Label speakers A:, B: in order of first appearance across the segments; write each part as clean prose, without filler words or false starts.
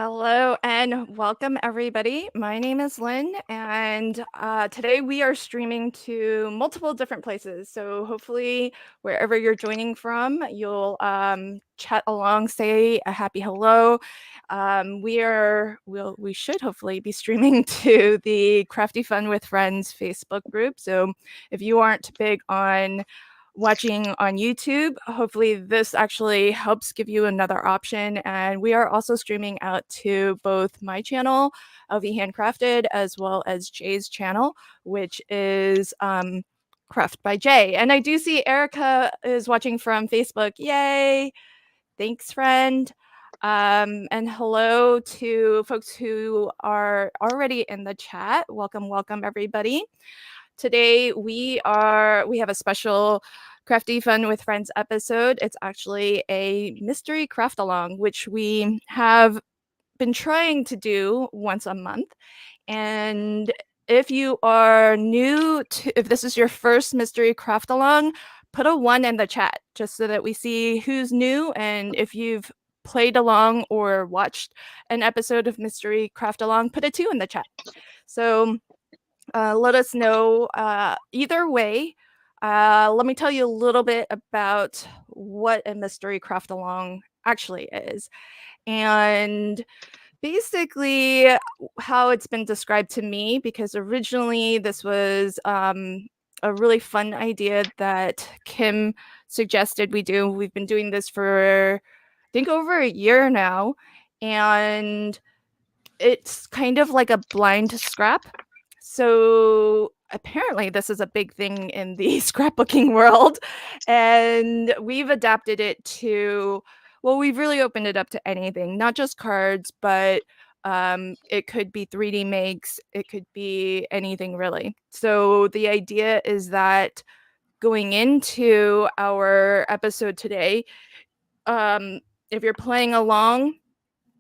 A: Hello and welcome, everybody. My name is Lynn, and today we are streaming to multiple different places. So hopefully, wherever you're joining from, you'll chat along, say a happy hello. We should hopefully be streaming to the Crafty Fun with Friends Facebook group. So if you aren't big on watching on YouTube. Hopefully, this actually helps give you another option. And we are also streaming out to both my channel, LV Handcrafted, as well as Jay's channel, which is Craft by Jay. And I do see Erica is watching from Facebook. Yay! Thanks, friend. And hello to folks who are already in the chat. Welcome, welcome, everybody. Today we have a special Crafty Fun with Friends episode. It's actually a mystery craft along, which we have been trying to do once a month. And if you are new to, if this is your first mystery craft along, put a 1 in the chat just so that we see who's new and if you've played along or watched an episode of mystery craft along, put a 2 in the chat. So let us know either way. Let me tell you a little bit about what a mystery craft along actually is. And basically, how it's been described to me, because originally this was a really fun idea that Kim suggested we do. We've been doing this for, I think, over a year now. And it's kind of like a blind scrap. So apparently this is a big thing in the scrapbooking world, and we've adapted it to, well, we've really opened it up to anything, not just cards, but it could be 3D makes, it could be anything really. So the idea is that going into our episode today, if you're playing along,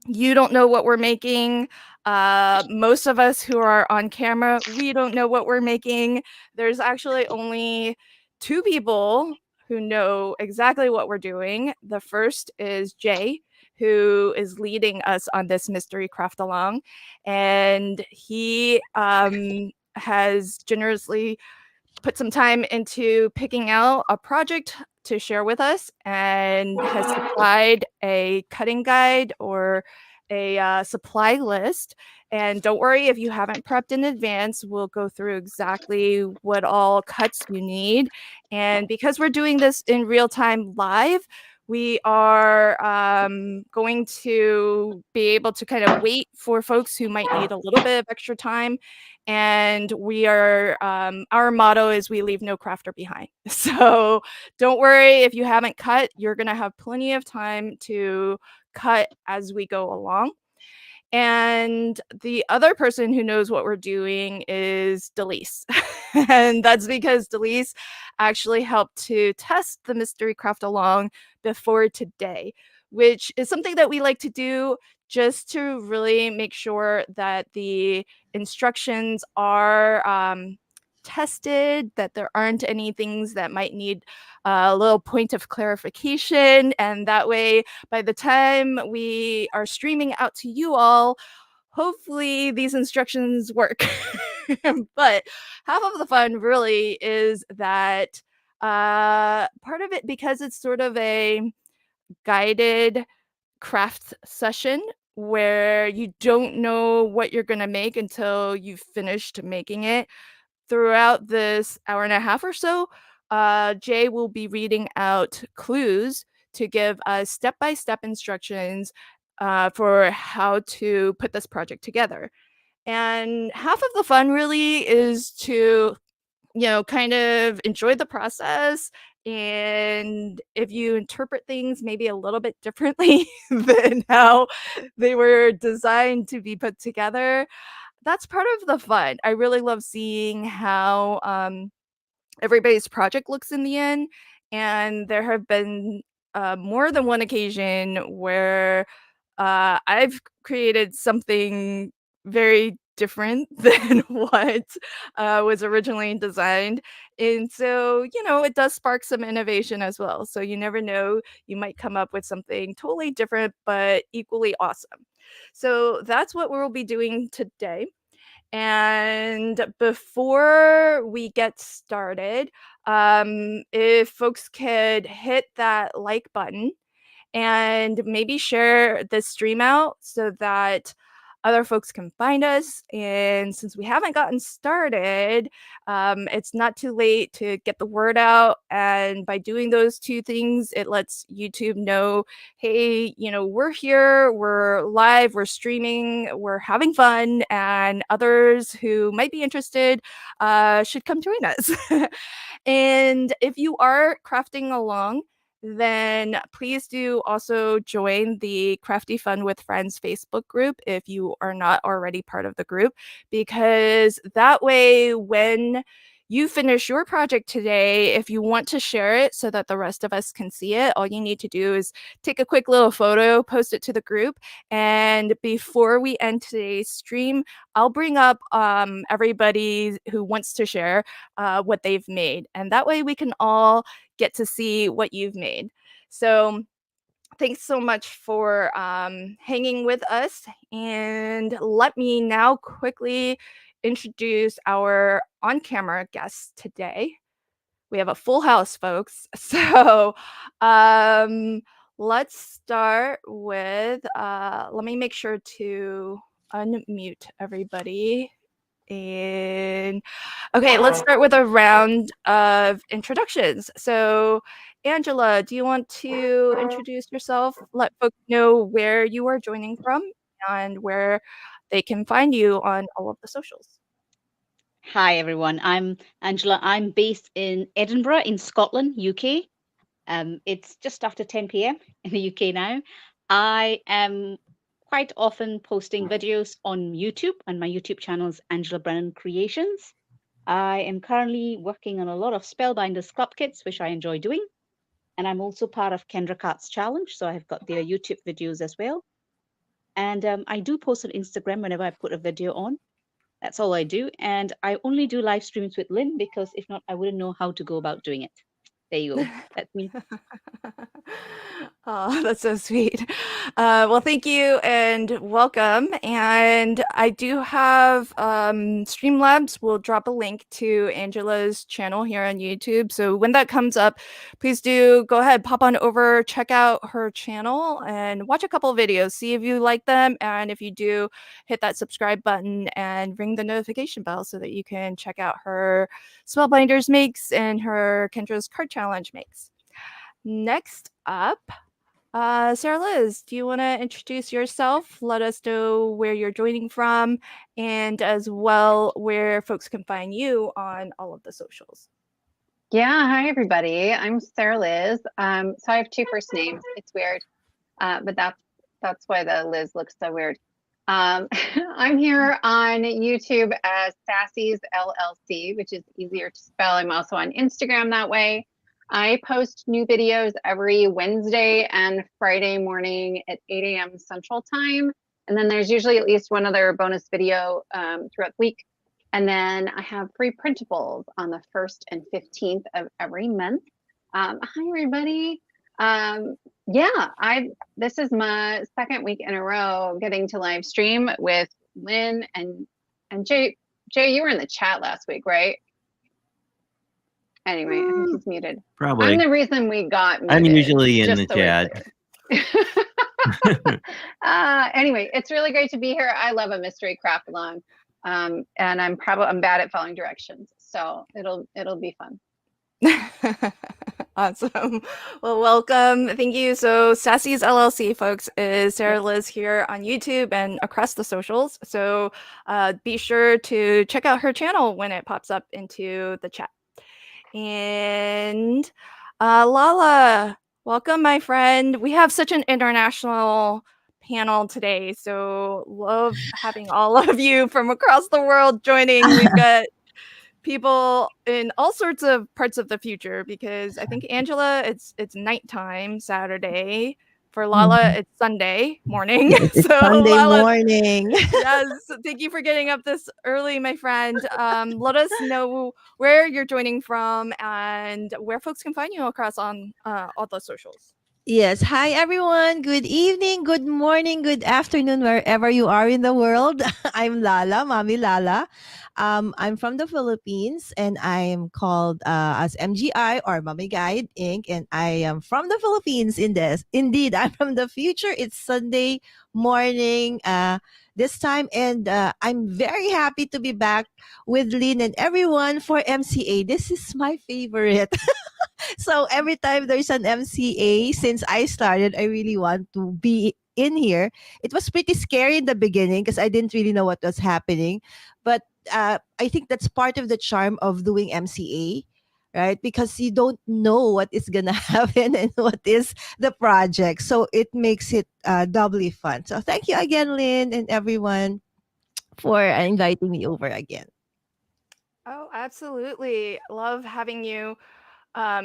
A: you don't know what we're making. Most of us who are on camera, we don't know what we're making. There's actually only two people who know exactly what we're doing. The first is Jay, who is leading us on this mystery craft along, and he has generously put some time into picking out a project to share with us and has supplied a cutting guide or a supply list. And don't worry if you haven't prepped in advance, we'll go through exactly what all cuts you need. And because we're doing this in real time live, we are going to be able to kind of wait for folks who might need a little bit of extra time. And we are, our motto is we leave no crafter behind. So don't worry if you haven't cut, you're going to have plenty of time to cut as we go along. And the other person who knows what we're doing is Delise. And that's because Delise actually helped to test the mystery craft along before today, which is something that we like to do just to really make sure that the instructions are tested, that there aren't any things that might need a little point of clarification. And that way, by the time we are streaming out to you all, hopefully these instructions work. But half of the fun really is that part of it, because it's sort of a guided craft session where you don't know what you're going to make until you've finished making it. Throughout this hour and a half or so, Jay will be reading out clues to give us step-by-step instructions for how to put this project together. And half of the fun really is to, kind of enjoy the process. And if you interpret things maybe a little bit differently than how they were designed to be put together, that's part of the fun. I really love seeing how everybody's project looks in the end. And there have been more than one occasion where I've created something very different than what was originally designed. And so, it does spark some innovation as well. So you never know, you might come up with something totally different, but equally awesome. So that's what we'll be doing today. And before we get started, if folks could hit that like button and maybe share the stream out so that other folks can find us. And since we haven't gotten started, it's not too late to get the word out. And by doing those two things, it lets YouTube know, hey, we're here, we're live, we're streaming, we're having fun, and others who might be interested should come join us. And if you are crafting along, then please do also join the Crafty Fun with Friends Facebook group if you are not already part of the group, because that way, when you finish your project today, if you want to share it so that the rest of us can see it, all you need to do is take a quick little photo, post it to the group. And before we end today's stream, I'll bring up everybody who wants to share what they've made. And that way we can all get to see what you've made. So thanks so much for hanging with us. And let me now quickly introduce our on-camera guests today. We have a full house, folks. So let's start with, let me make sure to unmute everybody. And okay, let's start with a round of introductions. So, Angela, do you want to introduce yourself? Let folks know where you are joining from and where they can find you on all of the socials.
B: Hi, everyone. I'm Angela. I'm based in Edinburgh, in Scotland, UK. It's just after 10 p.m. in the UK now. I am quite often posting videos on YouTube, and my YouTube channel is Angela Brennan Creations. I am currently working on a lot of Spellbinders club kits, which I enjoy doing. And I'm also part of Kendra Cart's Challenge, so I've got their YouTube videos as well. And I do post on Instagram whenever I put a video on. That's all I do. And I only do live streams with Lynn because if not, I wouldn't know how to go about doing it. There you go. That's me.
A: Oh, that's so sweet. Well, thank you and welcome. And I do have Streamlabs will drop a link to Angela's channel here on YouTube. So when that comes up, please do go ahead, pop on over, check out her channel and watch a couple of videos. See if you like them. And if you do, hit that subscribe button and ring the notification bell so that you can check out her Spellbinders makes and her Kendra's card challenge makes. Next up, Sarah Liz, do you want to introduce yourself? Let us know where you're joining from and as well where folks can find you on all of the socials.
C: Yeah, hi everybody. I'm Sarah Liz. So I have two first names. It's weird, but that's why the Liz looks so weird. I'm here on YouTube as Sassy's LLC, which is easier to spell. I'm also on Instagram that way. I post new videos every Wednesday and Friday morning at 8 a.m. Central Time. And then there's usually at least one other bonus video throughout the week. And then I have free printables on the 1st and 15th of every month. Hi, everybody. This is my second week in a row getting to live stream with Lynn and Jay. Jay, you were in the chat last week, right? Anyway, I think he's muted.
D: Probably.
C: I'm the reason we got muted.
D: I'm usually in the chat.
C: Anyway, it's really great to be here. I love a mystery craft along. And I'm bad at following directions, so it'll be fun.
A: Awesome. Well, welcome. Thank you. So Sassy's LLC, folks, is Sarah Liz here on YouTube and across the socials. So be sure to check out her channel when it pops up into the chat. And Lala, welcome, my friend. We have such an international panel today, so love having all of you from across the world joining. We've got people in all sorts of parts of the future because I think Angela, it's nighttime Saturday. For Lala, it's Sunday morning.
E: It's
A: So
E: Sunday
A: Lala,
E: morning.
A: yes, thank you for getting up this early, my friend. Let us know where you're joining from and where folks can find you across on all the socials.
E: Yes. Hi, everyone. Good evening, good morning, good afternoon, wherever you are in the world. I'm Lala, Mommy Lala. I'm from the Philippines and I'm called as MGI or Mommy Guide Inc. And I am from the Philippines in this. Indeed, I'm from the future. It's Sunday morning this time. And I'm very happy to be back with Lynn and everyone for MCA. This is my favorite. So every time there's an MCA, since I started, I really want to be in here. It was pretty scary in the beginning because I didn't really know what was happening. But I think that's part of the charm of doing MCA, right? Because you don't know what is going to happen and what is the project. So it makes it doubly fun. So thank you again, Lynn, and everyone for inviting me over again.
A: Oh, absolutely. Love having you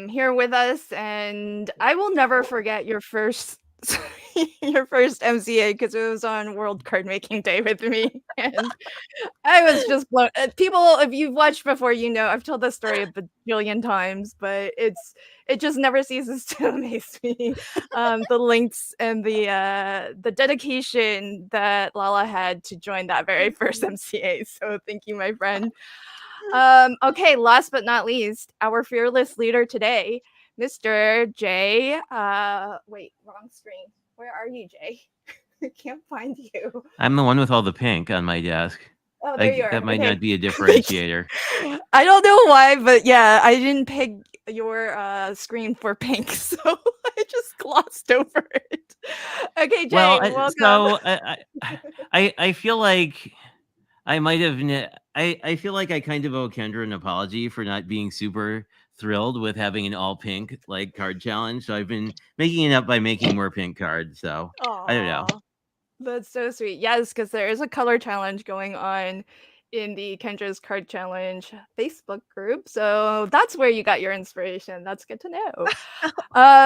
A: here with us, and I will never forget your first your first MCA because it was on World Card Making Day with me, and I was just blown. People, if you've watched before, you know I've told this story a bajillion times, but it just never ceases to amaze me. The links and the dedication that Lala had to join that very first MCA. So thank you, my friend. Okay, last but not least, our fearless leader today, Mr. Jay. Wait, wrong screen. Where are you, Jay? I can't find you.
D: I'm the one with all the pink on my desk.
A: Oh, there you are.
D: That might
A: Okay.
D: not be a differentiator.
A: I don't know why, but yeah, I didn't pick your screen for pink, so I just glossed over it. Okay, Jay,
D: Well,
A: welcome.
D: so I feel like I might have. I feel like I kind of owe Kendra an apology for not being super thrilled with having an all pink like card challenge. So I've been making it up by making more pink cards. So I don't know.
A: Aw, that's so sweet. Yes, because there is a color challenge going on in the Kendra's Card Challenge Facebook group. So that's where you got your inspiration. That's good to know.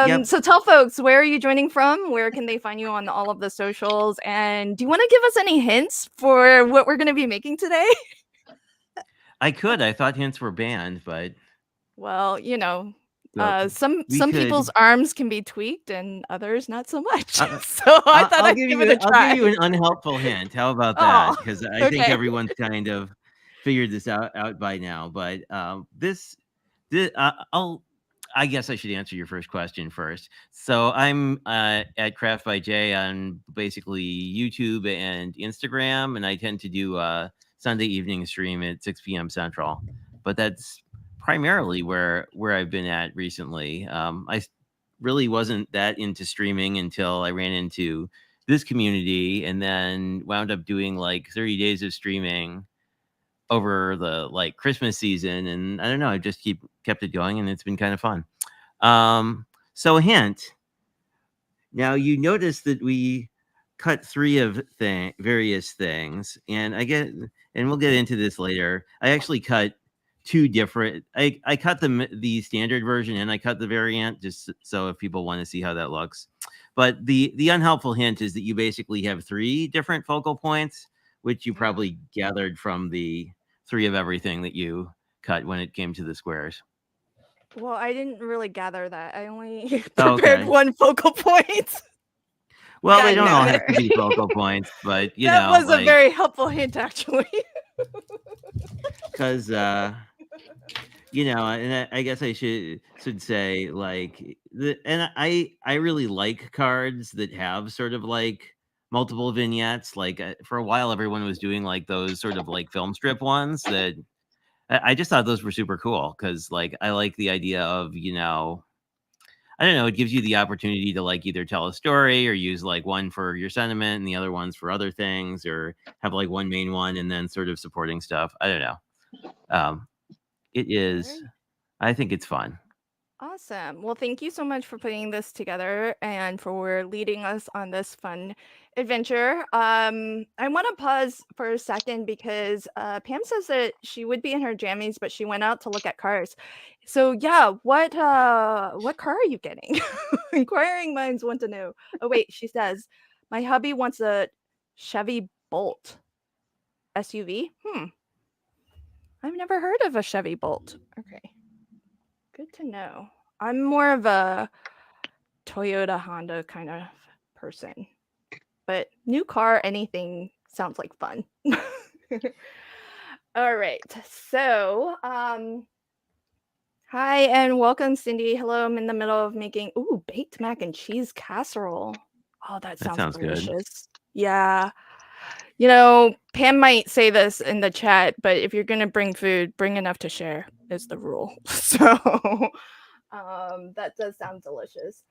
D: Yep.
A: So tell folks, where are you joining from? Where can they find you on all of the socials? And do you want to give us any hints for what we're going to be making today?
D: I could. I thought hints were banned, but
A: Well, you know,
D: well,
A: some
D: we
A: people's
D: could.
A: arms can be tweaked and others not so much.
D: Uh,
A: So I thought
D: I'll
A: I'd
D: give
A: give
D: you.
A: it a
D: I'll
A: try.
D: give you an unhelpful hint. How about that?
A: Oh,
D: Because I think
A: okay.
D: everyone's kind of figured this out by now. But this I'll. I guess I should answer your first question first. So I'm at Craft by Jay on basically YouTube and Instagram, and I tend to do a Sunday evening stream at 6 p.m. Central. But that's primarily where I've been at recently. Really wasn't that into streaming until I ran into this community, and then wound up doing like 30 days of streaming over the like Christmas season, and I don't know, I just kept it going, and it's been kind of fun. So a hint. Now you notice that we cut three of various things, and we'll get into this later. I actually cut two different. I cut the standard version, and I cut the variant just so if people want to see how that looks. But the unhelpful hint is that you basically have three different focal points, which you probably gathered from the three of everything that you cut when it came to the squares.
A: Well, I didn't really gather that. I only
D: Oh,
A: prepared
D: okay.
A: one focal point.
D: Well,
A: Got
D: they don't all
A: noted.
D: have to be focal points, but
A: That was a very helpful hint, actually.
D: because and I guess I should say like I really like cards that have sort of like multiple vignettes. Like for a while, everyone was doing like those sort of like film strip ones that I just thought those were super cool because like I like the idea of I don't know, it gives you the opportunity to like either tell a story or use like one for your sentiment and the other ones for other things, or have like one main one and then sort of supporting stuff. I don't know. It is. I think it's fun.
A: Awesome. Well, thank you so much for putting this together and for leading us on this fun adventure. I want to pause for a second because Pam says that she would be in her jammies, but she went out to look at cars. So yeah, what car are you getting? Inquiring minds want to know. Oh wait, she says my hubby wants a Chevy Bolt SUV. I've never heard of a Chevy Bolt. Okay. Good to know. I'm more of a Toyota Honda kind of person, but new car, anything sounds like fun. All right. So, hi and welcome, Cindy. Hello. I'm in the middle of making baked mac and cheese casserole. Oh, that
D: That
A: sounds
D: sounds good.
A: delicious. Yeah. You know, Pam might say this in the chat, but if you're gonna bring food, bring enough to share is the rule. So that does sound delicious.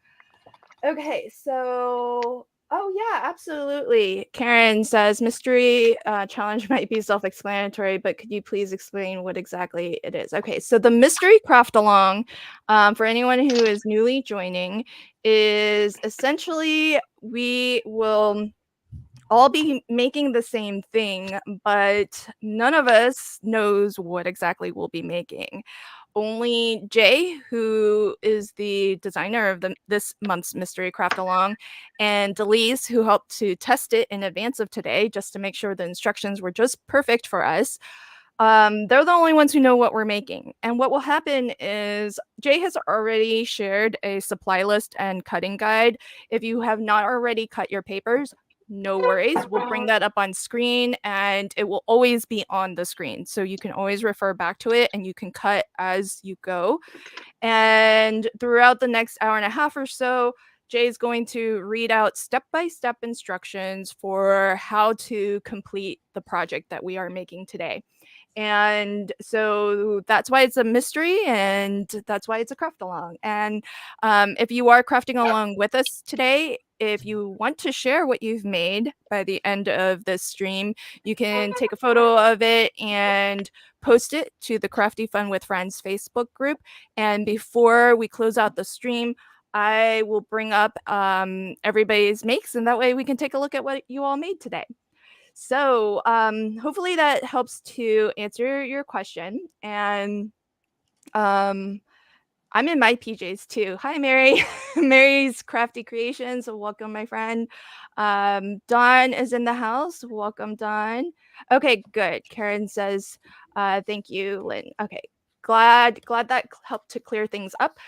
A: Okay, so yeah, absolutely. Karen says mystery challenge might be self-explanatory, but could you please explain what exactly it is? Okay, so the mystery craft along, for anyone who is newly joining, is essentially we will all be making the same thing, but none of us knows what exactly we'll be making. Only Jay, who is the designer of this month's Mystery Craft Along, and Delise, who helped to test it in advance of today, just to make sure the instructions were just perfect for us. They're the only ones who know what we're making. And what will happen is Jay has already shared a supply list and cutting guide. If you have not already cut your papers, no worries. We'll bring that up on screen and it will always be on the screen. So you can always refer back to it and you can cut as you go. And throughout the next hour and a half or so, Jay is going to read out step-by-step instructions for how to complete the project that we are making today. And so that's why it's a mystery and that's why it's a craft along. And if you are crafting along with us today, if you want to share what you've made by the end of this stream, you can take a photo of it and post it to the Crafty Fun with Friends Facebook group. And before we close out the stream, I will bring up everybody's makes, and that way we can take a look at what you all made today. So hopefully that helps to answer your question. And I'm in my PJs too. Hi, Mary. Mary's Crafty Creations. Welcome, my friend. Dawn is in the house. Welcome, Dawn. Okay, good. Karen says, thank you, Lynn. Okay, glad that helped to clear things up.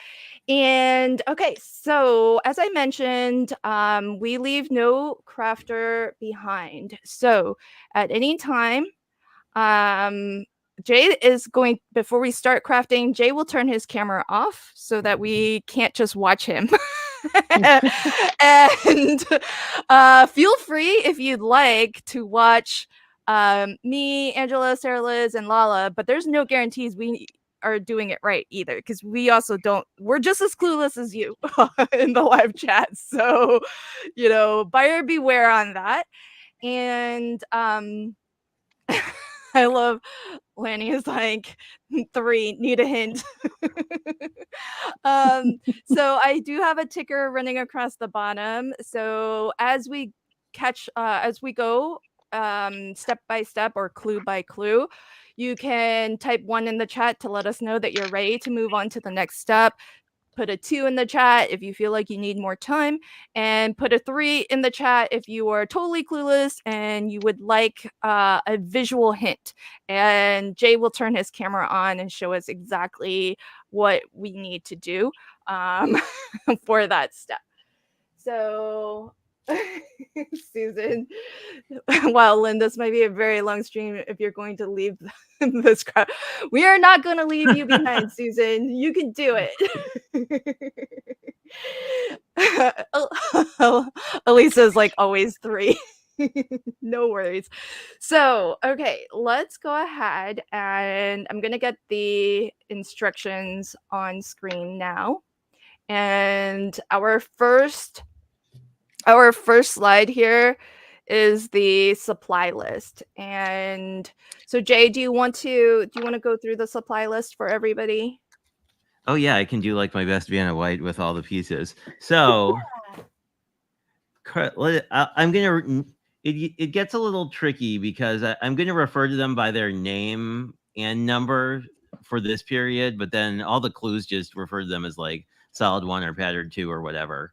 A: And okay, so as I mentioned, we leave no crafter behind. So at any time, Jay is going, before we start crafting, Jay will turn his camera off so that we can't just watch him. And feel free if you'd like to watch me, Angela, Sarah Liz, and Lala, but there's no guarantees we are doing it right either, because we also don't, we're just as clueless as you in the live chat. So, you know, buyer beware on that. And I love Lanny is like 3, need a hint. So I do have a ticker running across the bottom. So as we go step by step or clue by clue, you can type 1 in the chat to let us know that you're ready to move on to the next step. Put a 2 in the chat if you feel like you need more time, and put a 3 in the chat if you are totally clueless and you would like a visual hint. And Jay will turn his camera on and show us exactly what we need to do for that step. So Susan, wow, Lynn, this might be a very long stream if you're going to leave this crowd. We are not going to leave you behind, Susan. You can do it. Elisa's like always 3. No worries. So, okay, let's go ahead and I'm going to get the instructions on screen now. And our first slide here is the supply list. And so Jay, do you want to go through the supply list for everybody?
D: Oh yeah, I can do like my best Vanna White with all the pieces. So I'm gonna. It gets a little tricky because I'm gonna refer to them by their name and number for this period, but then all the clues just refer to them as like solid 1 or pattern 2 or whatever.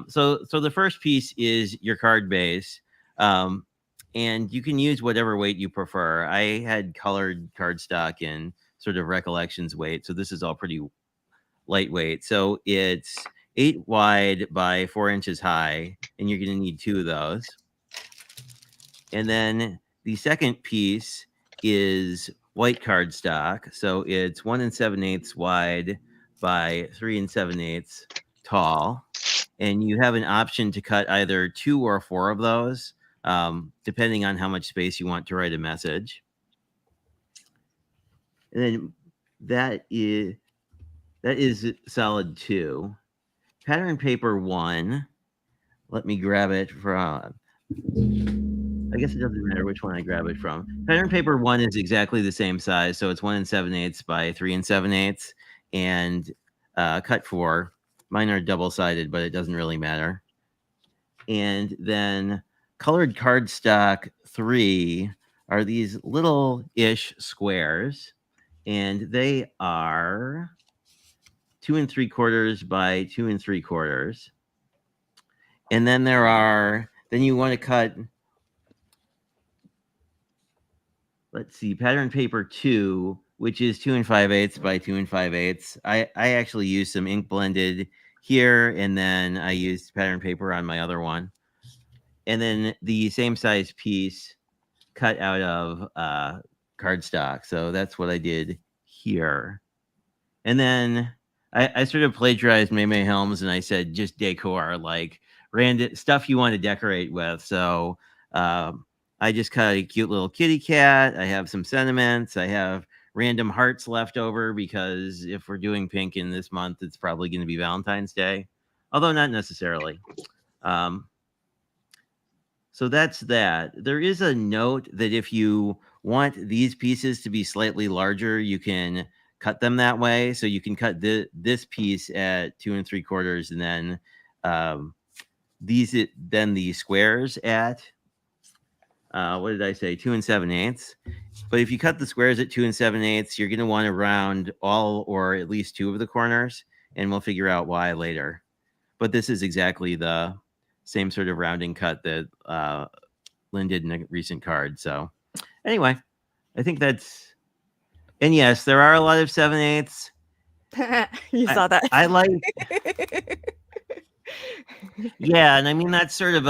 D: So the first piece is your card base, and you can use whatever weight you prefer. I had colored cardstock in sort of recollections weight, so this is all pretty lightweight. So it's 8 wide by 4 inches high, and you're going to need 2 of those. And then the second piece is white cardstock. So it's 1 7/8 wide by 3 7/8 tall. And you have an option to cut either 2 or 4 of those, depending on how much space you want to write a message. And then that is solid 2. Pattern paper 1. Let me grab it from. I guess it doesn't matter which one I grab it from. Pattern paper 1 is exactly the same size, so it's 1 7/8 by 3 7/8, and cut 4. Mine are double-sided, but it doesn't really matter. And then colored cardstock 3 are these little-ish squares, and they are 2 3/4 by 2 3/4. And then then you want to cut, let's see, pattern paper 2, which is 2 5/8 by 2 5/8. I actually used some ink blended here, and then I used pattern paper on my other one. And then the same size piece cut out of cardstock. So that's what I did here. And then I sort of plagiarized May Helms, and I said just decor, like random stuff you want to decorate with. So I just cut a cute little kitty cat. I have some sentiments. I have random hearts left over because if we're doing pink in this month, it's probably going to be Valentine's Day, although not necessarily. So that's that. There is a note that if you want these pieces to be slightly larger, you can cut them that way. So you can cut this piece at 2 3/4, and then then the squares at what did I say? 2 7/8. But if you cut the squares at 2 7/8, you're going to want to round all or at least 2 of the corners, and we'll figure out why later. But this is exactly the same sort of rounding cut that Lynn did in a recent card. So anyway, I think that's, and yes, there are a lot of 7/8.
A: You saw that.
D: I like, yeah, and I mean that's sort of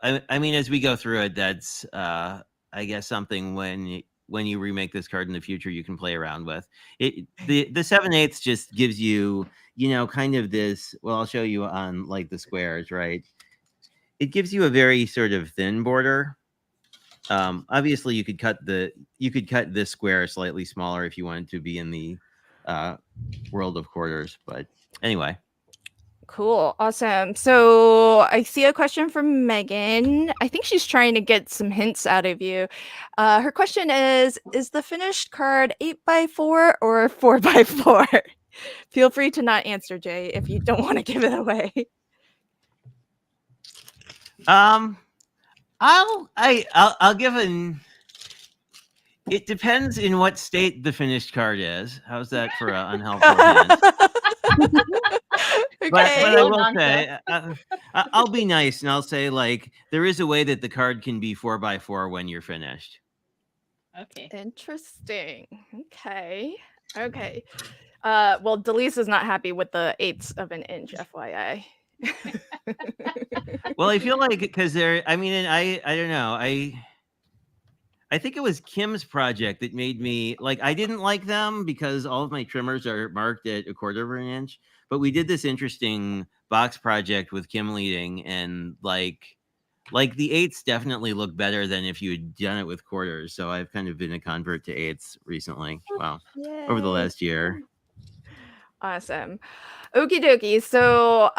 D: I mean as we go through it, that's I guess something when you remake this card in the future, you can play around with it. The 7/8 just gives you, kind of this. Well, I'll show you on like the squares, right? It gives you a very sort of thin border. Obviously, you could cut this square slightly smaller if you wanted to be in the world of quarters. But anyway.
A: Cool. Awesome. So I see a question from Megan. I think she's trying to get some hints out of you. Her question is the finished card 8x4 or 4x4? Feel free to not answer, Jay, if you don't want to give it away.
D: I'll give an. It depends in what state the finished card is. How's that for an unhelpful hint?
A: Okay.
D: But I will say, I'll be nice and I'll say like there is a way that the card can be 4x4 when you're finished.
B: Okay.
A: Interesting. Okay. Well, Delise is not happy with the 1/8 of an inch, FYI.
D: Well, I feel like because I mean, and I don't know. I think it was Kim's project that made me like, I didn't like them because all of my trimmers are marked at 1/4 of an inch, but we did this interesting box project with Kim leading, and like the 8s definitely look better than if you had done it with quarters. So I've kind of been a convert to 8s recently. Well, over the
A: Yay.
D: last year.
A: Awesome. Okie dokie. So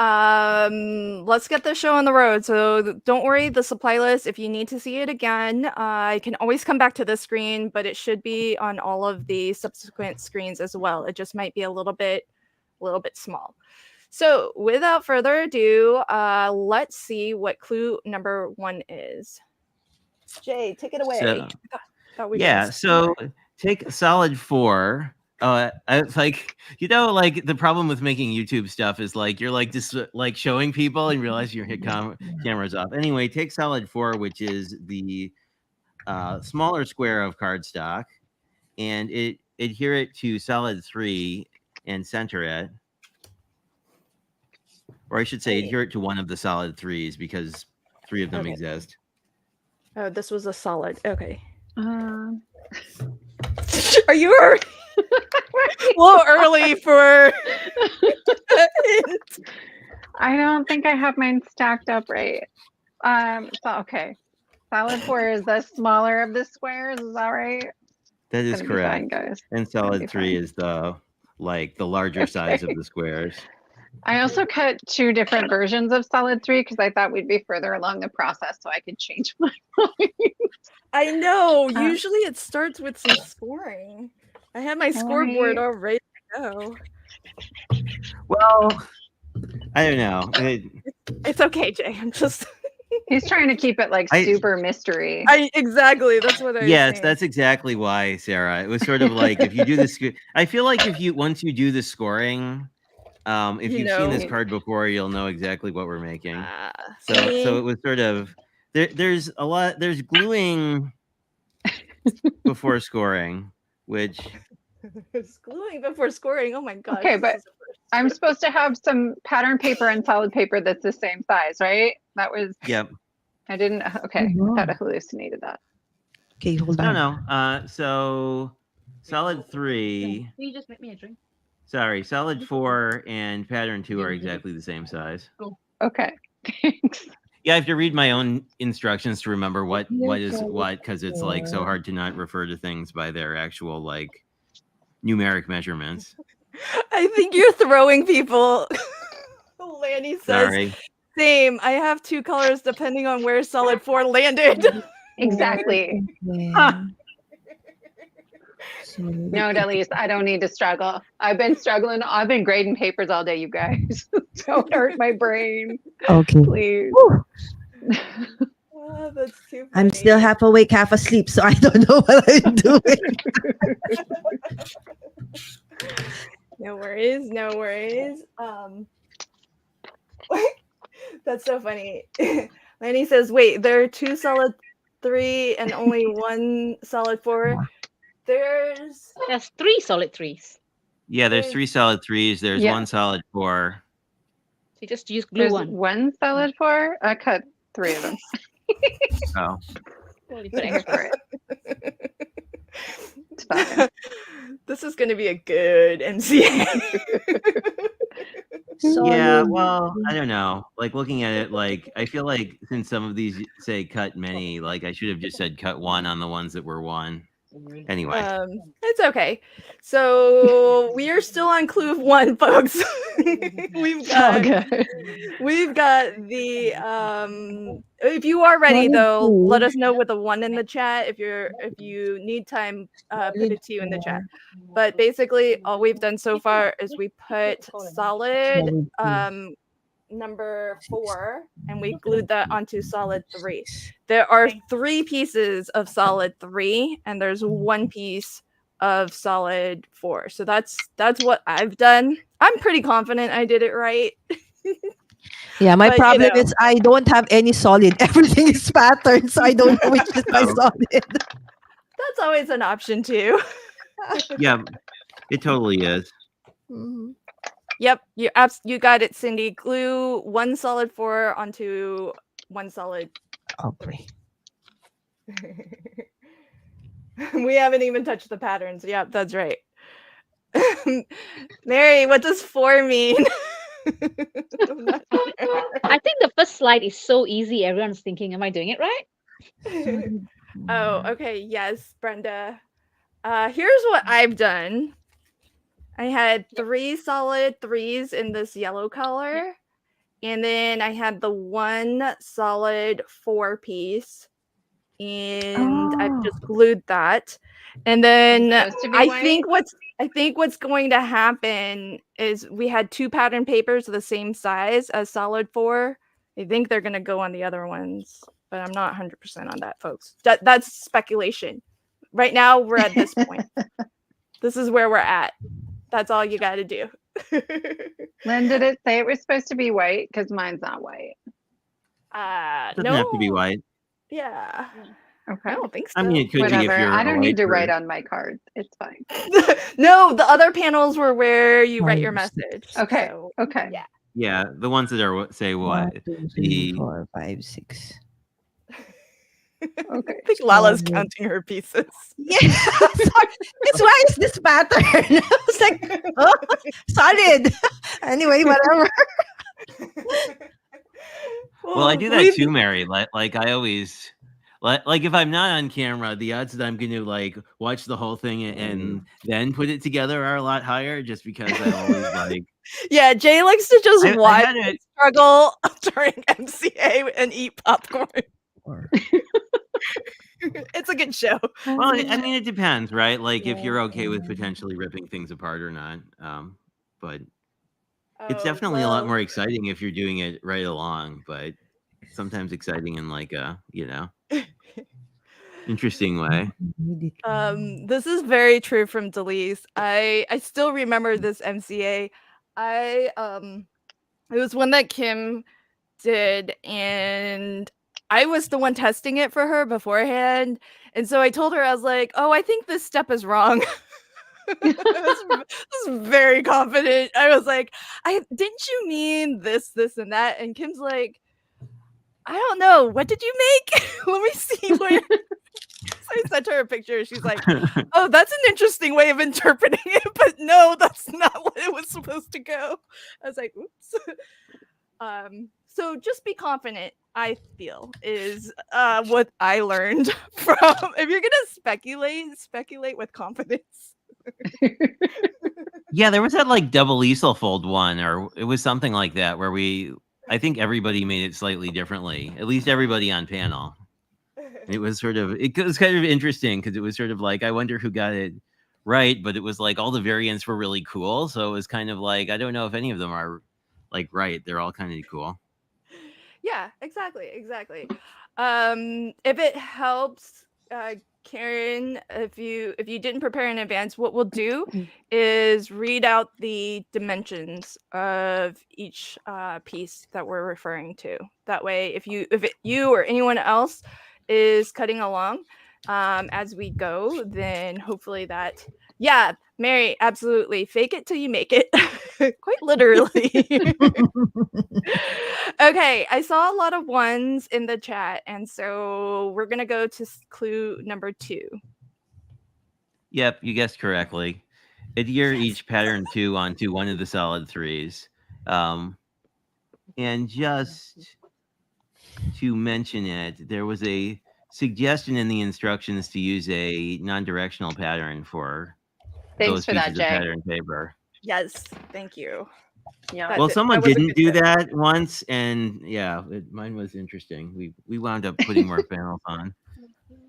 A: let's get the show on the road. So don't worry, the supply list, if you need to see it again, I can always come back to this screen, but it should be on all of the subsequent screens as well. It just might be a little bit a little bit small. So without further ado, let's see what clue number 1 is. Jay, take it away.
D: So,
A: Thought we
D: yeah,
A: got
D: so take solid 4. It's like, like the problem with making YouTube stuff is like you're like just like showing people and realize your camera's off. Anyway, take solid 4, which is the smaller square of cardstock, and adhere it to solid 3 and center it. Or I should say adhere it to one of the solid 3s because 3 of them exist.
A: Oh, this was a solid. Okay.
C: Um,
A: Are you a little early for?
C: I don't think I have mine stacked up right. So okay. Solid 4 is the smaller of the squares. Is that right?
D: That is
C: Gonna be fine,
D: correct.
C: guys.
D: And
C: Gonna be
D: solid 3
C: fine.
D: is the larger size of the squares.
C: I also cut 2 different versions of solid 3 because I thought we'd be further along the process, so I could change my mind.
A: I know. Usually it starts with some scoring. I have my scoreboard all ready to go.
D: Well, I don't know.
A: It's okay, Jay. I'm just.
C: He's trying to keep it like super mystery.
A: Exactly. That's what I.
D: Yes,
A: saying.
D: that's exactly why, Sarah. It was sort of like if you do this. I feel like once you do the scoring, if you've seen this card before, you'll know exactly what we're making. So it was sort of there's gluing before scoring, which
A: it's gluing before scoring. Oh my god.
C: Okay, but I'm supposed to have some pattern paper and solid paper that's the same size, right? That was.
D: Yep.
C: I didn't. Okay, I thought I hallucinated that.
E: Okay, hold on.
D: No. So solid 3.
B: Can you just make me a drink?
D: Sorry, solid 4 and pattern 2 are exactly the same size.
C: Okay, thanks.
D: Yeah, I have to read my own instructions to remember what is what because it's like so hard to not refer to things by their actual like numeric measurements.
A: I think you're throwing people. Lanny says,
D: Sorry.
A: Same. I have 2 colors depending on where solid 4 landed.
C: Exactly.
E: Huh.
C: No, Delise, I don't need to struggle. I've been struggling. I've been grading papers all day, you guys. Don't hurt my brain,
E: Okay.
C: please.
A: Oh, that's too funny.
E: I'm still half awake, half asleep, so I don't know what I'm doing.
A: No worries. No worries. That's so funny. Lanny says, wait, there are 2 solid 3 and only 1 solid 4. There's
B: 3 solid 3s.
D: Yeah, there's 3 solid 3s. There's 1 solid 4.
B: So you just use glue
C: There's
B: one.
C: 1 solid 4. I cut 3 of them.
D: Oh.
B: Well, you put
C: Thanks
B: extra.
C: for it. It's fine.
A: This is going to be a good NCA.
D: Yeah, well, I don't know. Like looking at it, like I feel like since some of these say cut many, like I should have just said cut 1 on the ones that were 1. Anyway.
A: It's okay. So we are still on clue 1, folks. we've got the if you are ready though, let us know with a 1 in the chat. If you need time, put a 2 in the chat. But basically all we've done so far is we put solid number 4 and we glued that onto solid 3. There are 3 pieces of solid 3 and there's 1 piece of solid 4. So that's what I've done. I'm pretty confident I did it right.
E: Yeah, my
A: But,
E: problem is I don't have any solid. Everything is patterned, so I don't know which is my solid.
A: That's always an option too.
D: Yeah, it totally is.
E: Mhm.
A: Yep, you got it, Cindy. Glue 1 solid 4 onto 1 solid 3. We haven't even touched the patterns. Yep, that's right. Mary, what does 4 mean?
B: I think the first slide is so easy. Everyone's thinking, am I doing it right?
A: Oh, okay. Yes, Brenda. Here's what I've done. I had 3 solid 3s in this yellow color. And then I had the 1 solid 4 piece. and I've
C: Oh.
A: just glued that. And then
C: Supposed to be
A: I
C: white?
A: think what's going to happen is we had 2 pattern papers the same size as solid 4. I think they're going to go on the other ones, but I'm not 100% on that, folks. That's speculation. Right now we're at this point. This is where we're at. That's all you got to do.
C: Lynn, did it say it was supposed to be white? Because mine's not white.
D: Doesn't
A: no.
D: have to be white.
A: Yeah.
C: Okay.
A: I don't think so.
D: I mean, it could be
C: Whatever.
D: if you're.
C: I
D: a
C: don't need to
D: white
C: write
D: person.
C: on my cards. It's fine.
A: No, the other panels were where you write your
E: Oh,
A: message.
C: Okay.
A: So,
C: Okay.
A: yeah.
D: Yeah, the ones that are say
E: One,
D: what
E: 2, 3,
D: the
E: 4, 5, 6.
C: Okay.
A: I think Lala's
E: Solid.
A: counting her pieces.
E: Yeah, sorry. It's why is this pattern? I was like, oh, solid. Anyway, whatever.
D: Well, I do that
A: believe
D: too,
A: me-
D: Mary. Like I always like if I'm not on camera, the odds that I'm going to like watch the whole thing and then put it together are a lot higher, just because I always like.
A: Yeah, Jay likes to just
D: I
A: watch
D: had it.
A: struggle during MCA and eat popcorn.
E: Or-
A: It's a good show.
D: Well, I mean, it depends, right? Like if you're
E: Yeah.
D: okay with potentially ripping things apart or not. But it's
A: Oh,
D: definitely a lot
A: well,
D: more exciting if you're doing it right along. But sometimes exciting in like a interesting way.
A: This is very true from Delise. I still remember this MCA. It was one that Kim did, and I was the one testing it for her beforehand. And so I told her, I was like, oh, I think this step is wrong. I was very confident. I was like, didn't you mean this, and that? And Kim's like, I don't know. What did you make? Let me see where. So I sent her a picture. She's like, oh, that's an interesting way of interpreting it, but no, that's not what it was supposed to go. I was like, oops. So just be confident, I feel, is what I learned from. If you're gonna speculate with confidence.
D: Yeah, there was that like double easel fold one, or it was something like that, where I think everybody made it slightly differently. At least everybody on panel. It was kind of interesting because it was sort of like, I wonder who got it right, but it was like all the variants were really cool. So it was kind of like, I don't know if any of them are like right. They're all kind of cool.
A: Yeah, exactly. If it helps, Karen, if you didn't prepare in advance, what we'll do is read out the dimensions of each piece that we're referring to. That way, if you or anyone else is cutting along as we go, then hopefully that. Yeah, Mary, absolutely. Fake it till you make it. Quite literally. Okay, I saw a lot of ones in the chat, and so we're gonna go to clue number 2.
D: Yep, you guessed correctly. Adhere each pattern 2 onto one of the solid 3s. And just to mention it, there was a suggestion in the instructions to use a non-directional pattern for
C: Thanks
D: those
C: for that,
D: pieces of
C: Jay.
D: pattern paper.
A: Yes, thank you.
C: Yeah.
A: That
D: Well,
A: did-
D: someone
A: that was a
D: didn't
A: good
D: do
A: tip.
D: that once, and yeah, mine was interesting. We wound up putting more panels on.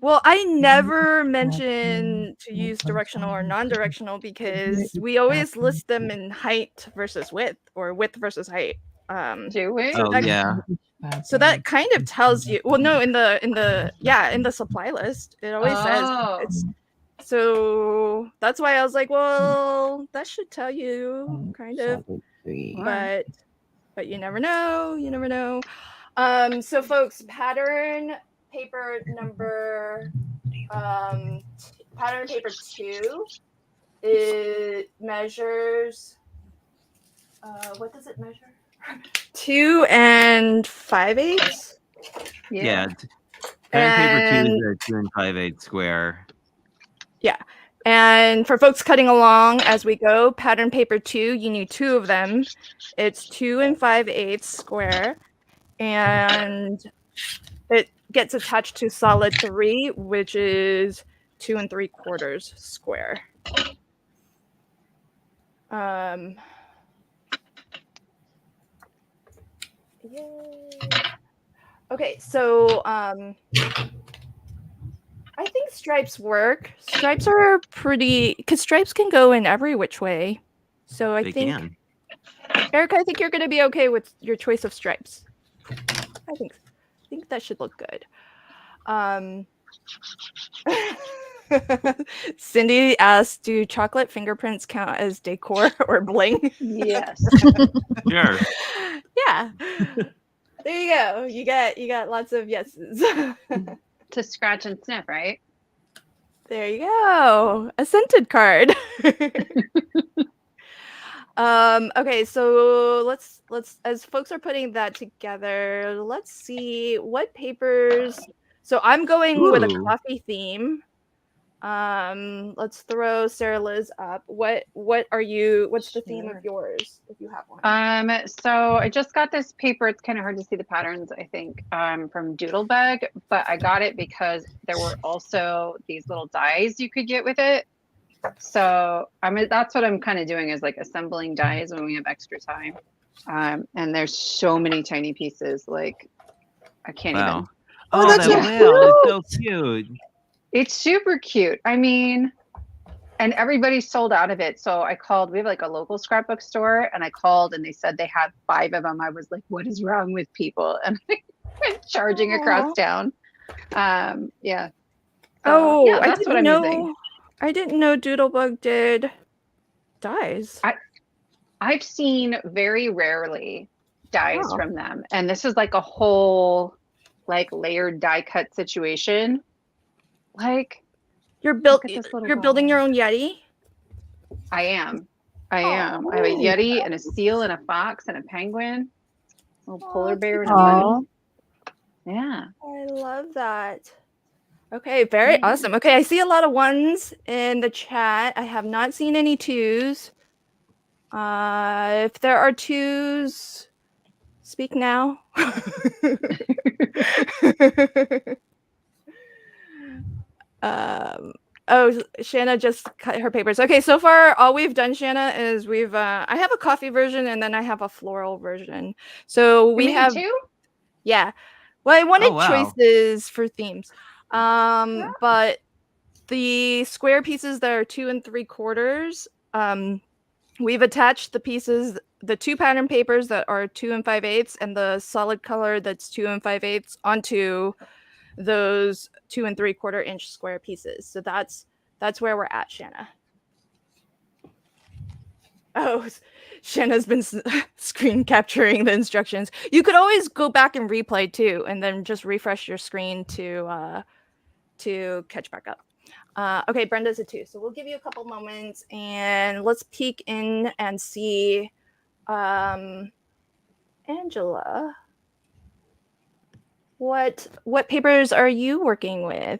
A: Well, I never mention to use directional or non-directional because we always list them in height versus width or width versus height.
C: Do we?
D: Oh
A: that-
D: yeah,
A: So that kind of tells you. Well, no, in the supply list, it always says
C: Oh.
A: it's. So that's why I was like, well, that should tell you kind of, but you never know. You never know. So folks, pattern paper 2, it measures. What does it measure? 2 5/8.
D: yeah. Pattern paper 2
A: And-
D: is a 2 5/8 square.
A: And for folks cutting along as we go, pattern paper 2, you need 2 of them. It's 2 5/8 square, and it gets attached to solid 3, which is 2 3/4 square. Yay. Okay, so I think stripes work. Stripes are pretty, because stripes can go in every which way. So I
D: They
A: think,
D: can.
A: Erica, I think you're going to be okay with your choice of stripes. I think that should look good. Cindy asked, "Do chocolate fingerprints count as decor or bling?"
C: Yes.
D: Sure.
A: Yeah. There you go. You got lots of yeses.
C: To scratch and sniff, right?
A: There you go. A scented card. Okay, so let's as folks are putting that together, let's see what papers. So I'm going with a
D: Ooh.
A: coffee theme. Let's throw Sarah Liz up. What are you? What's the theme of yours, if you have one?
C: So I just got this paper. It's kind of hard to see the patterns, I think, from Doodlebug, but I got it because there were also these little dies you could get with it. So that's what I'm kind of doing, is like assembling dies when we have extra time. And there's so many tiny pieces, like I can't even.
D: Wow.
E: Oh, that's
D: that
C: so
D: whale is so cute.
C: It's super cute. I mean, and everybody sold out of it. So I called, we have like a local scrapbook store, and I called and they said they had 5 of them. I was like, what is wrong with people? And I went charging across town. Yeah. So, yeah, that's what I'm using.
A: I didn't know Doodlebug did dies.
C: I've seen very rarely dies
A: Oh.
C: from them. And this is like a whole like layered die cut situation. Like,
A: You're
C: look at this little
A: you're building
C: guy.
A: your own Yeti?
C: I am. I have a Yeti and a seal and a fox and a penguin, a little polar bear and a bunny. Yeah.
A: I love that. Okay, very
C: Yeah.
A: awesome. Okay, I see a lot of ones in the chat. I have not seen any twos. If there are twos, speak now. Shanna just cut her papers. Okay, so far all we've done, Shanna, is I have a coffee version and then I have a floral version. So we have
C: 2?
A: Yeah. Well, I wanted
D: wow.
A: choices for themes. But the square pieces that are 2 3/4, we've attached the pieces, the 2 pattern papers that are 2 5/8 and the solid color that's 2 5/8 onto those 2 3/4 inch square pieces. So that's where we're at, Shanna. Oh, Shanna's been screen capturing the instructions. You could always go back and replay too, and then just refresh your screen to catch back up. Okay, Brenda's a 2, so we'll give you a couple moments and let's peek in and see. Angela, what papers are you working with?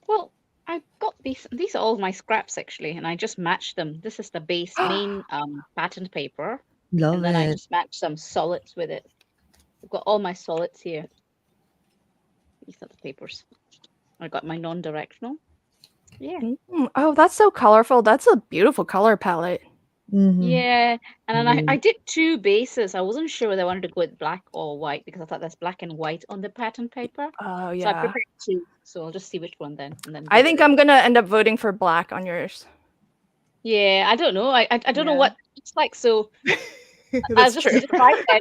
B: Well, I've got these are all my scraps actually, and I just matched them. This is the base main pattern paper,
E: Love
B: and then I
E: it.
B: just matched some solids with it. I've got all my solids here. These are the papers. I got my non-directional. Yeah.
A: Oh, that's so colorful. That's a beautiful color palette.
E: Mhm.
B: Yeah, and then I did 2 bases. I wasn't sure whether I wanted to go with black or white because I thought there's black and white on the pattern paper.
A: Oh
B: So I
A: yeah.
B: prepared 2. So I'll just see which one then, and then
A: I
B: go
A: think
B: with it.
A: I'm gonna end up voting for black on yours.
B: Yeah, I don't know. I don't know
C: Yeah.
B: what it's like. So I
A: That's
B: just
A: true.
B: need to try then.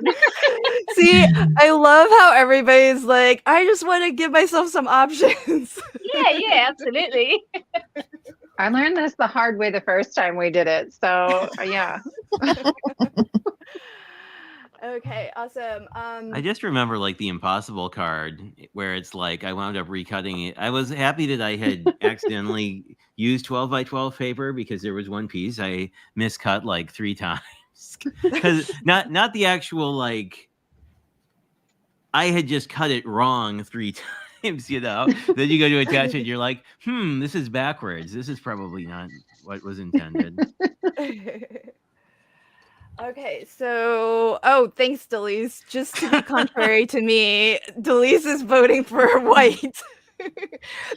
A: See, I love how everybody's like, I just want to give myself some options.
B: Yeah, absolutely.
C: I learned this the hard way the first time we did it. So, yeah.
A: Okay, awesome.
D: I just remember like the impossible card where it's like I wound up recutting it. I was happy that I had accidentally used 12 by 12 paper because there was one piece I miscut like 3 times. Because not the actual like I had just cut it wrong 3 times, you know. Then you go to attach it, you're like, this is backwards. This is probably not what was intended.
A: Okay, so thanks, Delise. Just to be contrary to me, Delise is voting for white.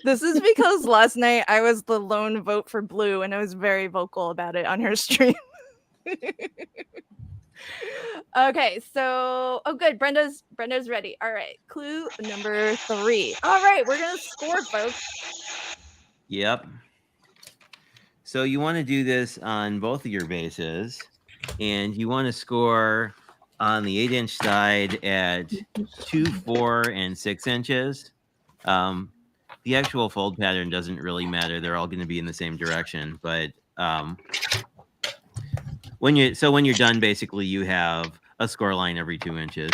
A: This is because last night I was the lone vote for blue, and I was very vocal about it on her stream. Okay, so good. Brenda's ready. All right, clue number 3. All right, we're gonna score, folks.
D: Yep. So you want to do this on both of your bases, and you want to score on the 8-inch side at 2, 4, and 6 inches. The actual fold pattern doesn't really matter; they're all going to be in the same direction. But when you're done, basically you have a score line every 2 inches,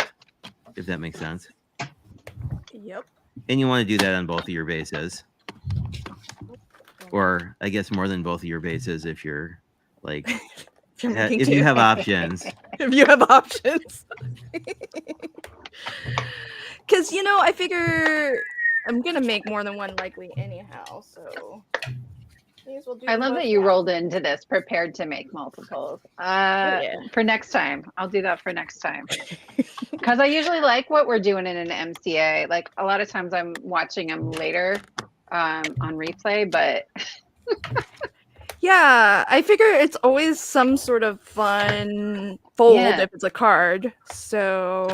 D: if that makes sense.
A: Yep.
D: And you want to do that on both of your bases. Or I guess more than both of your bases if you're like
A: If you're making
D: if you
A: two.
D: have options.
A: If you have options. Because I figure I'm gonna make more than one likely anyhow. So may as well do
C: I love
A: both
C: that you
A: now.
C: rolled into this prepared to make multiples.
A: Yeah.
C: For next time, I'll do that for next time. Because I usually like what we're doing in an MCA. Like a lot of times I'm watching them later on replay, but
A: Yeah, I figure it's always some sort of fun fold
C: Yeah.
A: if it's a card. So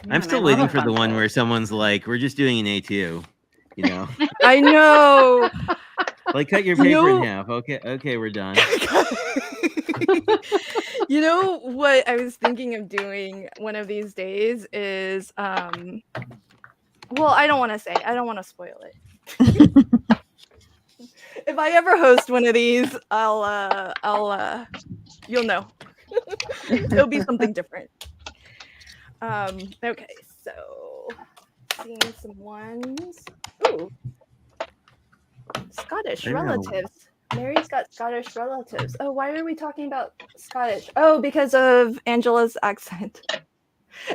D: I'm
C: man,
D: still
C: I love
D: waiting
C: a
D: for the
C: fun
D: one
C: fold.
D: where someone's like, "We're just doing an A2," you know,
A: I know.
D: like cut your
A: You
D: paper in
A: know-
D: half. Okay, we're done.
A: You know what I was thinking of doing one of these days is well, I don't want to say. I don't want to spoil it. If I ever host one of these, I'll you'll know. It'll be something different. Okay, so seeing some ones. Ooh. Scottish
D: I don't know.
A: relatives. Mary's got Scottish relatives. Oh, why are we talking about Scottish? Oh, because of Angela's accent.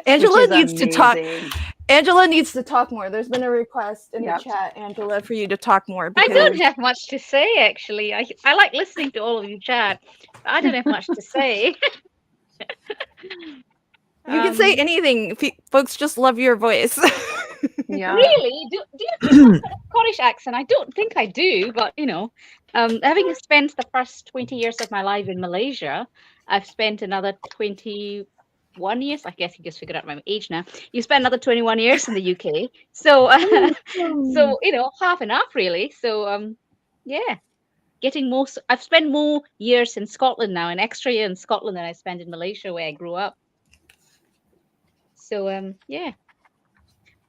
A: Angela
C: Which is
A: needs to talk.
C: amazing.
A: Angela needs to talk more. There's been a request in
C: Yep.
A: the chat, Angela, for you to talk more.
B: I
A: Because
B: don't have much to say, actually. I like listening to all of you chat. But I don't have much to say.
A: you can say anything. Folks just love your voice.
C: Yeah.
B: Really? Do you think I've got a Scottish accent? I don't think I do, but having spent the first 20 years of my life in Malaysia, I've spent another 21 years. I guess you just figured out my age now. You spent another 21 years in the UK, so half and half really. So yeah, getting most. I've spent more years in Scotland now, an extra year in Scotland than I spent in Malaysia, where I grew up. So yeah.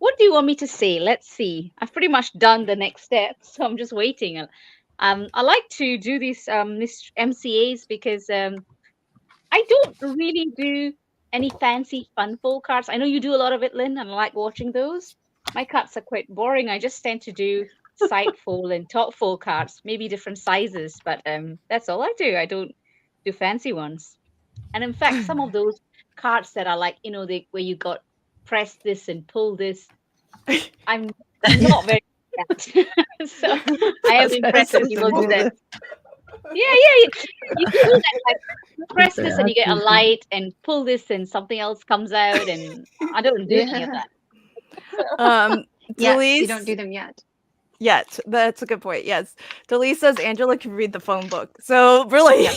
B: What do you want me to say? Let's see. I've pretty much done the next step, so I'm just waiting. I like to do these MCAs because I don't really do any fancy fun fold cards. I know you do a lot of it, Lynn, and I like watching those. My cards are quite boring. I just tend to do side fold and top fold cards, maybe different sizes, but that's all I do. I don't do fancy ones. And in fact, some of those cards that are like, where you got press this and pull this, I'm not very good at. So I am impressed when people do that. Yeah, you can do that. Like, you press this and you get a light, and pull this and something else comes out, and I don't do any of that.
C: Yes,
A: Delise,
C: you don't do them yet.
A: Yet. That's a good point. Yes. Delise says Angela can read the phone book. So really,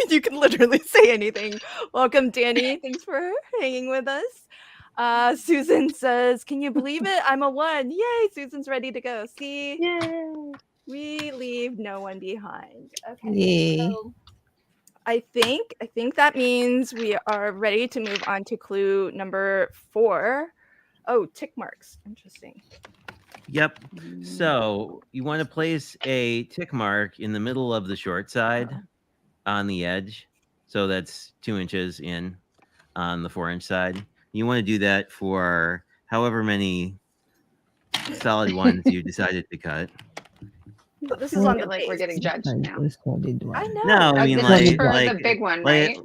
A: you can literally say anything. Welcome, Danny. Thanks for hanging with us. Susan says, can you believe it? I'm a 1. Yay, Susan's ready to go. See?
C: Yay.
A: We leave no one behind. Okay.
E: Yay.
A: So I think that means we are ready to move on to clue number 4. Oh, tick marks. Interesting.
D: Yep. So you want to place a tick mark in the middle of the short side on the edge. So that's 2 inches in on the 4-inch side. You want to do that for however many solid ones you decided to cut.
A: But this is on the
C: Feel like we're
A: base.
C: getting judged now.
A: I know.
D: No, I mean
C: This
D: like,
C: is for
D: like
C: the big one,
D: like-
C: right?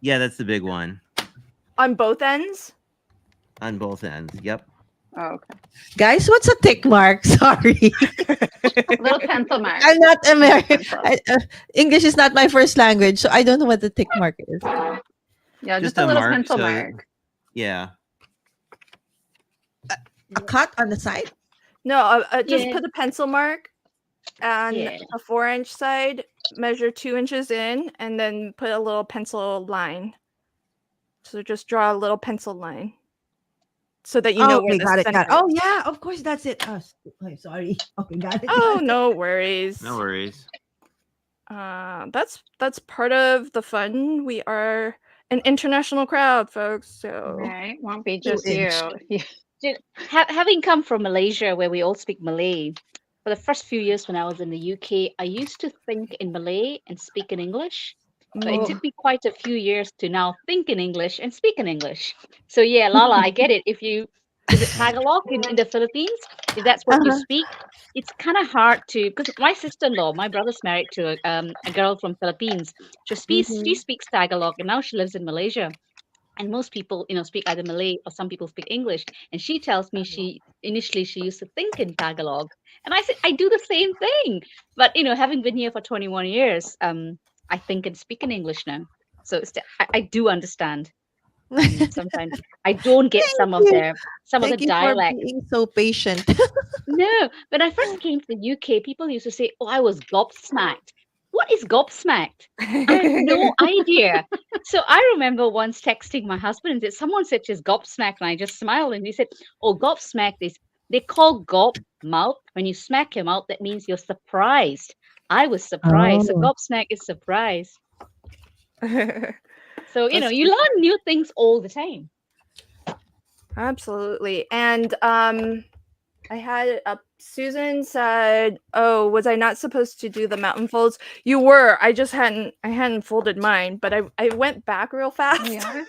D: yeah, that's the big one
A: On both ends?
D: on both ends. Yep.
C: Oh, okay.
E: Guys, what's a tick mark? Sorry.
C: Little pencil mark.
E: I'm not American.
C: Pencil.
E: English is not my first language, so I don't know what the tick mark is.
C: Yeah,
D: Just
C: just a
D: a
C: little
D: mark,
C: pencil
D: so-
C: mark.
D: Yeah.
E: A cut on the side?
A: No, just
B: Yeah.
A: put a pencil mark on
B: Yeah.
A: a 4-inch side, measure 2 inches in, and then put a little pencil line So just draw a little pencil line so that you know
E: Oh,
A: where
E: okay,
A: the
E: got it.
A: center
E: Oh,
A: is.
E: yeah, of course, that's it. Oh, okay, sorry. Okay, got it.
A: Oh,
E: got it.
A: no worries.
D: No worries.
A: That's part of the fun. We are an international crowd, folks. So
C: Right? Won't be just
E: 2 inch.
C: you.
B: Having come from Malaysia, where we all speak Malay, for the first few years when I was in the UK, I used to think in Malay and speak in English. But it
E: Oh.
B: took me quite a few years to now think in English and speak in English. So yeah, Lala, I get it. Is it Tagalog in the Philippines? If that's what you
E: Uh-huh.
B: speak, it's kind of hard to, because my sister-in-law, my brother's married to a girl from Philippines. She
E: Mhm.
B: speaks Tagalog, and now she lives in Malaysia. And most people, speak either Malay or some people speak English. And she tells me initially she used to think in Tagalog, and I said I do the same thing. But having been here for 21 years, I think and speak in English now. So I do understand. Sometimes I don't get
E: Thank
B: some of
E: you.
B: the
E: Thank you for
B: dialect.
E: being so patient.
B: No, when I first came to the UK, people used to say, "Oh, I was gobsmacked." What is gobsmacked? I had no idea. So I remember once texting my husband and said, someone said she's gobsmacked, and I just smiled, and he said, "Oh, gobsmacked is they call gob mouth. When you smack your mouth, that means you're surprised." I was surprised. So
E: Oh.
B: gobsmacked is surprise. So
A: That's
B: you learn new things all the time.
A: absolutely. And I had Susan said, "Oh, was I not supposed to do the mountain folds?" You were. I just hadn't folded mine, but I went back real fast.
C: Yeah.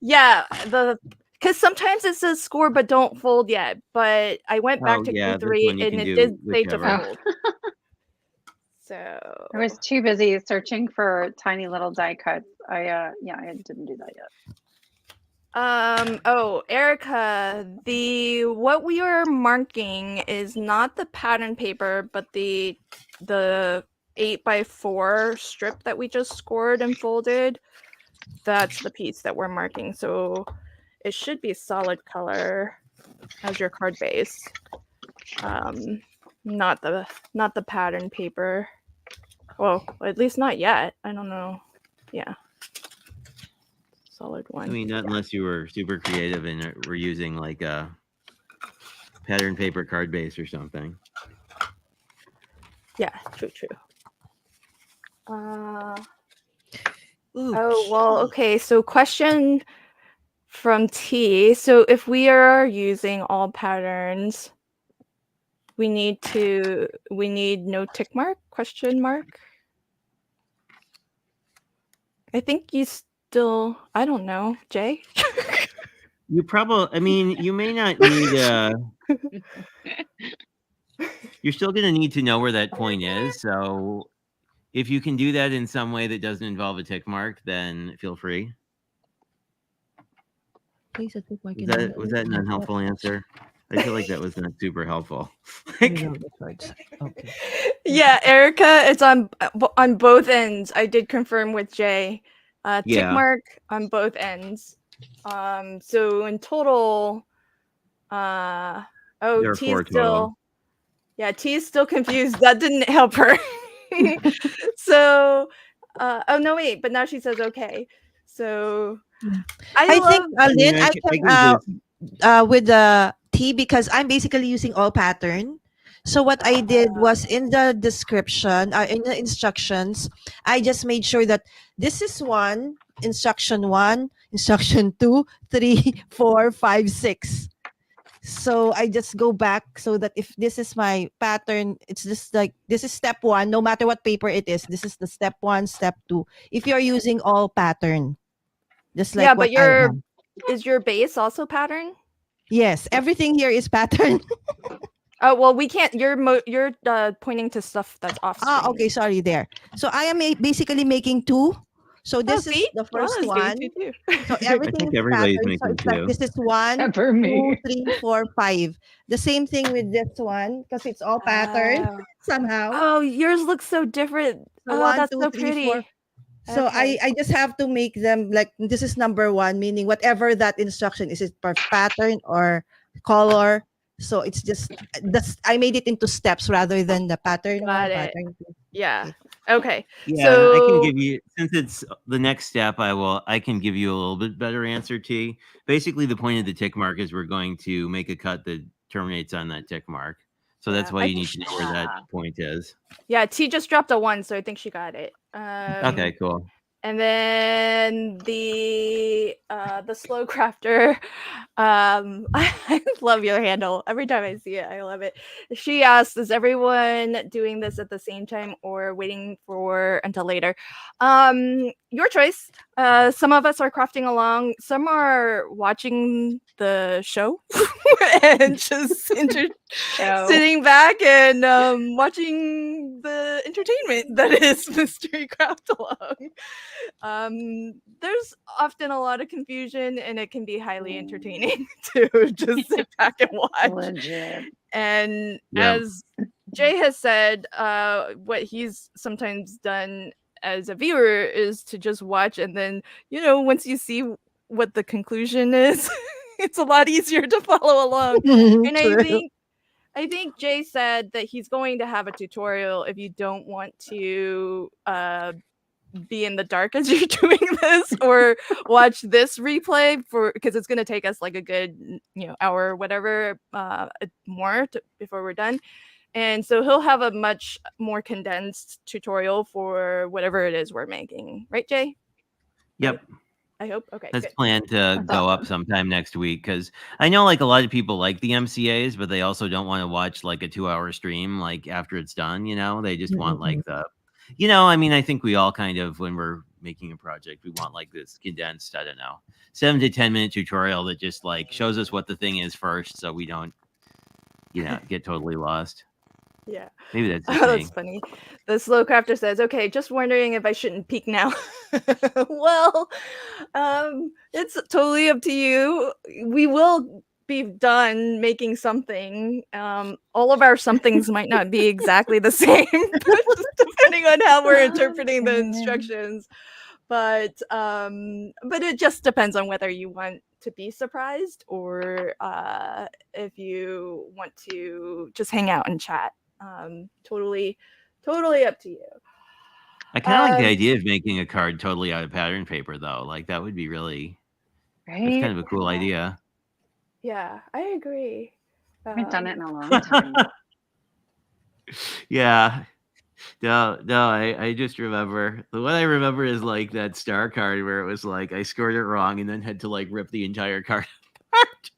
A: Yeah, because sometimes it says score but don't fold yet. But I went back
D: Oh,
A: to
D: yeah, this
A: Q3
D: one you
A: and
D: can
A: it
D: do
A: did say to
D: whichever.
A: fold. So
C: I was too busy searching for tiny little die cuts. I didn't do that yet.
A: oh, Erica, what we are marking is not the pattern paper, but the 8x4 strip that we just scored and folded. That's the piece that we're marking. So it should be solid color as your card base. Not the pattern paper. Well, at least not yet. I don't know. Yeah. Solid one.
D: I mean, not unless you were super creative and were using like a pattern paper card base or something.
A: Yeah, true.
E: Ooh,
A: Oh, well, okay. So question from T. So if we are using all patterns, we need no tick mark, question mark. I think you still, I don't know, Jay.
D: You may not need you're still going to need to know where that point is. So if you can do that in some way that doesn't involve a tick mark, then feel free.
E: Place a tick mark
D: Was
E: in the
D: that
E: middle
D: an
E: of
D: unhelpful answer? I feel like that was not super helpful.
E: the middle of the cards. Okay.
A: Yeah, Erica, it's on both ends. I did confirm with Jay. Tick
D: Yeah.
A: mark on both ends. So in total,
D: There are
A: T is
D: 4 total.
A: still, yeah, T is still confused. That didn't help her. So, oh no, wait, but now she says okay. So
E: I
A: love.
E: think, Lynn, I
D: can
E: can with the T, because I'm basically using all pattern. So what I did was in the description, in the instructions, I just made sure that this is instruction 2, 3, 4, 5, 6. So I just go back so that if this is my pattern, it's just like, this is step 1, no matter what paper it is. This is the step 1, step 2. If you're using all pattern, just like
A: Yeah,
E: what
A: but
E: I am.
A: is your base also pattern?
E: Yes, everything here is pattern.
A: Oh, well, we can't. You're pointing to stuff that's off screen.
E: Okay, sorry there. So I am basically making 2. So this is
A: see?
E: the first
A: Lala's
E: one.
A: doing two, too.
E: So everything is
D: everybody's
E: pattern. So
D: making
E: it's like
D: 2.
E: this is 1,
C: Except for
E: 2,
C: me.
E: 3, 4, 5. The same thing with this one because it's all pattern
A: Oh.
E: somehow.
A: Oh, yours looks so different.
E: So
A: Oh,
E: 1,
A: that's
E: 2,
A: so
E: 3,
A: pretty.
E: 4. So
A: Okay.
E: I just have to make them like this is number 1, meaning whatever that instruction is, it per pattern or color. So it's just I made it into steps rather than the pattern
A: Got
E: 1,
A: it.
E: pattern 2.
A: Yeah. Okay.
D: Yeah, I can
A: So
D: give you, since it's the next step, I can give you a little bit better answer, T. Basically, the point of the tick mark is we're going to make a cut that terminates on that tick mark. So that's
A: yeah,
D: why
A: I
D: you
A: think
D: need to know where that
B: Ah.
D: point is.
A: yeah, T just dropped a 1, so I think she got it.
D: Okay, cool.
A: And then the slow crafter, I love your handle. Every time I see it, I love it. She asks, is everyone doing this at the same time or waiting for until later? Your choice. Some of us are crafting along, some are watching the show and just
C: Show.
A: sitting back and watching the entertainment that is Mystery Craft Along. There's often a lot of confusion, and it can be highly entertaining to just sit back and watch.
C: Legit.
A: And
D: Yeah.
A: as Jay has said, what he's sometimes done as a viewer is to just watch, and then once you see what the conclusion is, it's a lot easier to follow along. And I think Jay said that he's going to have a tutorial if you don't want to be in the dark as you're doing this, or watch this replay because it's going to take us like a good hour or whatever more before we're done. And so he'll have a much more condensed tutorial for whatever it is we're making, right, Jay?
D: Yep.
A: I hope. Okay,
D: That's
A: good.
D: planned to
C: That's
D: go up
C: awesome.
D: sometime next week, because I know like a lot of people like the MCAs, but they also don't want to watch like a 2-hour stream like after it's done. They just want like the, I mean, I think we all kind of, when we're making a project, we want like this condensed, I don't know, 7 to 10 minute tutorial that just like shows us what the thing is first, so we don't, get totally lost.
A: Yeah.
D: Maybe that's the
A: Oh,
D: thing.
A: that's funny. The slow crafter says, okay, just wondering if I shouldn't peek now. Well, it's totally up to you. We will be done making something. All of our somethings might not be exactly the same, depending on how we're interpreting the instructions. But it just depends on whether you want to be surprised or if you want to just hang out and chat. Totally up to you.
D: I kind of like the
A: Um,
D: idea of making a card totally out of pattern paper, though. Like that would be really, that's kind
C: Right?
D: of a cool idea.
A: Yeah, I agree.
C: I haven't done it in a long time.
D: Yeah. No, I just remember, what I remember is like that star card where it was like I scored it wrong and then had to like rip the entire card apart.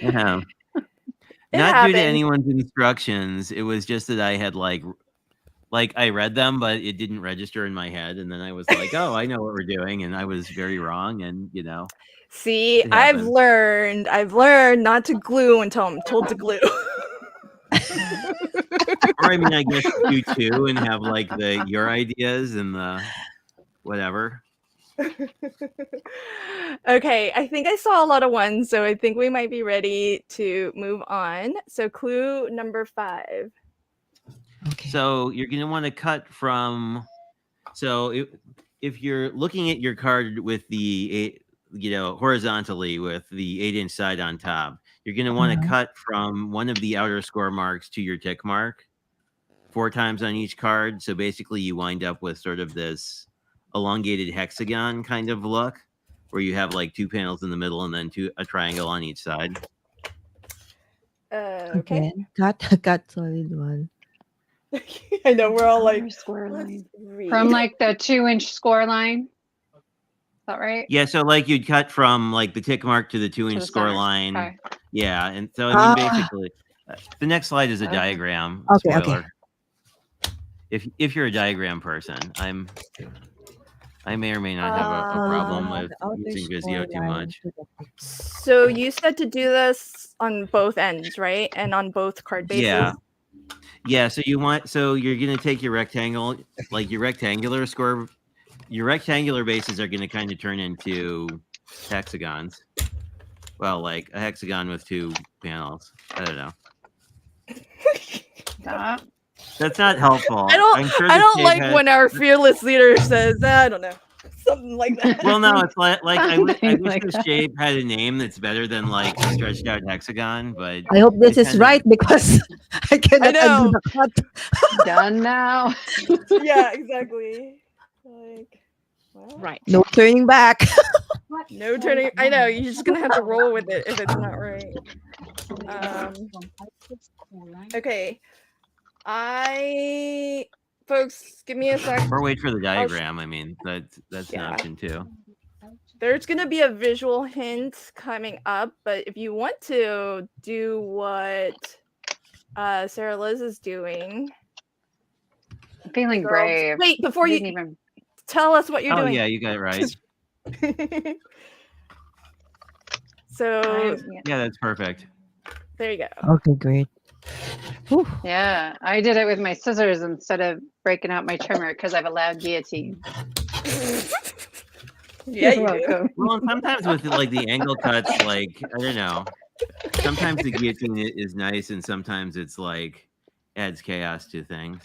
D: Yeah. Not due to
A: happens.
D: anyone's instructions. It was just that I had like I read them, but it didn't register in my head. And then I was like, oh, I know what we're doing. And I was very wrong. And
A: See,
D: it
A: I've
D: happens.
A: learned not to glue until I'm told to glue.
D: Or I mean, I guess do two and have like your ideas and the whatever.
A: Okay, I think I saw a lot of ones, so I think we might be ready to move on. So clue number 5.
E: Okay.
D: So you're going to want to cut from, so if you're looking at your card with the, horizontally with the 8-inch side on top, you're going to want to cut from one of the outer score marks to your tick mark 4 times on each card. So basically you wind up with sort of this elongated hexagon kind of look where you have like 2 panels in the middle and then a triangle on each side.
A: Okay.
E: Cut solid one.
A: I know we're all like,
C: Outer square
A: let's
C: line.
A: read.
C: From like the 2-inch score line. Is that right?
D: Yeah, so like you'd cut from like the tick mark to the 2-inch
C: the
D: score
C: center.
D: line.
C: Okay.
D: Yeah, and so I mean basically the next slide is a
C: Okay.
D: diagram.
E: Okay, okay.
D: Spoiler. If you're a diagram person, I may or may not have a problem with using Visio too much.
A: So you said to do this on both ends, right? And on both card bases?
D: Yeah, so you're gonna take your rectangle, like your rectangular score, your rectangular bases are gonna kind of turn into hexagons. Well, like a hexagon with 2 panels. I don't know.
C: That.
D: That's not helpful.
A: I don't like when our fearless leader says, I don't know. Something like that.
D: Well, no, it's like I wish
C: Something
D: this
C: like that.
D: shape had a name that's better than like a stretched out hexagon, but
E: I hope this
D: It
E: is
D: kinda-
E: right because I cannot undo
A: know.
E: the cut.
C: Done now.
A: Yeah, exactly. Like, well,
B: Right.
E: No turning back.
A: no turning. I know, you're just gonna have to roll with it if it's not right. Okay. Folks, give me a sec.
D: or wait for the diagram. I mean, that's an
A: Yeah.
D: option too.
A: There's gonna be a visual hint coming up, but if you want to do what Sarah Liz is doing,
C: I'm feeling
A: girls,
C: brave.
A: wait, before
C: I
A: you
C: didn't even.
A: tell us what you're
D: Oh
A: doing.
D: yeah, you got it right.
A: So
D: Yeah, that's perfect.
A: there you go.
E: Okay, great. Whew.
C: Yeah, I did it with my scissors instead of breaking out my trimmer because I have a loud guillotine.
A: Yeah,
C: You're
A: you do.
C: welcome.
D: Well, and sometimes with like the angle cuts, like I don't know. Sometimes the guillotine is nice, and sometimes it's like adds chaos to things.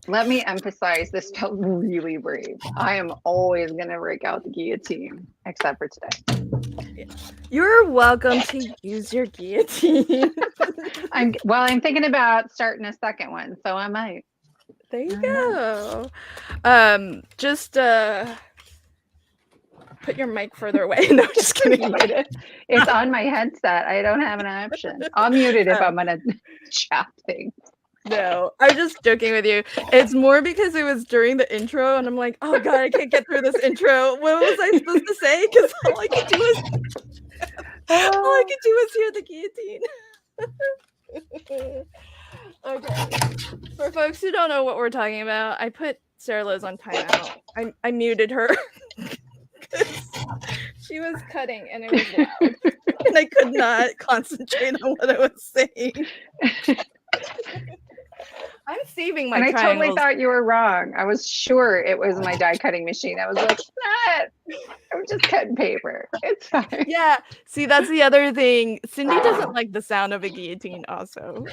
C: Let me emphasize, this felt really brave. I am always going to break out the guillotine, except for today.
A: You're welcome to use your guillotine.
C: I'm thinking about starting a second one, so I might.
A: There you go. Just put your mic further away. No, just kidding.
C: It's on my headset. I don't have an option. I'll mute it if I'm going to chat things.
A: No, I'm just joking with you. It's more because it was during the intro, and I'm like, oh god, I can't get through this intro. What was I supposed to say? Because all I could do was hear the guillotine. Okay. For folks who don't know what we're talking about, I put Sarah Liz on timeout. I muted her because she was cutting and it was loud, and I could not concentrate on what I was saying. I'm saving my
C: And I
A: triangles.
C: totally thought you were wrong. I was sure it was my die cutting machine. I was like, not. I'm just cutting paper. It's fine.
A: Yeah, see, that's the other thing. Cindy doesn't like the sound of a guillotine also.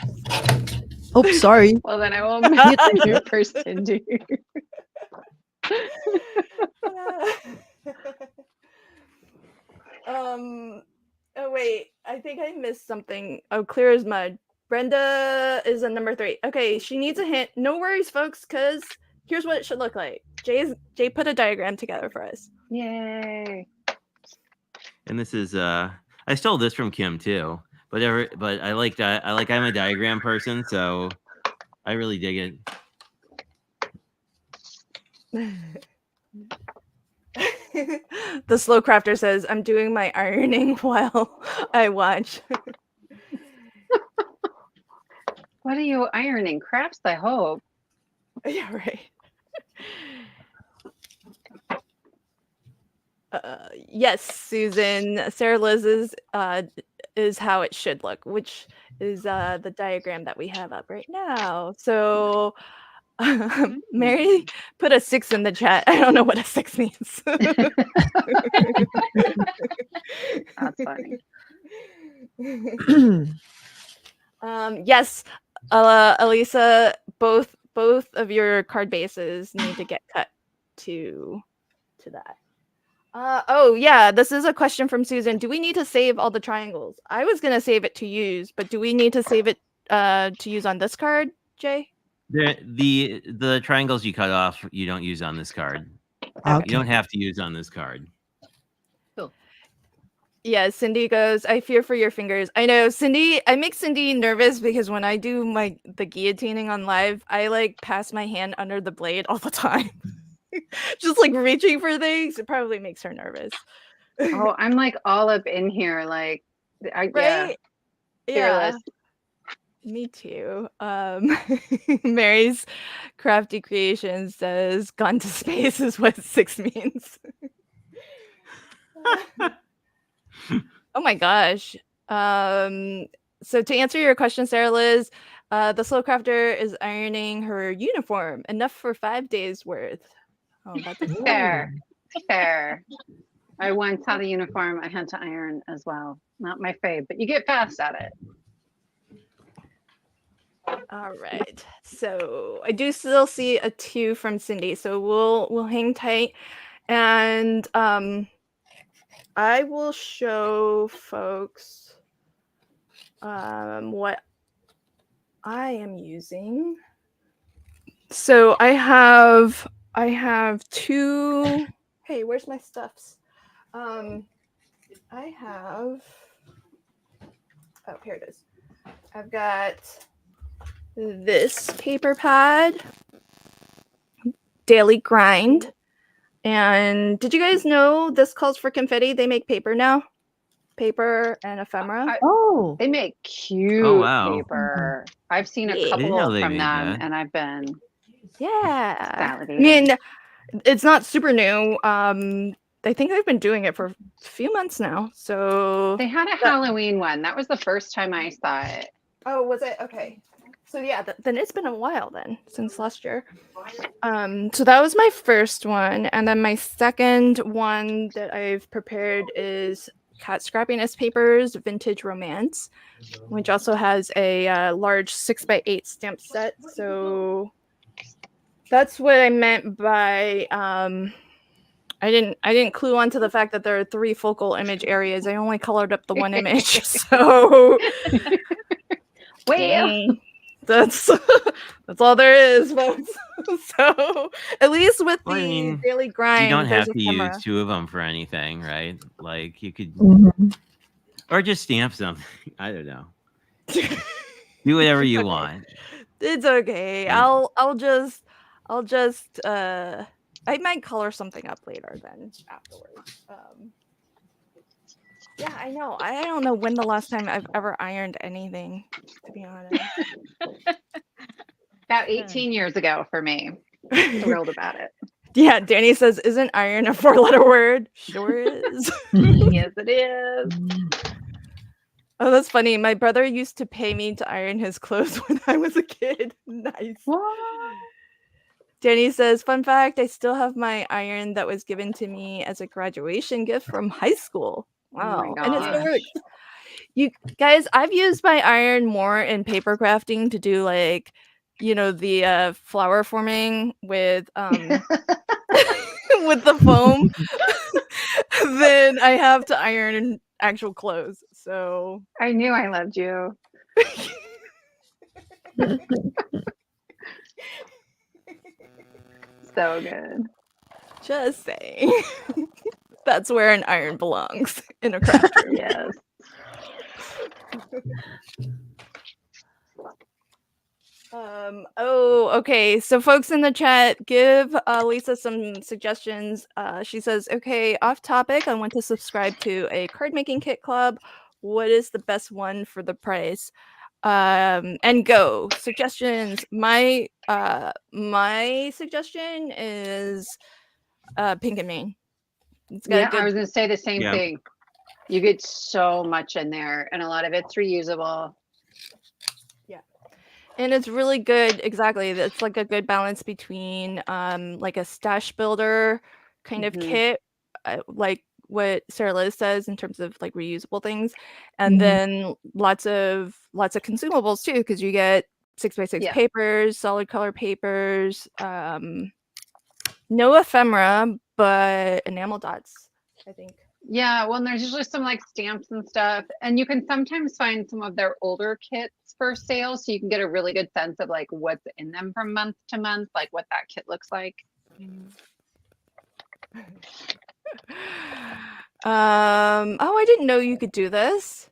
E: Oh, sorry.
C: Well, then I will mute you for Cindy.
A: Oh wait, I think I missed something. Oh, clear as mud. Brenda is a number 3. Okay, she needs a hint. No worries, folks, because here's what it should look like. Jay put a diagram together for us.
C: Yay.
D: And this is I stole this from Kim too. But I like that. I'm a diagram person, so I really dig it.
A: The slow crafter says, I'm doing my ironing while I watch.
C: What are you ironing? Crafts, I hope.
A: Yeah, right. Yes, Susan. Sarah Liz's is how it should look, which is the diagram that we have up right now. So Mary put a 6 in the chat. I don't know what a 6 means.
C: That's funny.
A: Yes, Elisa, both of your card bases need to get cut to that. Oh yeah, this is a question from Susan. Do we need to save all the triangles? I was gonna save it to use, but do we need to save it to use on this card, Jay?
D: The triangles you cut off, you don't use on this card.
E: Okay.
D: You don't have to use on this card.
A: Yeah, Cindy goes, I fear for your fingers. I know, Cindy, I make Cindy nervous because when I do the guillotining on live, I like pass my hand under the blade all the time. Just like reaching for things. It probably makes her nervous.
C: Oh, I'm like all up in here. Like,
A: Right? Yeah.
C: fearless.
A: Me too. Mary's Crafty Creation says gone to space is what 6 means. Oh my gosh. So to answer your question, Sarah Liz, the slow crafter is ironing her uniform, enough for 5 days worth. Oh, that's
C: Fair. Fair. I once had a uniform I had to iron as well. Not my fave, but you get fast at it.
A: all right. So I do still see a 2 from Cindy. So we'll hang tight. And I will show folks what I am using. So I have two. Hey, where's my stuffs? I have. Oh, here it is. I've got this paper pad, Daily Grind. And did you guys know this calls for confetti? They make paper now, paper and ephemera.
E: Oh,
C: They make cute
D: wow.
C: paper. I've seen a
A: Yeah.
D: I didn't know
C: couple
D: they
C: from
D: made
C: them,
D: that.
C: and I've been
A: Yeah, I
C: salivating.
A: mean, it's not super new. I think they've been doing it for a few months now. So
C: They had a Halloween one. That was the first time I saw it.
A: oh, was it okay? So yeah, then it's been a while then since last year. So that was my first one, and then my second one that I've prepared is Cat Scrappiness Papers Vintage Romance, which also has a large 6x8 stamp set. So that's what I meant by I didn't clue onto the fact that there are 3 focal image areas. I only colored up the one image. So
C: Well,
A: that's all there is, folks. So at least with
D: Well, I
A: the
D: mean,
A: Daily Grind,
D: You don't
A: there's
D: have
A: a
D: to
A: camera.
D: use 2 of them for anything, right? Like you could,
E: Mhm.
D: or just stamp something. I don't know. Do whatever you
A: Okay.
D: want.
A: It's okay.
D: Yeah.
A: I'll just I might color something up later then afterwards. Yeah, I know. I don't know when the last time I've ever ironed anything, to be honest.
C: about 18 years ago for me. Thrilled about it.
A: Yeah, Danny says, "Isn't iron a 4-letter word?" Sure is.
C: Yes, it is.
A: Oh, that's funny. My brother used to pay me to iron his clothes when I was a kid. Nice.
C: What?
A: Danny says, "Fun fact, I still have my iron that was given to me as a graduation gift from high school." Wow. And it still
C: gosh.
A: works. You guys, I've used my iron more in paper crafting to do like, the flower forming with with the foam than I have to iron actual clothes. So
C: I knew I loved you. So good.
A: just saying. That's where an iron belongs in a craft room.
C: Yes.
A: Okay. So folks in the chat, give Lisa some suggestions. She says, okay, off topic. I want to subscribe to a card making kit club. What is the best one for the price? And go suggestions. My suggestion is Pink and Main. It's got
C: Yeah,
A: a good
C: I was going to say the same
D: Yeah.
C: thing. You get so much in there, and a lot of it's reusable.
A: and it's really good. Exactly. It's like a good balance between like a stash builder kind of
C: Mhm.
A: kit, like what Sarah Liz says in terms of like reusable things, and
E: Mhm.
A: then lots of consumables too, because you get 6x6
C: Yeah.
A: papers, solid color papers, no ephemera, but enamel dots, I think.
C: Yeah, well, and there's usually some like stamps and stuff, and you can sometimes find some of their older kits for sale, so you can get a really good sense of like what's in them from month to month, like what that kit looks like.
A: Oh, I didn't know you could do this.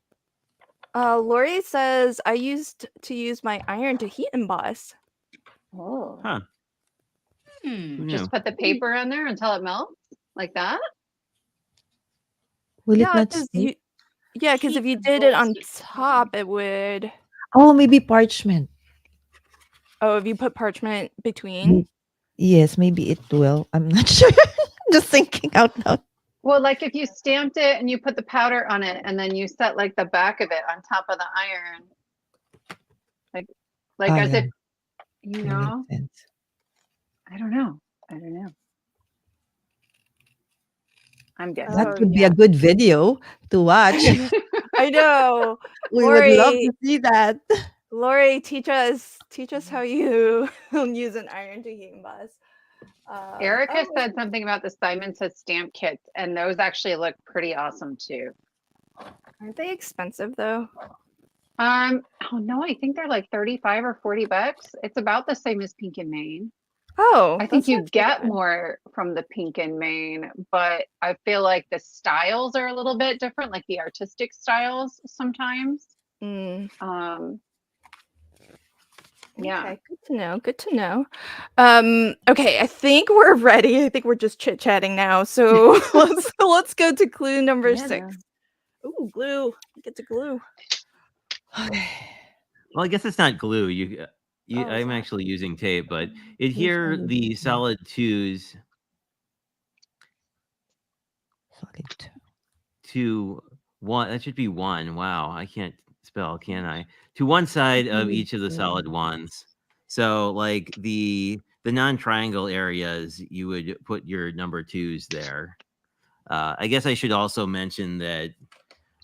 A: Lori says I used to use my iron to heat emboss.
C: Oh,
D: Huh.
B: Hmm.
D: Who knew?
C: just put the paper on there until it melts, like that.
E: Will it
A: Yeah,
E: not
A: because
E: stick?
A: if you did it on top, it would.
E: Oh, maybe parchment.
A: Oh, if you put parchment between.
E: Yes, maybe it will. I'm not sure. Just thinking out loud.
C: Well, like if you stamped it and you put the powder on it, and then you set like the back of it on top of the iron, like
E: Oh,
C: as
E: yeah.
C: if
E: That
C: know.
E: makes sense.
C: I don't know. I'm guessing.
E: That
A: Oh,
E: could be
A: yeah.
E: a good video to watch.
A: I know.
E: We would love
A: Lori,
E: to see that.
A: Lori, teach us how you use an iron to heat emboss.
C: Erica
A: oh,
C: said something about the Simon Says stamp kits, and those actually look pretty awesome too.
A: aren't they expensive though?
C: Oh no, I think they're like 35 or 40 bucks. It's about the same as Pink and Main.
A: Oh,
C: I think
A: that's
C: you
A: not too
C: get
A: bad.
C: more from the Pink and Main, but I feel like the styles are a little bit different, like the artistic styles sometimes.
A: Mm,
C: Yeah.
A: okay, good to know. Good to know. Okay, I think we're ready. I think we're just chit chatting now. So let's go to clue number
E: Yeah.
A: 6. Ooh, glue. Get to glue.
E: Okay.
D: Well, I guess it's not glue.
A: Oh, it's
D: I'm
A: not.
D: actually using tape, but it
E: Which
D: here
E: one is
D: the
E: it?
D: solid twos
E: Solid.
D: to one. That should be one. Wow, I can't spell, can I? To one side of each of the solid ones. So like the non-triangle areas, you would put your number twos there. I guess I should also mention that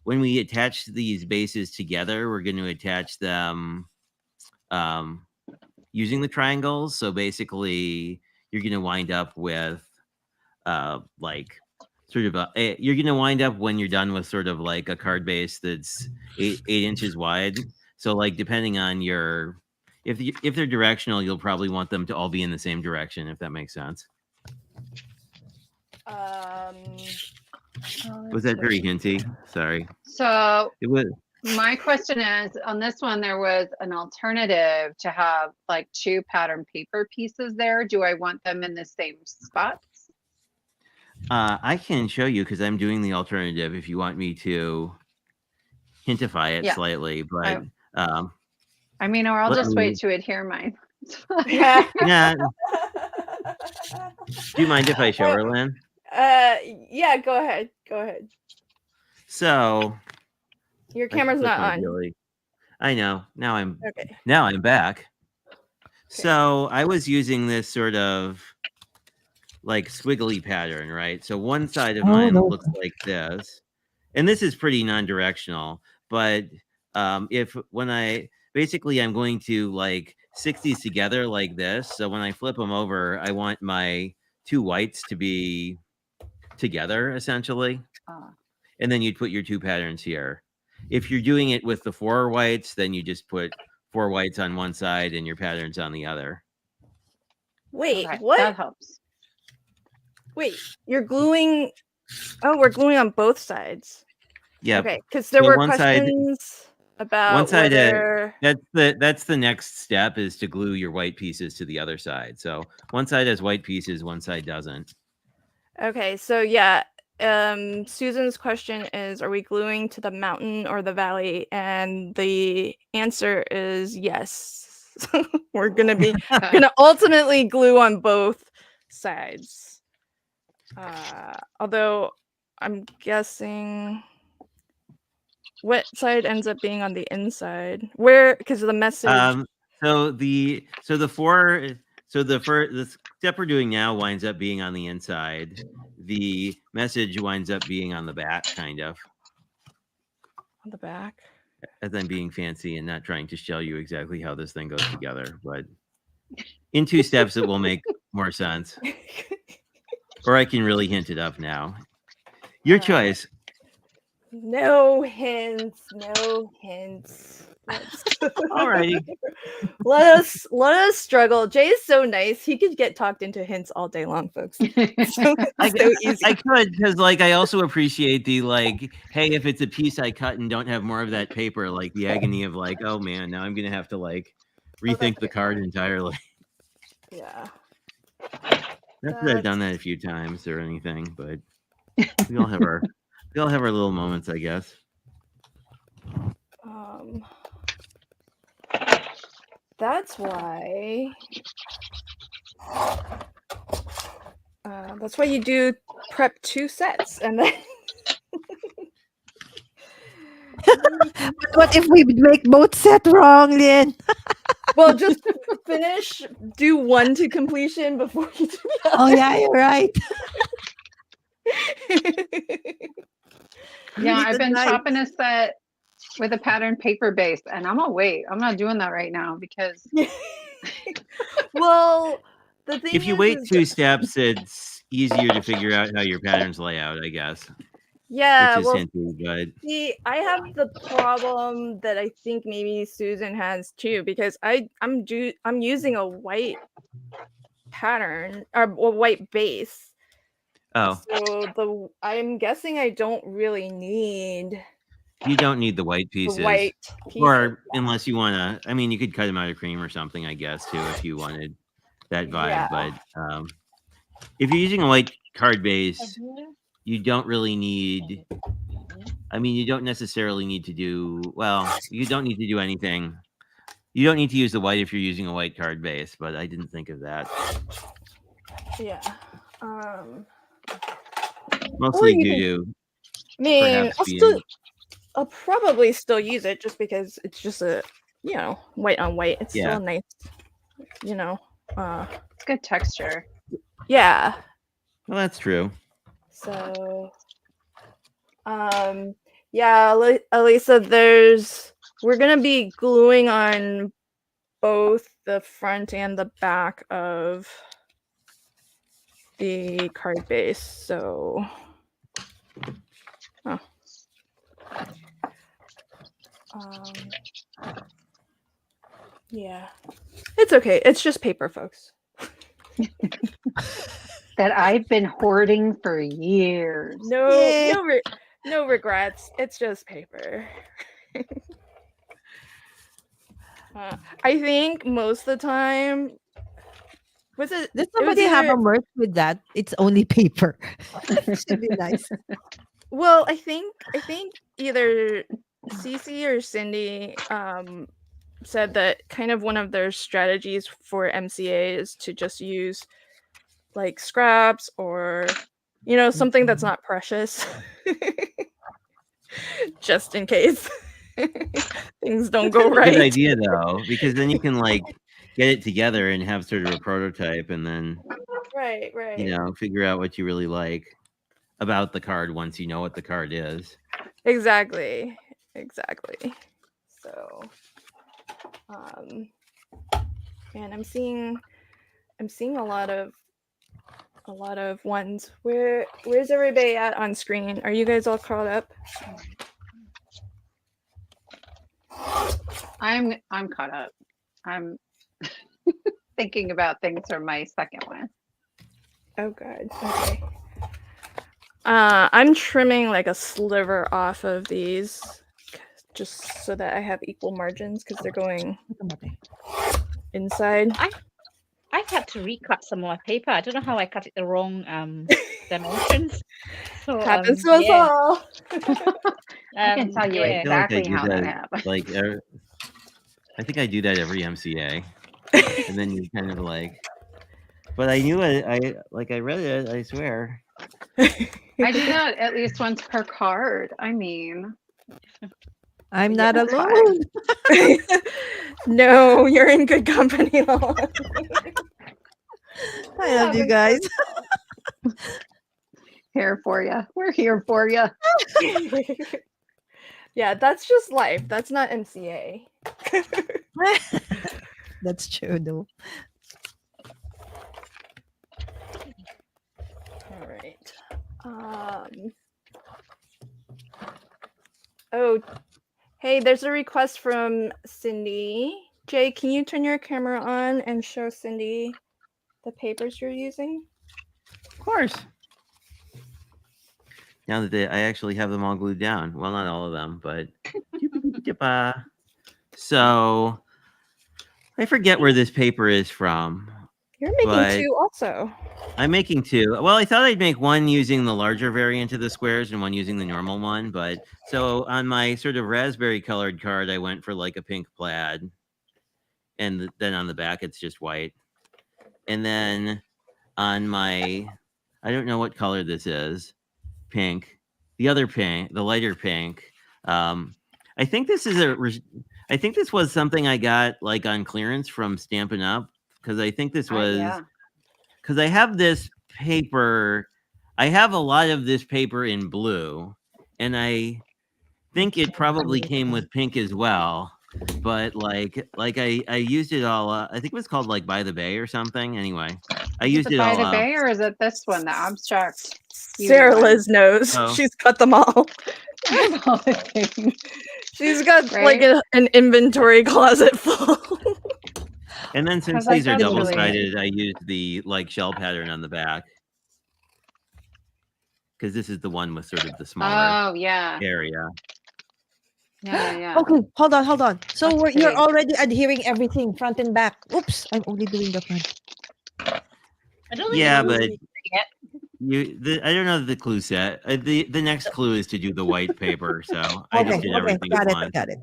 D: when we attach these bases together, we're going to attach them using the triangles. So basically, you're going to wind up with like sort of you're going to wind up when you're done with sort of like a card base that's 8 inches wide. So like depending on your if they're directional, you'll probably want them to all be in the same direction, if that makes sense. Was that very hinty? Sorry.
C: So
D: It was.
C: my question is, on this one, there was an alternative to have like 2 pattern paper pieces there. Do I want them in the same spots?
D: I can show you because I'm doing the alternative if you want me to hintify it
C: Yeah.
D: slightly, but
C: I mean, or I'll
D: let
C: just
D: me-
C: wait to adhere mine.
A: Yeah.
D: yeah. Do you mind if I show her, Lynn?
A: Yeah, go ahead. Go ahead.
D: So
A: Your
D: I can
A: camera's
D: click
A: not
D: my
A: on.
D: Billy. I know. Now I'm
A: Okay.
D: back. So I was using this sort of like squiggly pattern, right? So one side of mine looks like this, and this is pretty non-directional. But if when I basically I'm going to like 6 these together like this, so when I flip them over, I want my 2 whites to be together essentially, and then you'd put your 2 patterns here. If you're doing it with the 4 whites, then you just put 4 whites on one side and your patterns on the other.
A: Wait,
C: Okay,
A: what?
C: that helps.
A: Wait, you're gluing. Oh, we're gluing on both sides.
D: Yeah.
A: Okay, because there
D: So
A: were
D: one side-
A: questions about
D: one side,
A: whether.
D: That's the next step, is to glue your white pieces to the other side. So one side has white pieces, one side doesn't.
A: Okay, so yeah, Susan's question is, are we gluing to the mountain or the valley? And the answer is yes. We're gonna ultimately glue on both sides. Although I'm guessing what side ends up being on the inside? Where, because of the message.
D: The step we're doing now winds up being on the inside. The message winds up being on the back, kind of.
A: On the back.
D: As I'm being fancy and not trying to show you exactly how this thing goes together, but in 2 steps it will make more sense. Or I can really hint it up now. Your choice.
A: No hints. No hints.
D: Alrighty.
A: Let us struggle. Jay is so nice. He could get talked into hints all day long, folks. So easy.
D: I could, because like I also appreciate the like, hey, if it's a piece I cut and don't have more of that paper, like the agony of like, oh man, now I'm gonna have to like rethink the card entirely.
A: Yeah.
D: Not that I've done that a few times or anything, but we all have our little moments, I guess.
A: That's why. That's why you do prep 2 sets, and then.
E: What if we make both set wrong, Lynn?
A: Well, just do 1 to completion before you do the other.
E: Oh yeah, you're right.
C: Yeah, I've been
E: Nice.
C: chopping a set with a pattern paper base, and I'm gonna wait. I'm not doing that right now because
A: Well, the thing
D: If you
A: is,
D: wait
A: is
D: 2 steps, it's easier to figure out how your patterns lay out, I guess,
A: yeah,
D: which is
A: well,
D: hinted, but
A: see, I have the problem that I think maybe Susan has too, because I'm using a white pattern or a white base.
D: oh,
A: So I'm guessing I don't really need
D: you don't need the white
A: the
D: pieces.
A: white pieces.
D: Or unless you wanna I mean, you could cut them out of cream or something, I guess, too, if you wanted that vibe,
A: Yeah.
D: but, if you're using a white card base, you don't really need I mean, you don't necessarily need to do well, you don't need to do anything. You don't need to use the white if you're using a white card base, but I didn't think of that.
A: Yeah. Or
D: Mostly
A: you
D: due
A: can,
D: to
A: I mean,
D: perhaps being
A: I'll probably still use it just because it's just a, white on white. It's
D: Yeah.
A: still nice, you know.
C: It's good texture.
A: Yeah.
D: well, that's true.
A: So, yeah, Elisa, we're gonna be gluing on both the front and the back of the card base. So, yeah, it's okay. It's just paper, folks.
C: That I've been hoarding for years.
E: Yay.
A: No regrets. It's just paper. I think most of the time, was it?
E: Does
A: it was
E: somebody have
A: either-
E: a merch with that? It's only paper. Should be nice.
A: Well, I think either Cece or Cindy said that kind of one of their strategies for MCA is to just use like scraps or something that's not precious, just in case things don't go
D: That's a
A: right.
D: good idea though, because then you can like get it together and have sort of a prototype, and then
A: Right.
D: figure out what you really like about the card once you know what the card is.
A: Exactly. So, and I'm seeing a lot of ones. Where's everybody at on screen? Are you guys all caught up?
C: I'm caught up. I'm thinking about things from my second one.
A: Oh god. Okay. I'm trimming like a sliver off of these just so that I have equal margins because they're going inside.
B: I've had to recut some of my paper. I don't know how I cut it the wrong dimensions. So,
A: Happens to us
B: yeah.
A: all.
C: I can tell you
B: yeah.
D: I feel like I
C: exactly
D: do
C: how that
D: that,
C: happened.
D: like I think I do that every MCA, and then you kind of like. But I knew it. I read it. I swear.
C: I do that at least once per card. I mean,
E: I'm not
C: that's
E: alone.
A: No, you're in good company, Lola.
E: I love you guys.
C: here for you. We're here for you.
A: Yeah, that's just life. That's not MCA.
E: That's true, though.
A: All right. Oh, hey, there's a request from Cindy. Jay, can you turn your camera on and show Cindy the papers you're using?
D: Of course. Now that I actually have them all glued down. Well, not all of them, but so I forget where this paper is from.
A: You're making
D: But-
A: two also.
D: I'm making two. Well, I thought I'd make one using the larger variant of the squares and one using the normal one. But so on my sort of raspberry colored card, I went for like a pink plaid. And then on the back, it's just white. And then on my, I don't know what color this is, pink, the other pink, the lighter pink. I think this is I think this was something I got like on clearance from Stampin' Up. Because I think this was, because I have this paper, I have a lot of this paper in blue, and I think it probably came with pink as well. but like I used it all. I think it was called like By the Bay or something. Anyway, I
C: Is
D: used
C: it
D: it
C: by
D: all
C: the
D: up.
C: Bay or is it this one, the abstract?
A: Sarah
C: one?
A: Liz knows.
D: Oh.
A: She's got them all.
C: I have all the things.
A: She's got like
C: Right?
A: an inventory closet full.
D: And then since
C: like,
D: these are
C: that's really-
D: double-sided, I used the like shell pattern on the back because this is the one with sort of the smaller
C: Oh yeah,
D: area.
C: yeah.
E: Okay, hold on. So
C: That's
E: you're
C: pretty.
E: already adhering everything front and back. Oops, I'm only doing the front.
B: I don't think
D: Yeah,
B: it's
D: but
B: really yet.
D: I don't know the clue set. The next clue is to do the white paper. So I just
E: Okay,
D: did everything
E: got
D: at
E: it,
D: once.
E: got it.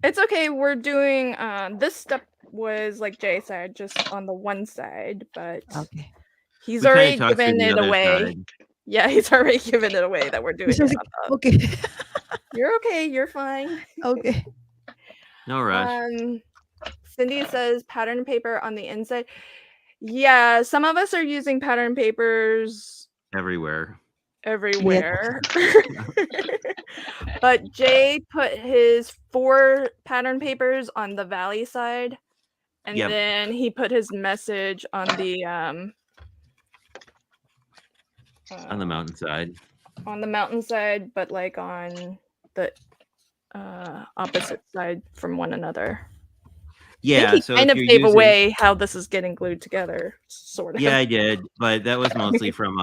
A: It's okay. We're doing this step was like Jay said, just on the one side, but
E: Okay.
A: he's
D: We kinda
A: already
D: talked through
A: given
D: the
A: it
D: other
A: away.
D: side.
A: Yeah, he's already given it away that we're doing
E: So
A: it
E: it's
A: on the.
E: Okay.
A: You're okay. You're fine.
E: Okay.
D: No rush.
A: Cindy says pattern paper on the inside. Yeah, some of us are using pattern papers
D: Everywhere.
A: everywhere. But Jay put his 4 pattern papers on the valley side, and
D: Yep.
A: then he put his message on the
D: On the mountainside.
A: on the mountainside, but like on the opposite side from one another. I
D: Yeah.
A: think he
D: So
A: kind
D: if
A: of
D: you're
A: gave
D: using,
A: away how this is getting glued together, sort of.
D: yeah, I did, but that was mostly from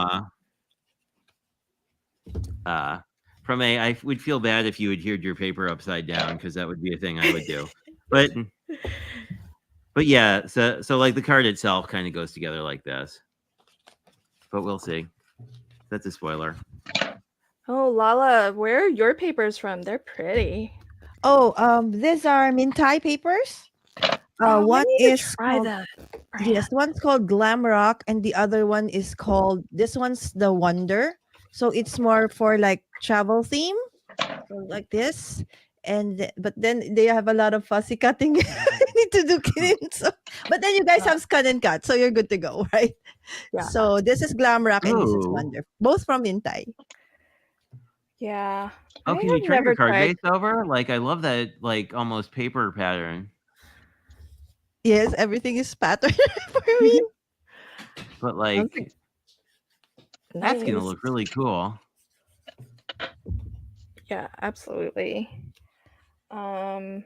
D: I would feel bad if you adhered your paper upside down because that would be a thing I would do. But yeah, so like the card itself kind of goes together like this. But we'll see. That's a spoiler.
A: Oh, Lala, where are your papers from? They're pretty.
E: Oh, these are Mintai papers.
A: Oh,
E: One
A: I need to
E: is
A: try
E: called,
A: that.
E: yes, one's called Glam Rock, and the other one is called, this one's the Wonder. So it's more for like travel theme, so like this. But then they have a lot of fussy cutting. You need to do kidding. So, but then you guys have scan and cut, so you're good to go, right?
A: Yeah.
E: So this is Glam Rock and this is
D: Oh.
E: Wonder, both from Mintai.
A: Yeah.
D: Oh,
A: I
D: can you
A: have
D: turn your
A: never
D: card
A: tried-
D: base over? Like I love that like almost paper pattern.
E: Yes, everything is patterned for me.
D: But like that's gonna
A: Nice.
D: look really cool.
A: Yeah, absolutely.
D: I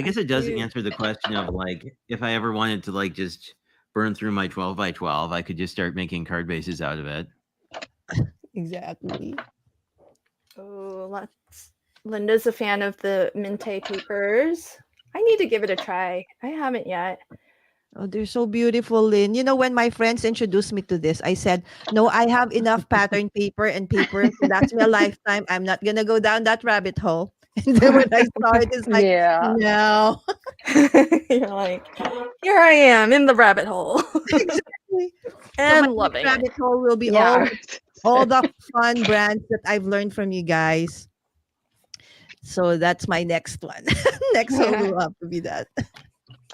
D: guess it does
A: do-
D: answer the question of like if I ever wanted to like just burn through my 12 by 12, I could just start making card bases out of it.
E: Exactly.
A: Oh, Linda's a fan of the Minte papers. I need to give it a try. I haven't yet.
E: Oh, they're so beautiful, Lynn. You know, when my friends introduced me to this, I said, no, I have enough pattern paper and paper to last me a lifetime. I'm not going to go down that rabbit hole. And then when I saw it, it's like,
C: Yeah.
E: no.
A: You're like, here I am in the rabbit hole.
E: Exactly.
A: And
E: So my
A: loving
E: next
A: it.
E: rabbit hole will be
C: Yeah.
E: all the fun brands that I've learned from you guys. So that's my next one. Next one will have to be that.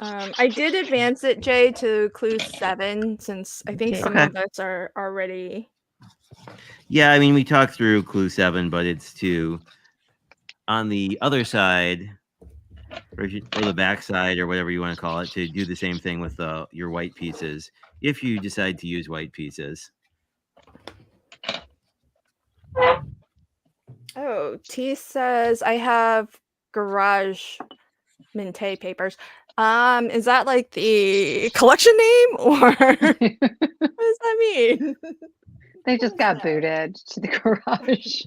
A: I did advance it, Jay, to clue 7 since I think
E: Okay.
A: some
D: Okay.
A: of us are already.
D: Yeah, I mean we talked through clue 7, but it's to on the other side or the back side or whatever you want to call it to do the same thing with your white pieces if you decide to use white pieces.
A: Oh, T says I have garage Minte papers. Is that like the collection name or what does that mean?
C: They just got booted to the garage.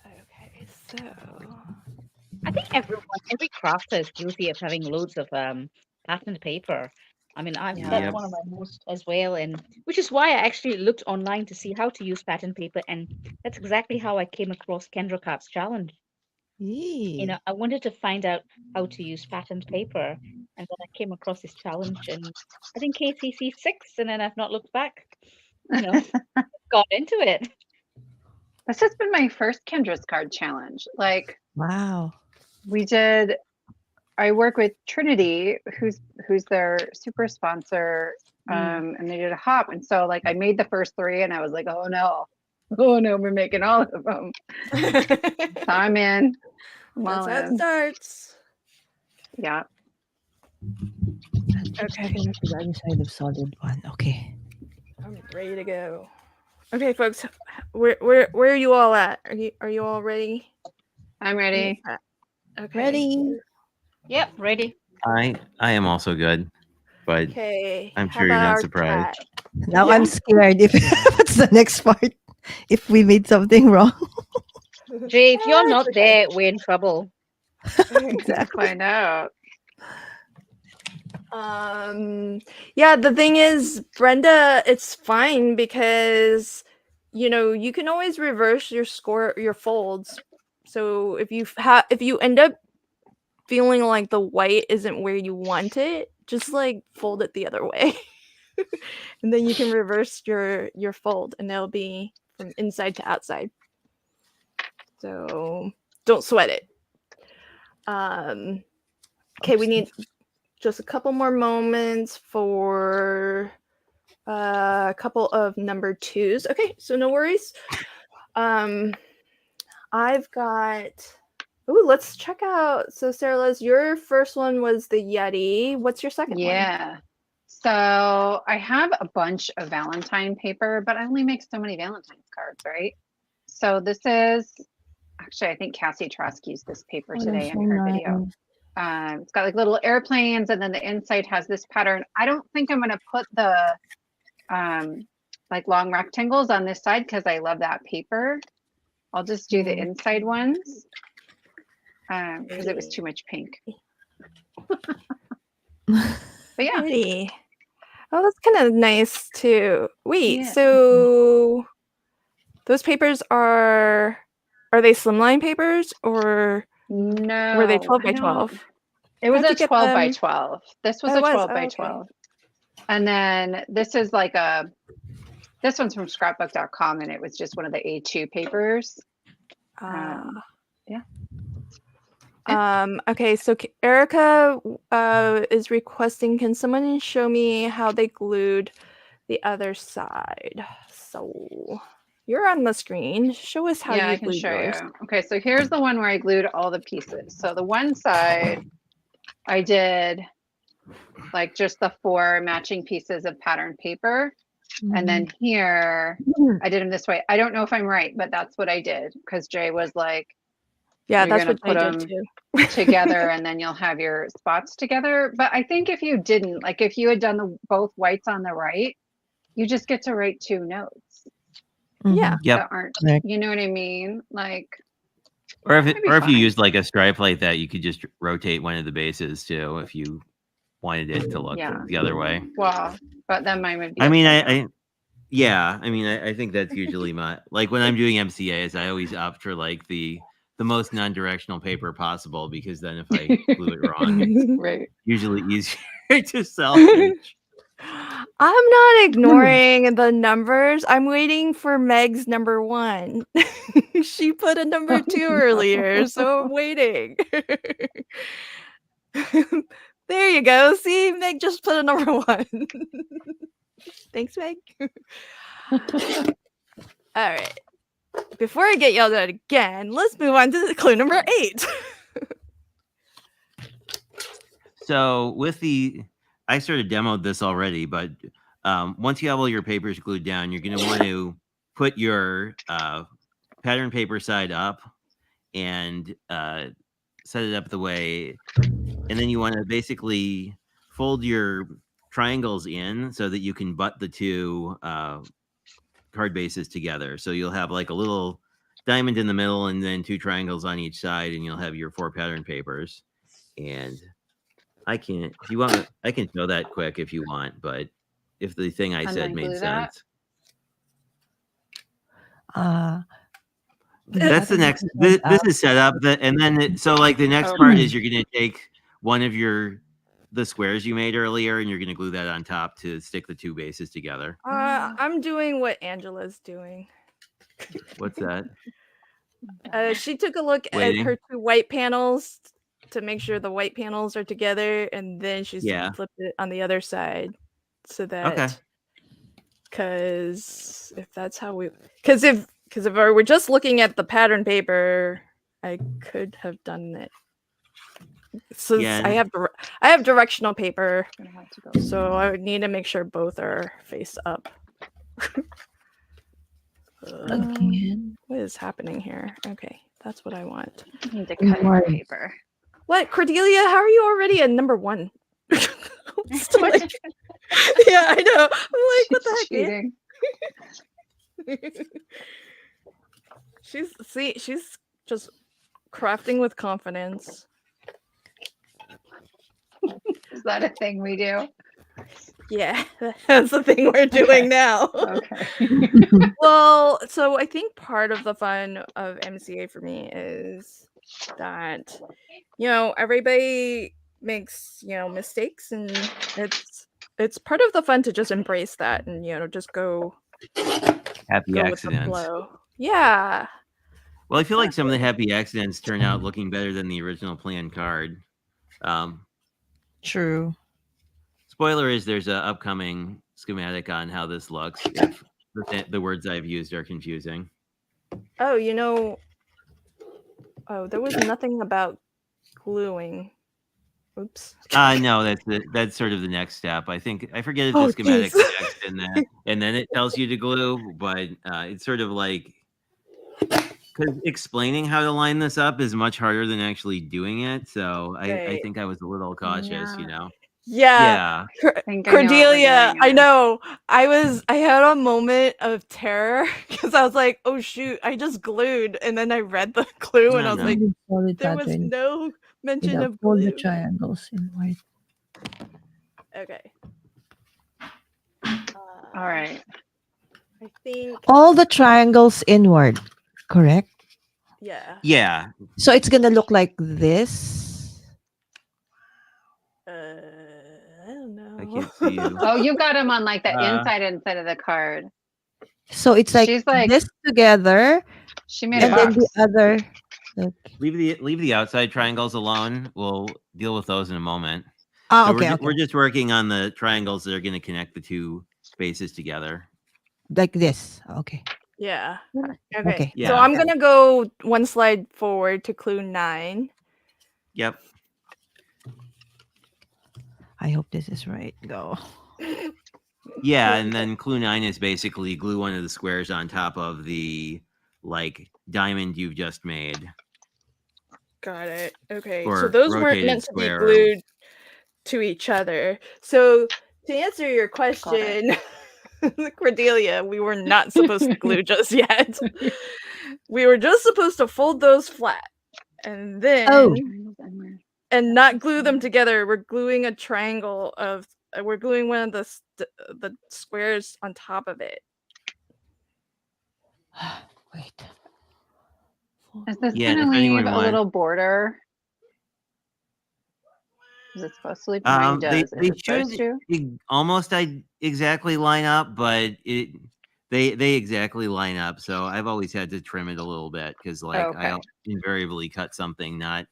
A: Okay, so
B: I think every crafter is guilty of having loads of patterned paper. I mean, that's
D: Yep.
B: one of my most as well, and which is why I actually looked online to see how to use patterned paper, and that's exactly how I came across Kendra Carp's challenge. You know, I wanted to find out how to use patterned paper, and then I came across this challenge, and I think KCC 6, and then I've not looked back. You know, got into it.
C: This has been my first Kendra's card challenge. Like
E: Wow.
C: I work with Trinity, who's their super sponsor, and they did a hop. And so like I made the first 3 and I was like, oh no, we're making all of them. So I'm in.
A: That's how it
C: Well,
A: starts.
C: yeah.
E: Okay. The other side of solid one. Okay.
A: I'm ready to go. Okay, folks, where are you all at? Are you all ready?
C: I'm ready.
A: Okay.
E: Ready?
B: Yep, ready.
D: I am also good, but
A: Okay.
D: I'm
A: how
D: sure you're
A: about
D: not
A: our
D: surprised.
A: chat?
E: Now
A: Yeah.
E: I'm scared if what's the next part. If we made something wrong.
B: Jay, if you're
A: That's
B: not
A: okay.
B: there, we're in trouble.
C: Let's find out.
A: Yeah, the thing is, Brenda, it's fine because you can always reverse your folds. So if you end up feeling like the white isn't where you want it, just like fold it the other way. And then you can reverse your fold and it'll be from inside to outside. So don't sweat it. Okay, we need just a couple more moments for a couple of number 2s. Okay, so no worries. I've got. Ooh, let's check out. So Sarah Liz, your first one was the Yeti. What's your second one?
C: Yeah. So I have a bunch of Valentine paper, but I only make so many Valentine's cards, right? So this is actually, I think Cassie Trask used this paper today in her video. It's got like little airplanes, and then the inside has this pattern. I don't think I'm going to put the like long rectangles on this side because I love that paper. I'll just do the inside ones because it was too much pink. But yeah.
A: Pretty. Oh, that's kind of nice too. Wait,
C: Yeah.
A: so those papers are they slimline papers or
C: No,
A: were they 12 by
C: I don't-
A: 12?
C: It was
A: How'd
C: a
A: you get
C: 12 by
A: them?
C: 12. This was
A: Oh,
C: a
A: it was?
C: 12
A: Oh,
C: by
A: okay.
C: 12. And then this is like this one's from scrapbook.com and it was just one of the A2 papers. Yeah.
A: Okay, so Erica is requesting, can someone show me how they glued the other side? So you're on the screen. Show us how
C: Yeah,
A: you
C: I can
A: glued
C: show
A: yours.
C: you. Okay, so here's the one where I glued all the pieces. So the one side I did like just the 4 matching pieces of pattern paper. And then here I did them this way. I don't know if I'm right, but that's what I did because Jay was like,
A: Yeah,
C: you're
A: that's
C: gonna
A: what I
C: put
A: did
C: them
A: too.
C: together and then you'll have your spots together. But I think if you didn't, like if you had done both whites on the right, you just get to write 2 notes
A: Yeah.
D: Yep.
C: that aren't,
E: Correct.
C: you know what I mean? Like,
D: Or if
C: that'd be
D: you
C: fine.
D: used like a stripe like that, you could just rotate one of the bases too if you wanted it to look
C: Yeah.
D: the other way.
C: Well, but then mine would be.
D: I mean,
C: upside down.
D: I think that's usually my like when I'm doing MCAs, I always opt for like the most non-directional paper possible because then if I glue it wrong, it's
C: Right.
D: usually easier to salvage.
A: I'm not ignoring the numbers. I'm waiting for Meg's number 1. She put a number 2 earlier, so I'm waiting. There you go. See, Meg just put a number 1. Thanks, Meg. All right. Before I get yelled at again, let's move on to clue number 8.
D: So with I sort of demoed this already, but once you have all your papers glued down, you're going to want to put your pattern paper side up and set it up the way, and then you want to basically fold your triangles in so that you can butt the 2 card bases together. So you'll have like a little diamond in the middle and then 2 triangles on each side, and you'll have your 4 pattern papers. And I can show that quick if you want, but if the thing I
C: And
D: said
C: then
D: made
C: glue that?
D: sense. That's the next. This is set up, and then so like the next part is you're going to take one of the squares you made earlier, and you're going to glue that on top to stick the 2 bases together.
A: I'm doing what Angela's doing.
D: What's that?
A: She took a look
D: Waiting.
A: at her 2 white panels to make sure the white panels are together, and then she's
D: Yeah.
A: flipped it on the other side. so
D: Okay.
A: that because if that's how we if I were just looking at the pattern paper, I could have done it. Since
D: Yeah,
A: I have directional paper,
C: Gonna have to go.
A: so I would need to make sure both are face up.
E: Again.
A: What is happening here? Okay, that's what I want.
C: I need to cut your
E: Right.
C: paper.
A: What, Cordelia? How are you already at number 1? Still
C: What?
A: like- yeah, I know. I'm like, what the heck, man?
C: Cheating.
A: She's just crafting with confidence.
C: Is that a thing we do?
A: Yeah, that's the thing we're doing now.
C: Okay.
A: Well, so I think part of the fun of MCA for me is that, everybody makes, mistakes, and it's part of the fun to just embrace that and, just go
D: happy
A: with the
D: accidents.
A: flow. Yeah.
D: Well, I feel like some of the happy accidents turn out looking better than the original planned card.
E: True.
D: Spoiler is there's a upcoming schematic on how this looks if the words I've used are confusing.
A: Oh, there was nothing about gluing. Oops.
D: No, that's sort of the next step. I think I forget if
A: Oh,
D: the schematic
A: geez.
D: text in that, and then it tells you to glue, but it's sort of like because explaining how to line this up is much harder than actually doing it. So I
A: Right.
D: think I was a little cautious,
C: Yeah.
A: Yeah.
D: Yeah.
C: I think I know what we're
A: Cordelia,
C: doing
A: I
C: now.
A: know. I had a moment of terror because I was like, "Oh shoot, I just glued," and then I read the clue and I was
D: No.
A: like,
E: Solid
A: "There was
E: pattern
A: no mention
E: without
A: of
E: all the
A: glue."
E: triangles in white.
A: Okay.
C: All right.
A: I think
E: All the triangles inward, correct?
A: yeah.
D: Yeah.
E: So it's gonna look like this.
A: I don't know.
D: I can't see you.
C: Oh, you got them on like the
D: Uh,
C: inside of the card.
E: So it's like,
C: She's like-
E: this together,
C: She made
E: and
C: a
E: then
C: box.
E: the other. Like,
D: leave the outside triangles alone. We'll deal with those in a moment.
E: ah,
D: So
E: okay,
D: we're
E: okay.
D: just working on the triangles that are going to connect the two spaces together.
E: Like this. Okay.
A: Yeah. Okay.
E: Okay.
A: So
D: Yeah.
A: I'm gonna go one slide forward to clue 9.
D: Yep.
E: I hope this is right. Go.
D: Yeah, and then clue 9 is basically glue one of the squares on top of the like diamond you've just made.
A: Got it. Okay. So
D: Or
A: those weren't
D: rotated
A: meant to be
D: square.
A: glued to each other. So to answer your
C: Got
A: question, Cordelia, we were not supposed to glue just yet. We were just supposed to fold those flat and then
E: Oh.
A: and not glue them together. We're gluing a triangle of we're gluing one of the squares on top of it.
E: Wait.
C: Is this
D: Yeah, and
C: gonna
D: if
C: leave
D: anyone
C: a
D: want-
C: little border? Is it supposed to leave? Mine
D: They
C: does. Is it supposed
D: should
C: to?
D: almost exactly line up, but they exactly line up. So I've always had to trim it a little bit because like
C: Okay.
D: I invariably cut something not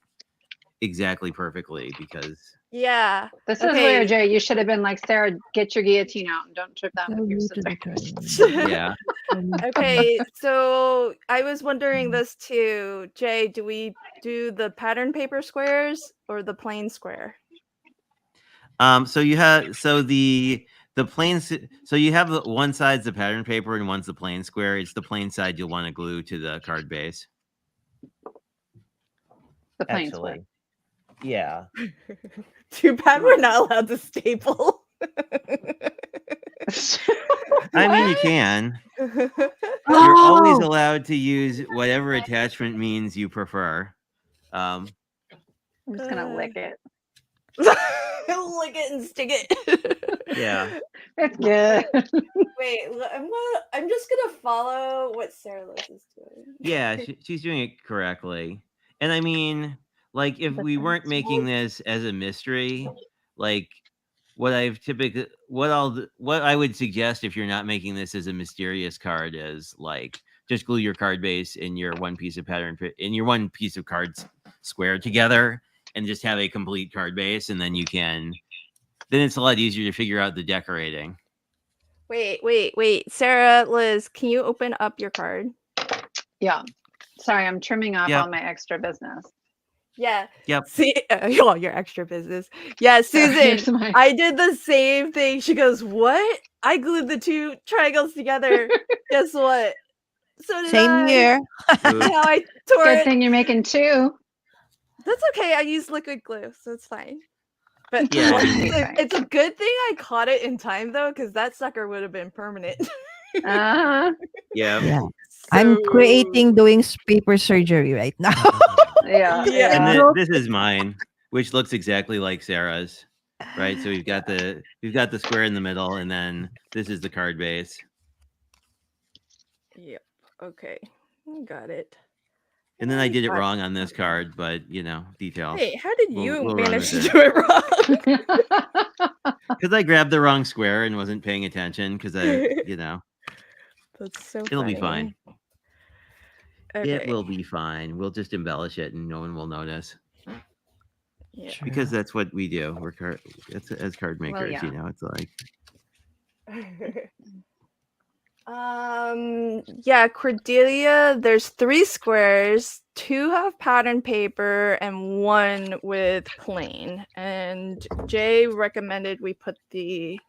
D: exactly perfectly because
A: Yeah.
C: This is where, Jay, you should have been like, Sarah, get your guillotine out and don't trip that with your
E: Go to the
C: scissors.
E: triangle.
D: yeah.
A: Okay, so I was wondering this too. Jay, do we do the pattern paper squares or the plain square?
D: So you have the plain so you have the one side's the pattern paper and one's the plain square. It's the plain side you'll want to glue to the card base.
C: The plain square.
D: Yeah.
A: Too bad we're not allowed to staple.
D: I mean you can. You're
E: Oh!
D: always allowed to use whatever attachment means you prefer.
C: I'm just gonna lick it.
A: Lick it and stick it.
D: Yeah.
C: It's good.
A: Wait, I'm just gonna follow what Sarah Liz is doing.
D: Yeah, she's doing it correctly. And I mean, like, if we weren't making this as a mystery, like, what I would suggest if you're not making this as a mysterious card is like just glue your card base in your one piece of cards square together and just have a complete card base, and then you can then it's a lot easier to figure out the decorating.
A: Wait. Sarah, Liz, can you open up your card?
C: Yeah. Sorry, I'm trimming off
D: Yep.
C: all my extra business.
A: Yeah.
D: Yep.
A: See, all your extra business. Yeah,
C: So here's
A: Susan,
C: my-
A: I did the same thing. She goes, "What? I glued the two triangles together." Guess what? So did
E: Same
A: I.
E: here.
D: Oops.
A: Now I tore
C: Good
A: it.
C: thing you're making two.
A: That's okay. I used liquid glue, so it's fine. But
D: Yeah,
A: well,
D: I mean-
A: it's a good thing I caught it in time though, because that sucker would have been permanent.
C: Uh-huh.
D: Yeah.
E: Yeah. I'm
A: So-
E: doing paper surgery right now.
C: Yeah.
A: Yeah.
D: And
C: Yeah.
D: this is mine, which looks exactly like Sarah's, right? So we've got the square in the middle, and then this is the card base.
A: Yep. Okay. Got it.
D: And then I did it
A: Fine.
D: wrong on this card, but details.
A: Hey, how did
D: We'll-
A: you
D: we'll run
A: manage to
D: with
A: do it wrong?
D: Because I grabbed the wrong square and wasn't paying attention. Because
A: That's so
D: it'll be fine.
A: Okay.
D: It will be fine. We'll just embellish it, and no one will notice.
A: Yeah.
D: Because that's what we do. We're as card makers.
C: yeah.
D: It's like
A: Yeah, Cordelia, there's 3 squares, 2 have pattern paper and 1 with plain. And Jay recommended we put the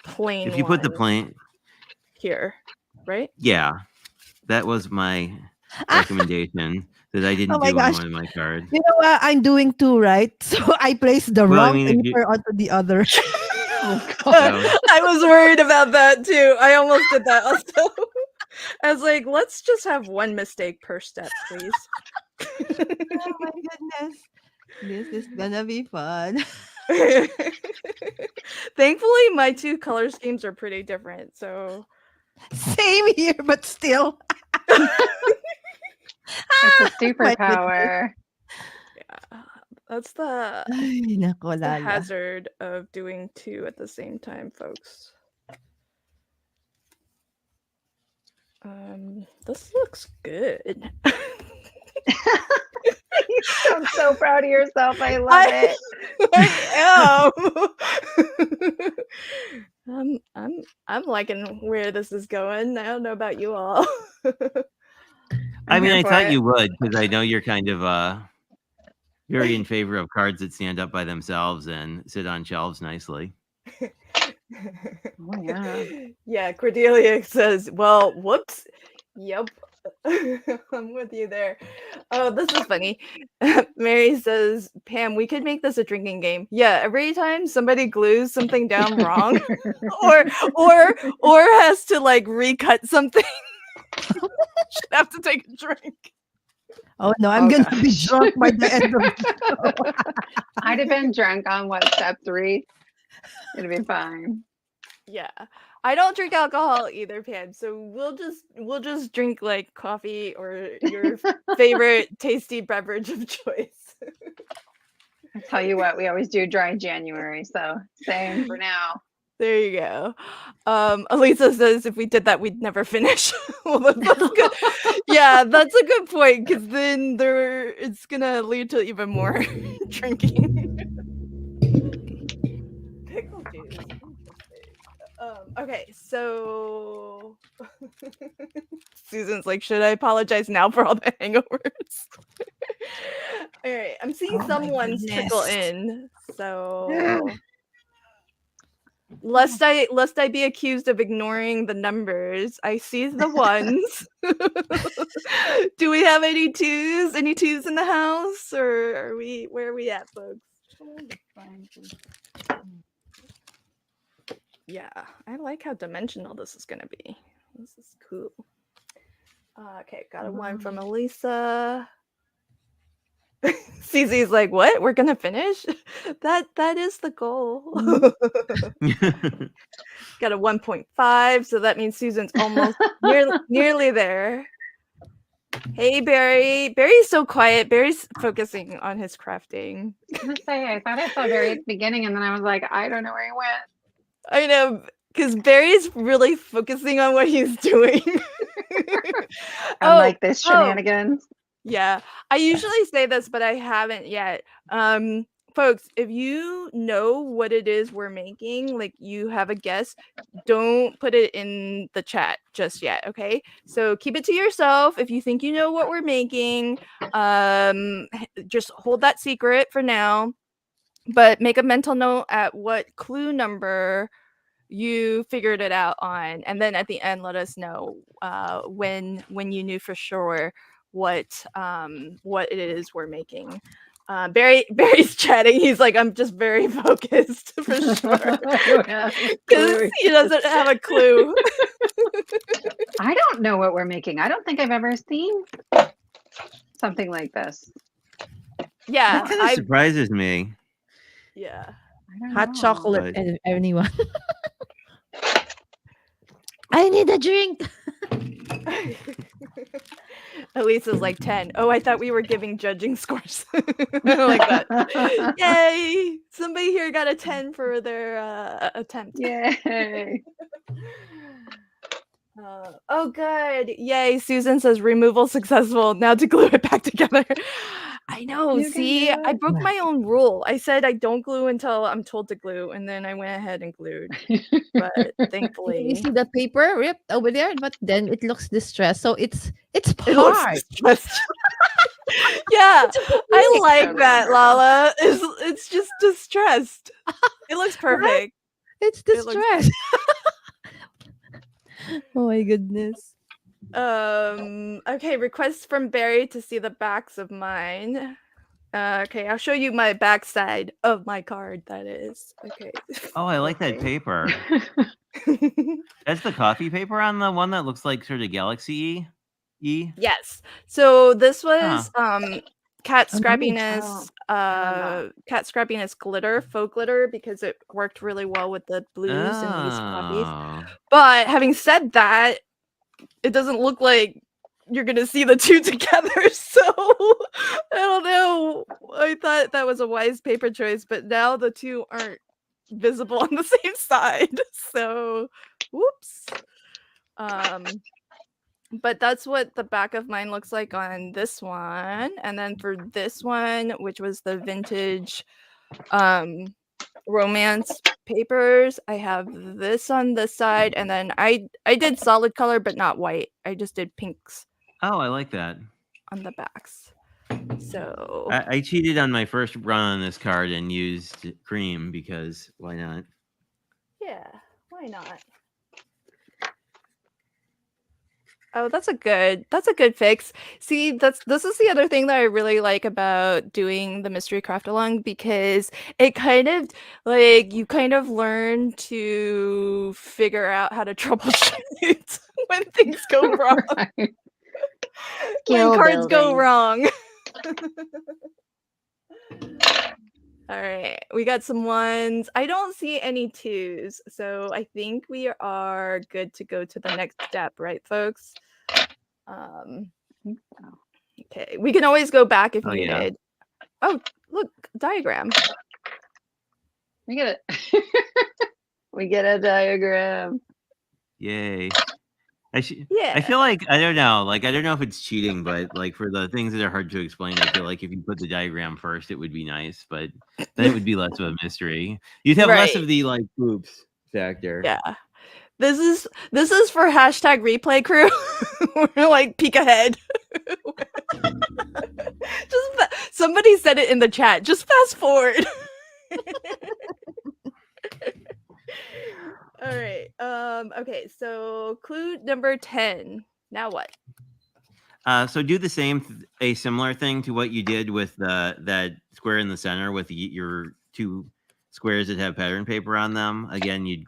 A: plain
D: if you put the
A: one
D: plain,
A: here, right?
D: yeah, that was my recommendation that I didn't
E: Oh my
D: do on
E: gosh.
D: one of my cards.
E: You know what? I'm doing two, right? So I placed the
D: Well, I
E: wrong
D: mean, if you-
E: paper onto the other.
C: Oh, God.
D: So,
A: I was worried about that too. I almost did that also. I was like, let's just have 1 mistake per step, please.
E: Oh my goodness. This is gonna be fun.
A: Thankfully, my 2 color schemes are pretty different. So
E: Same here, but still.
C: It's a
E: My
C: superpower.
A: yeah, that's the
E: Ay, nako,
A: the
E: Lala.
A: hazard of doing 2 at the same time, folks. This looks good.
C: You sound so proud of yourself. I love it.
A: I am. I'm liking where this is going. I don't know about you all.
D: I
C: I'm
D: mean,
C: here
D: I
C: for
D: thought
C: it.
D: you would, because I know you're kind of very in favor of cards that stand up by themselves and sit on shelves nicely.
C: Oh, yeah.
A: Yeah, Cordelia says, well, whoops. Yep. I'm with you there. Oh, this is funny. Mary says, Pam, we could make this a drinking game. Yeah, every time somebody glues something down wrong or has to like recut something, should have to take a drink.
E: Oh no, I'm
C: Oh,
E: gonna
C: gosh.
E: be drunk by the end of the show.
C: I'd have been drunk on step 3. It'd be fine.
A: Yeah. I don't drink alcohol either, Pam. So we'll just drink like coffee or your favorite tasty beverage of choice.
C: I tell you what, we always do dry January, so same for now.
A: There you go. Elisa says if we did that, we'd never finish. Well, that's good. Yeah, that's a good point because then it's gonna lead to even more drinking. Pickle juice. Interesting. Okay, so Susan's like, should I apologize now for all the hangovers? All right, I'm seeing
E: Oh my
A: some ones trickle
E: goodness.
A: in, so lest I be accused of ignoring the numbers, I see the ones. Do we have any 2s? Any 2s in the house, or where are we at, folks? Yeah, I like how dimensional this is gonna be. This is cool. Okay, got a 1 from Elisa. CZ's like, what? We're gonna finish? That is the goal. Got a 1.5, so that means Susan's almost nearly there. Hey, Barry. Barry's so quiet. Barry's focusing on his crafting.
C: I was gonna say, I thought I saw Barry at the beginning, and then I was like, I don't know where he went.
A: I know, because Barry's really focusing on what he's doing.
C: I like this shenanigans.
A: Yeah, I usually say this, but I haven't yet. folks, if you know what it is we're making, like you have a guess, don't put it in the chat just yet, okay? So keep it to yourself. If you think you know what we're making, just hold that secret for now. But make a mental note at what clue number you figured it out on, and then at the end let us know when you knew for sure what it is we're making. Barry's chatting. He's like, I'm just very focused for sure because he doesn't have a clue.
C: I don't know what we're making. I don't think I've ever seen something like this.
A: Yeah,
D: That kind of surprises me.
A: yeah.
C: I don't
E: Hot
C: know.
E: chocolate,
D: But-
E: anyone? I need a drink.
A: Elise is like 10. Oh, I thought we were giving judging scores. I like that. Yay! Somebody here got a 10 for their attempt.
C: Yay.
A: Oh, good. Yay. Susan says removal successful. Now to glue it back together. I know.
C: You can
A: See,
C: do
A: I
C: it.
A: broke my own rule. I said I don't glue until I'm told to glue, and then I went ahead and glued. But
E: You
A: thankfully,
E: see the paper ripped over there, but then it looks distressed. So it's
A: it looks
E: hard.
A: distressed. Yeah, I like
C: Totally
A: that,
C: understand.
A: Lala. It's just distressed. It looks perfect.
E: It's
A: It looks
E: distressed. Oh my goodness.
A: Okay, request from Barry to see the backs of mine. Okay, I'll show you my backside of my card, that is. Okay.
D: Oh, I like that
C: Okay.
D: paper. That's the coffee paper on the one that looks like sort of Galaxy E.
A: Yes. So this was Cat
E: Oh, nice.
A: Scrappiness
C: that.
A: Cat Scrappiness glitter, faux glitter, because it worked really well with the blues and these copies.
D: Oh.
A: But having said that, it doesn't look like you're gonna see the two together. So I don't know. I thought that was a wise paper choice, but now the two aren't visible on the same side. So whoops. But that's what the back of mine looks like on this one. And then for this one, which was the vintage romance papers, I have this on this side, and then I did solid color but not white. I just did pinks
D: Oh, I like that.
A: on the backs. So
D: I cheated on my first run on this card and used cream because why not?
A: yeah, why not? Oh, that's a good fix. See, this is the other thing that I really like about doing the mystery craft along, because it kind of like you kind of learn to figure out how to troubleshoot when things go wrong.
C: Right.
A: When
C: Skill
A: cards go
C: building.
A: wrong. All right, we got some ones. I don't see any twos, so I think we are good to go to the next step, right, folks? Okay, we can always go back if
D: Oh, yeah.
A: needed. Oh, look, diagram.
C: We get it. We get a diagram.
D: Yay.
A: Yeah.
D: I feel like I don't know if it's cheating, but like for the things that are hard to explain, I feel like if you put the diagram first, it would be nice, but then it would be less of a mystery. You'd have less
A: Right.
D: of the like oops factor.
A: Yeah. This is for hashtag replay crew. We're like peek ahead. Somebody said it in the chat. Just fast forward. All right. Okay, so clue number 10. Now what?
D: So do a similar thing to what you did with that square in the center with your two squares that have pattern paper on them. Again, you'd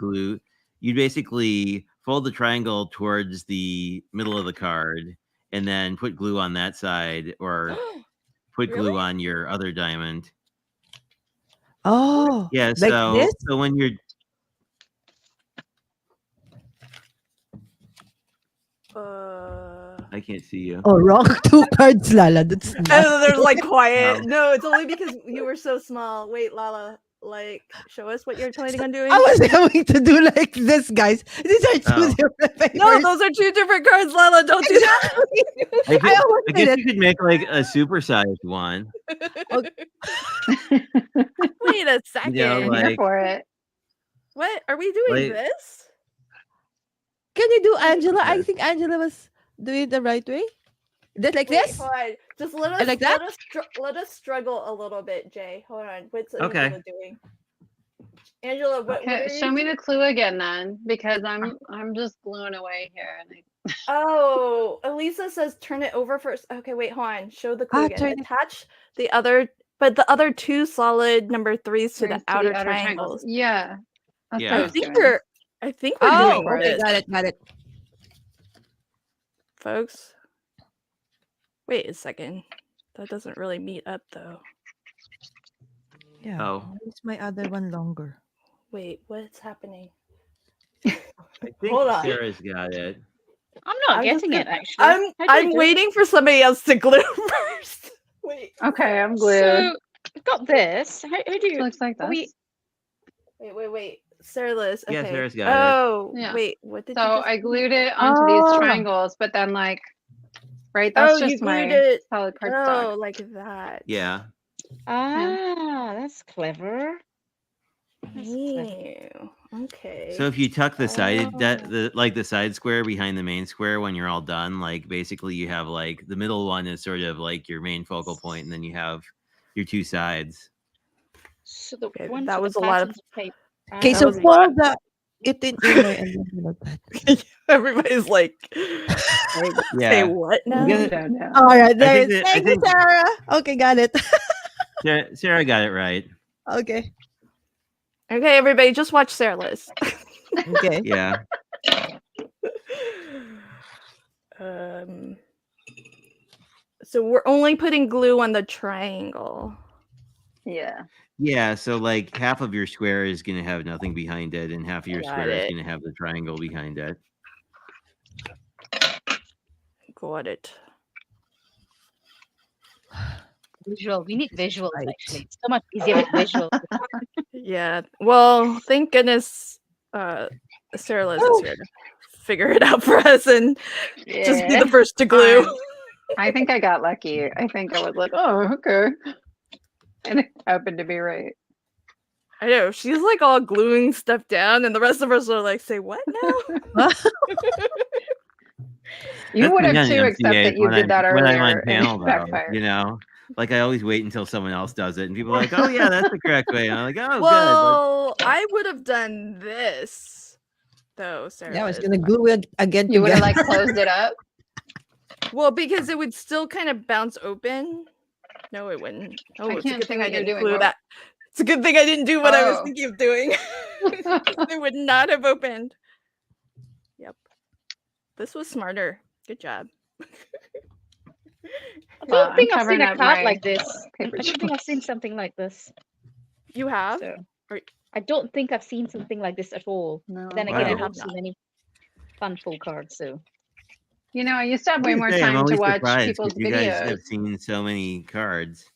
D: basically fold the triangle towards the middle of the card and then put glue on that side, or put glue
A: Really?
D: on your other diamond.
E: Oh,
D: Yeah,
E: like
D: so
E: this?
D: when you're I can't see you.
E: Oh, wrong. 2 cards, Lala. That's
A: And they're
E: not.
A: like quiet. No, it's only because you were so small. Wait, Lala. like show us what you're planning on doing?
E: I was going to do like this, guys. These are two
D: Oh.
E: different papers.
A: No, those are two different cards, Lala. Don't do that.
D: I, could-
E: almost
D: I
E: did
D: guess
E: it.
D: you could make like a supersized one.
A: Wait a second.
D: know,
C: I'm
D: like-
C: here for it.
A: What are we doing?
D: Like-
A: This?
E: Can you do Angela? I
D: Yeah.
E: think Angela was doing it the right way. Just like
A: Wait,
E: this?
A: hold on. Just let us
E: like that?
A: let us struggle a little bit, Jay. Hold on. What's
D: Okay.
A: Angela doing? Angela, what
C: Okay,
A: are you
C: show me
A: doing?
C: the clue again then, because I'm just blown away here. And
A: Oh, Elisa says turn it over first. Okay, wait, hold on. Show the clue
E: Ah,
A: again.
E: turn it-
A: Attach the other, but the other two solid number threes to the
C: brings
A: outer triangles.
C: Yeah. That's
D: Yeah.
C: what I
A: I
C: was
A: think
C: doing.
A: we're
E: Oh,
A: doing
E: okay,
A: this,
E: got it.
A: folks. Wait a second. That doesn't really meet up though.
E: Yeah.
D: Oh.
E: Why is my other one longer?
A: Wait, what's happening?
D: I think
A: Hold on.
D: Sarah's got it.
B: I'm not
A: I'm just
B: getting it
A: gonna-
B: actually.
A: I'm
B: How do you
A: I'm
B: do it?
A: waiting for somebody else to glue first. Wait,
C: Okay, I'm glued.
B: So I've got this. How do
C: It
B: you?
C: looks like
B: are we-
C: this.
A: wait. Sarah Liz. Okay.
D: Yeah, Sarah's got it.
A: Oh,
C: Yeah.
A: wait. What did you
C: So
A: just
C: I
A: do?
C: glued it onto
E: Oh.
C: these triangles, but then like, right, that's
A: Oh, you
C: just my
A: glued it.
C: solid
A: Oh,
C: cardstock.
A: like that.
D: Yeah.
B: Ah, that's clever.
A: Ew. Okay.
D: So if you tuck the side that
A: Oh.
D: the side square behind the main square when you're all done, like basically you have like the middle one is sort of like your main focal point, and then you have your two sides.
B: So the
A: Okay,
B: ones
A: that
B: with
A: was
B: the
A: a lot of-
B: patterns paper.
E: Okay,
A: That
E: so
A: was a lot.
E: fold it in inner and then like that.
A: Everybody's like, say
D: Yeah.
A: what now?
D: Yeah.
C: No, no.
E: All right, there
D: think
E: it is.
D: that- I
E: Thank you,
D: think-
E: Sarah. Okay, got it.
D: Sarah got it right.
E: Okay.
A: Okay, everybody, just watch Sarah Liz.
E: Okay.
D: Yeah.
A: So we're only putting glue on the triangle.
C: Yeah.
D: Yeah. So like half of your square is gonna have nothing behind it, and half of your
A: Got
D: square is
A: it.
D: gonna have the triangle behind it.
A: Got it.
B: Visual. We need visuals
E: Right.
B: actually. It's so much easier with visuals.
A: Yeah. Well, thank goodness Sarah Liz is here to figure it out for us and just be the first to glue.
C: I think I got lucky. I think I was like, oh, okay. And it happened to be right.
A: I know. She's like all gluing stuff down, and the rest of us are like, say what now?
C: You
D: That's
C: would
D: me
C: have
D: on
C: too, except
D: MCA
C: that you
D: when
C: did that
D: when I'm on
C: earlier
D: panel,
C: and it
D: though,
C: backfired.
D: you know, like I always wait until someone else does it, and people are like, "Oh yeah, that's the correct way." And I'm like, "Oh, good."
A: Well, I would have done this though, Sarah.
E: Yeah, I was
A: Liz.
E: gonna glue it again
C: You would have
E: together.
C: like closed it up.
A: Well, because it would still kind of bounce open. No, it wouldn't. Oh,
C: I
A: it's a
C: can't
A: good
C: see
A: thing
C: what
A: I
C: you're
A: didn't
C: doing.
A: glue
C: What-
A: that. It's a good thing I didn't do what I was
C: Oh.
A: thinking of doing. It would not have opened. Yep. This was smarter. Good job.
B: I
C: Well,
B: don't think
C: I'm
B: I've seen
C: covering
B: a
C: up
B: card
C: my
B: like this.
C: paper
B: I don't think I've seen something like this.
A: You have?
B: So
A: Or-
B: I don't think I've seen something like this at all.
C: No.
B: Then again, I
D: Wow.
B: have seen many fun full cards. So
C: You know, I used to have way
D: I
C: more
D: say, I'm
C: time to
D: always
C: watch
D: surprised
C: people's
D: 'cause you guys
C: videos.
D: have seen so many cards.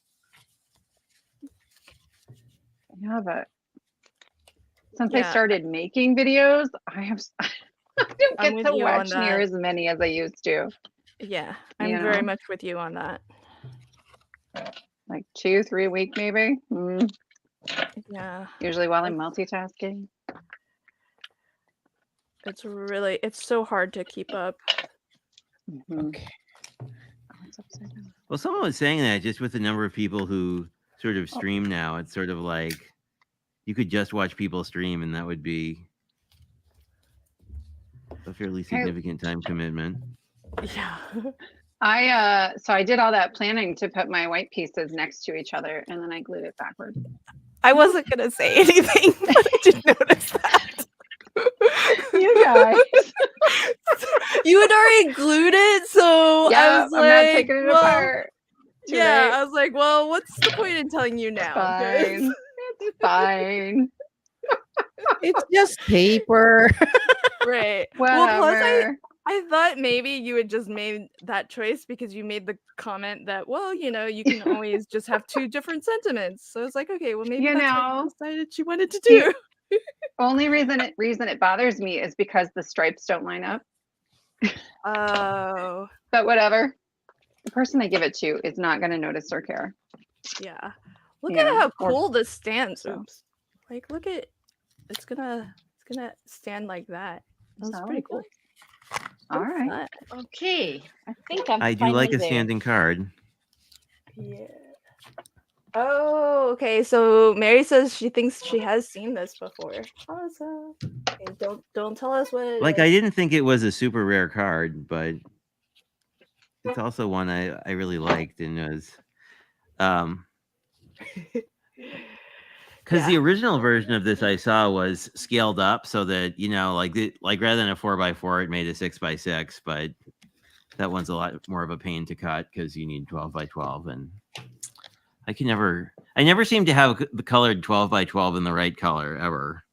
C: Yeah, but since I
A: Yeah.
C: started making videos, I have I don't
A: I'm
C: get
A: with
C: to
A: you on
C: watch near
A: that.
C: as many as I used to.
A: Yeah, I'm
C: You
A: very
C: know?
A: much with you on that.
C: Like 2-3 a week, maybe.
A: Yeah,
C: Usually while I'm multitasking.
A: it's so hard to keep up.
C: Mhm.
E: Okay.
C: Oh, it's upside down.
D: Well, someone was saying that just with the number of people who sort
C: Oh.
D: of stream now, it's sort of like you could just watch people stream, and that would be a fairly significant time commitment.
A: Yeah.
C: So I did all that planning to put my white pieces next to each other, and then I glued it backward.
A: I wasn't gonna say anything, but I did notice that.
C: You guys.
A: You had already glued it, so I
C: Yeah,
A: was
C: I'm
A: like,
C: not taking it
A: well,
C: apart. Too
A: yeah,
C: late.
A: I was like, well, what's the point in telling you now? guys?
C: Fine. It's fine.
E: It's just paper.
A: Right. Well, plus
C: Whatever.
A: I thought maybe you had just made that choice because you made the comment that, well, you can always just have two different sentiments. So it's like, okay, well, maybe
C: You
A: that's what
C: know,
A: she decided she wanted to
C: the
A: do.
C: only reason it bothers me is because the stripes don't line up.
A: Oh,
C: But whatever. The person I give it to is not going to notice or care.
A: yeah. Look
C: Yeah,
A: at how
C: or-
A: cool this stands.
C: so.
A: Oops. Like, look at it's gonna stand like that. That's
C: So,
A: pretty cool.
C: all right.
A: Fun.
B: Okay, I think I'm
D: I do like
B: finally
D: a
B: there.
D: standing card.
A: Yeah. Oh, okay. So Mary says she thinks she has seen this before. Awesome. Okay, don't tell us what it
D: Like,
A: is.
D: I didn't think it was a super rare card, but it's also one I really liked, and was because the original version of this I saw was scaled up so that like rather than a 4x4, it made a 6x6, but that one's a lot more of a pain to cut because you need 12x12, and I never seem to have the colored 12x12 in the right color ever.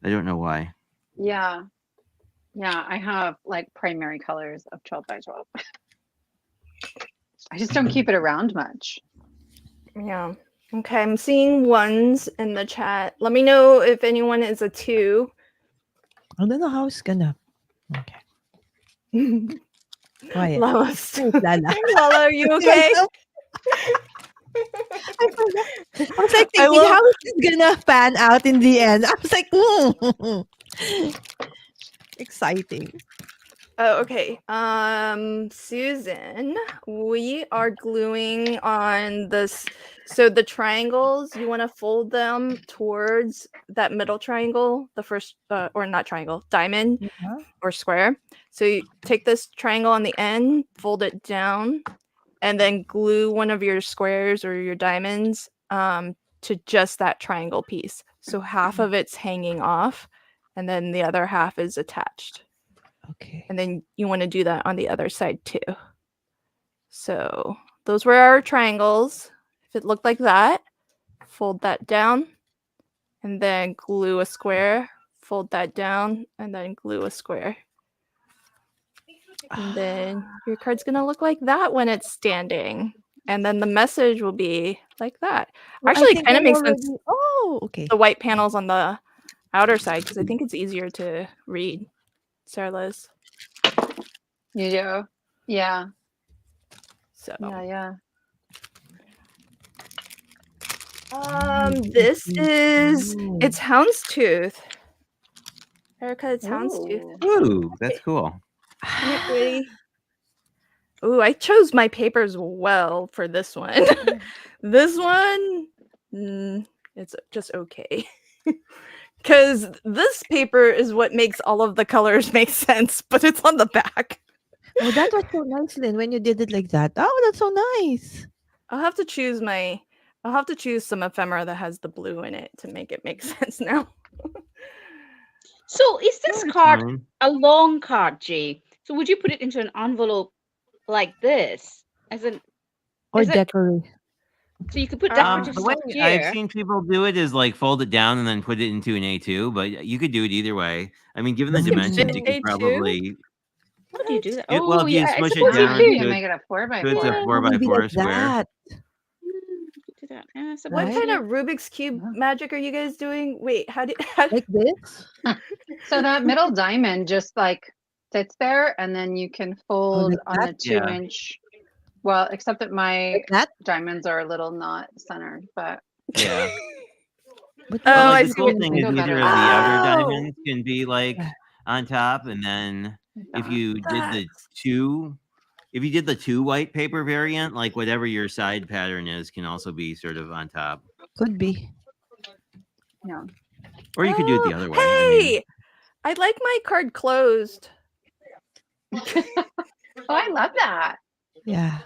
D: I don't know why.
C: Yeah. Yeah, I have like primary colors of 12 by 12. I just don't keep it around much.
A: Yeah. Okay, I'm seeing ones in the chat. Let me know if anyone is a 2.
E: I don't know how it's gonna. Okay. Quiet.
A: Lost.
E: Where's Lala?
A: Lala, are you okay?
E: I forgot. I was like
A: I
E: thinking,
A: love-
E: how is this gonna pan out in the end? I was like, exciting.
A: Oh, okay. Susan, we are gluing on this. So the triangles, you want to fold them towards that middle triangle, the first, or not triangle, diamond
E: Yeah.
A: or square. So you take this triangle on the end, fold it down, and then glue one of your squares or your diamonds to just that triangle piece. So half of it's hanging off, and then the other half is attached.
E: Okay.
A: And then you want to do that on the other side too. So those were our triangles. If it looked like that, fold that down and then glue a square, fold that down and then glue a square. And then your card's going to look like that when it's standing. And then the message will be like that.
E: Well, I
A: Actually, it
E: think
A: kind of
E: I'm
A: makes sense,
E: already- Oh, okay.
A: the white panels on the outer side, because I think it's easier to read. Sarah Liz.
C: You do? Yeah.
A: So
C: Yeah.
A: this is
E: Ooh.
A: it's houndstooth. Erica, it's houndstooth.
C: Ooh.
D: Ooh, that's cool.
A: Isn't it pretty? Ooh, I chose my papers well for this one. This one, it's just okay. Because this paper is what makes all of the colors make sense, but it's on the back.
E: Oh, that was so nice, Lynn, when you did it like that. Oh, that's so nice.
A: I'll have to choose some ephemera that has the blue in it to make it make sense now.
B: So is this
D: That's
B: card
D: fine.
B: a long card, Jay? So would you put it into an envelope like this? As in,
E: Or
B: Is it-
E: decorate.
B: so you could put
A: Um,
B: decorative
D: The way
B: stuff
D: I've
B: here.
D: seen people do it is like fold it down and then put it into an A2, but you could do it either way. I mean, given the
A: Does it
D: dimensions,
A: fit
D: you could
A: A2?
D: probably.
B: How do you do that?
D: Well, if you
B: yeah, I
D: smush it
B: suppose
C: Well,
D: down
C: you
B: you
C: can
B: could.
C: make it a 4x4.
D: So it's a
B: Yeah.
D: 4x4
E: like
D: square.
E: that.
B: You could do that. Yeah, I
A: What
B: suppose
A: kind
B: you-
A: of Rubik's Cube
C: Yeah.
A: magic are you guys doing? Wait, how did
E: Like this.
C: So that middle diamond just like sits there, and then you can fold
E: like
C: on the
E: that?
C: 2-inch. Well, except that my
E: Like that?
C: diamonds are a little not centered, but
D: Yeah.
E: But
A: Oh,
D: But
A: I
D: like
A: see
D: the cool
A: what-
D: thing
C: I
D: is
C: feel
D: either
C: better
D: of the outer
A: Oh.
D: diamonds can be like
E: Yeah.
D: on top, and then if you did the
A: That's-
D: two white paper variant, like whatever your side pattern is can also be sort of on top.
E: could be.
C: no.
D: Or you could do it the other way. I
A: Hey,
D: mean,
A: I like my card closed.
C: Oh, I love that.
E: Yeah.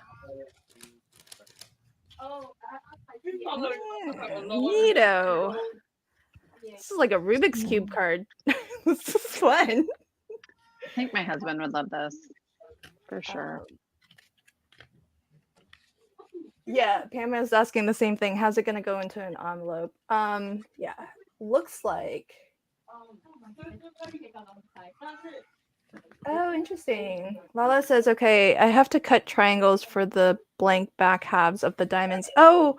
A: Neato. This is like a Rubik's Cube card. This is fun.
C: I think my husband would love this for sure.
A: Yeah, Pam is asking the same thing. How's it gonna go into an envelope? Yeah, looks like Oh, interesting. Lala says, okay, I have to cut triangles for the blank back halves of the diamonds. Oh,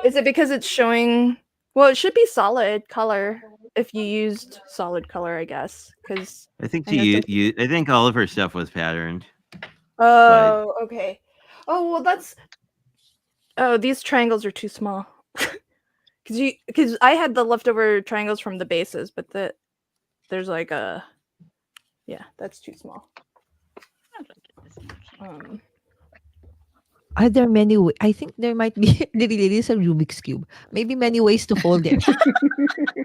A: is it because it's showing? Well, it should be solid color if you used solid color, I guess. Because
D: I think
A: I know some.
D: I think all of her stuff was patterned.
A: Oh, okay. Oh, well, that's. Oh, these triangles are too small. Because I had the leftover triangles from the bases, but there's like a. Yeah, that's too small.
E: Are there many I think there might be really it is a Rubik's Cube. Maybe many ways to fold it.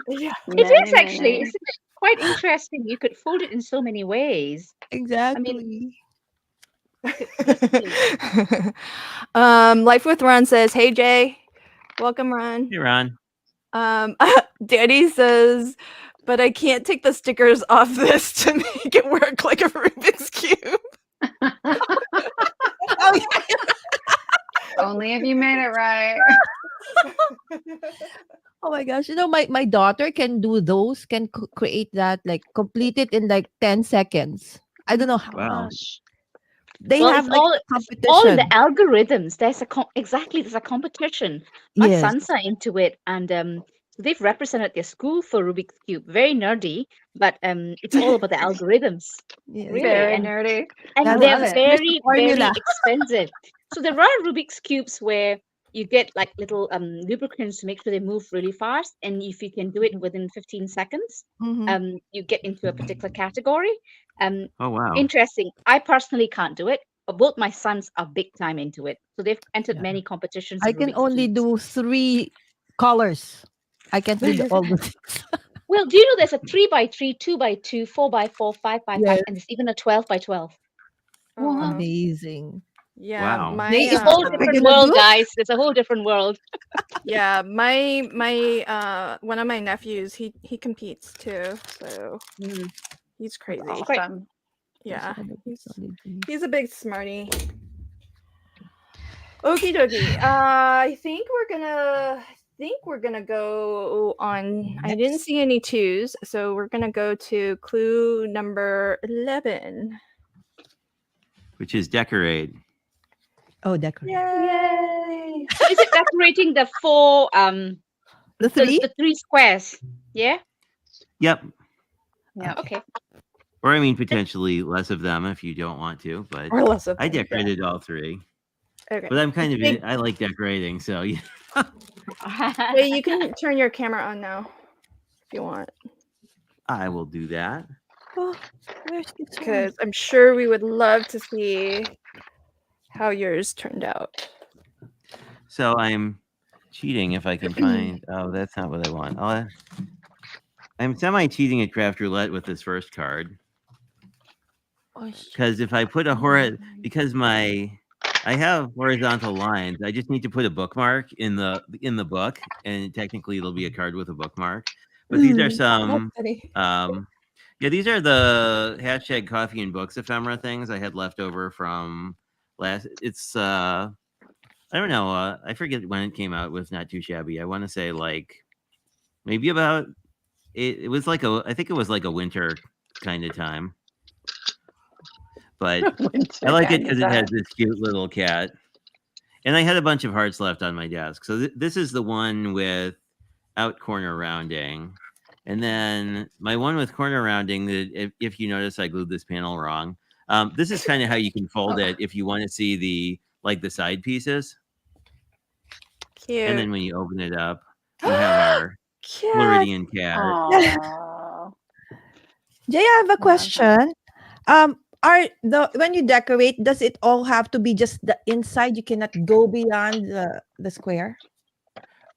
A: Yeah.
B: It
C: Many,
B: is actually,
C: many.
B: isn't it? Quite interesting. You could fold it in so many ways.
E: Exactly.
A: Life with Ron says, "Hey Jay, welcome Ron."
D: Hey, Ron.
A: Danny says, "But I can't take the stickers off this to make it work like a Rubik's cube."
E: Oh, yeah.
C: Only if you made it right.
E: Oh my gosh. You know, my daughter can do those, can create that, like complete it in like 10 seconds. I don't know how.
D: Wow.
B: Gosh.
E: They
B: Well,
E: have
B: it's
E: like
B: all
E: a
B: it's all in the
E: competition.
B: algorithms. There's there's a competition. My
E: Yes.
B: sons are into it, and so they've represented their school for Rubik's Cube. Very nerdy, but it's all about the algorithms,
E: Yes.
B: really,
C: Very
B: and
C: nerdy.
B: and
E: That's
C: love
B: they're
C: it.
E: there's the
B: very
E: formula.
B: expensive. So there are Rubik's cubes where you get like little lubricants to make sure they move really fast, and if you can do it within 15 seconds,
E: Mhm.
B: you get into a particular category. Um,
D: Oh, wow.
B: Interesting. I personally can't do it, but both my sons are big time into it, so they've entered
E: Yeah.
B: many competitions
E: I
B: in
E: can
B: Rubik's
E: only
B: cubes.
E: do 3 colors. I can't do all the things.
B: Well, do you know there's a 3x3, 2x2, 4x4, 5x5,
E: Yes.
B: and there's even a 12x12.
A: Wow.
E: Amazing.
A: Yeah,
D: Wow.
A: my
E: Jay,
B: It's
E: is
B: a
E: that
B: whole
E: what we're
B: different
E: gonna
B: world,
E: do?
B: guys. It's a whole different world.
A: yeah, my one of my nephews, he competes too, so
B: Mm.
A: he's crazy.
C: That's
B: Quite-
C: awesome.
A: Yeah,
E: Solid,
A: he's
E: solid green.
A: he's a big smarty. Okie dokie. I think we're gonna go on. I didn't
E: Next.
A: see any twos, so we're gonna go to clue number 11.
D: Which is decorate.
E: Oh, decorate.
A: Yay!
B: So is it decorating the four
E: The 3?
B: the three squares? Yeah.
D: Yep.
C: Yeah.
B: Okay.
D: Or I mean, potentially less of them if you don't want to, but
A: Or less of
D: I
A: them, yeah.
D: decorated all 3.
A: Okay.
D: But I'm kind of
A: Big-
D: I like decorating, so yeah.
A: Hey, you can turn your camera on now if you want,
D: I will do that.
E: Oh, where's this one?
A: because I'm sure we would love to see how yours turned out.
D: So I'm cheating if I can find. Oh, that's not what I want. I'm semi-cheating at Craft Roulette with this first card
E: Oh,
D: because if I put because I have horizontal lines, I just need to put a bookmark in the book, and technically it'll be a card with a bookmark. But these are some. Yeah, these are the hashtag coffee and books ephemera things I had left over from last. It's I don't know. I forget when it came out. It was not too shabby. I want to say like maybe about it was like I think it was like a winter kind of time. But I like it because it has this cute little cat. And I had a bunch of hearts left on my desk. So this is the one with out corner rounding. And then my one with corner rounding, if you notice, I glued this panel wrong. This is kind of how you can fold it if you want to see the side pieces.
A: Cute.
D: And then when you open it up, we have our
A: Cute.
D: Floridian cat.
C: Aw.
E: Jay, I have a question. When you decorate, does it all have to be just the inside? You cannot go beyond the square?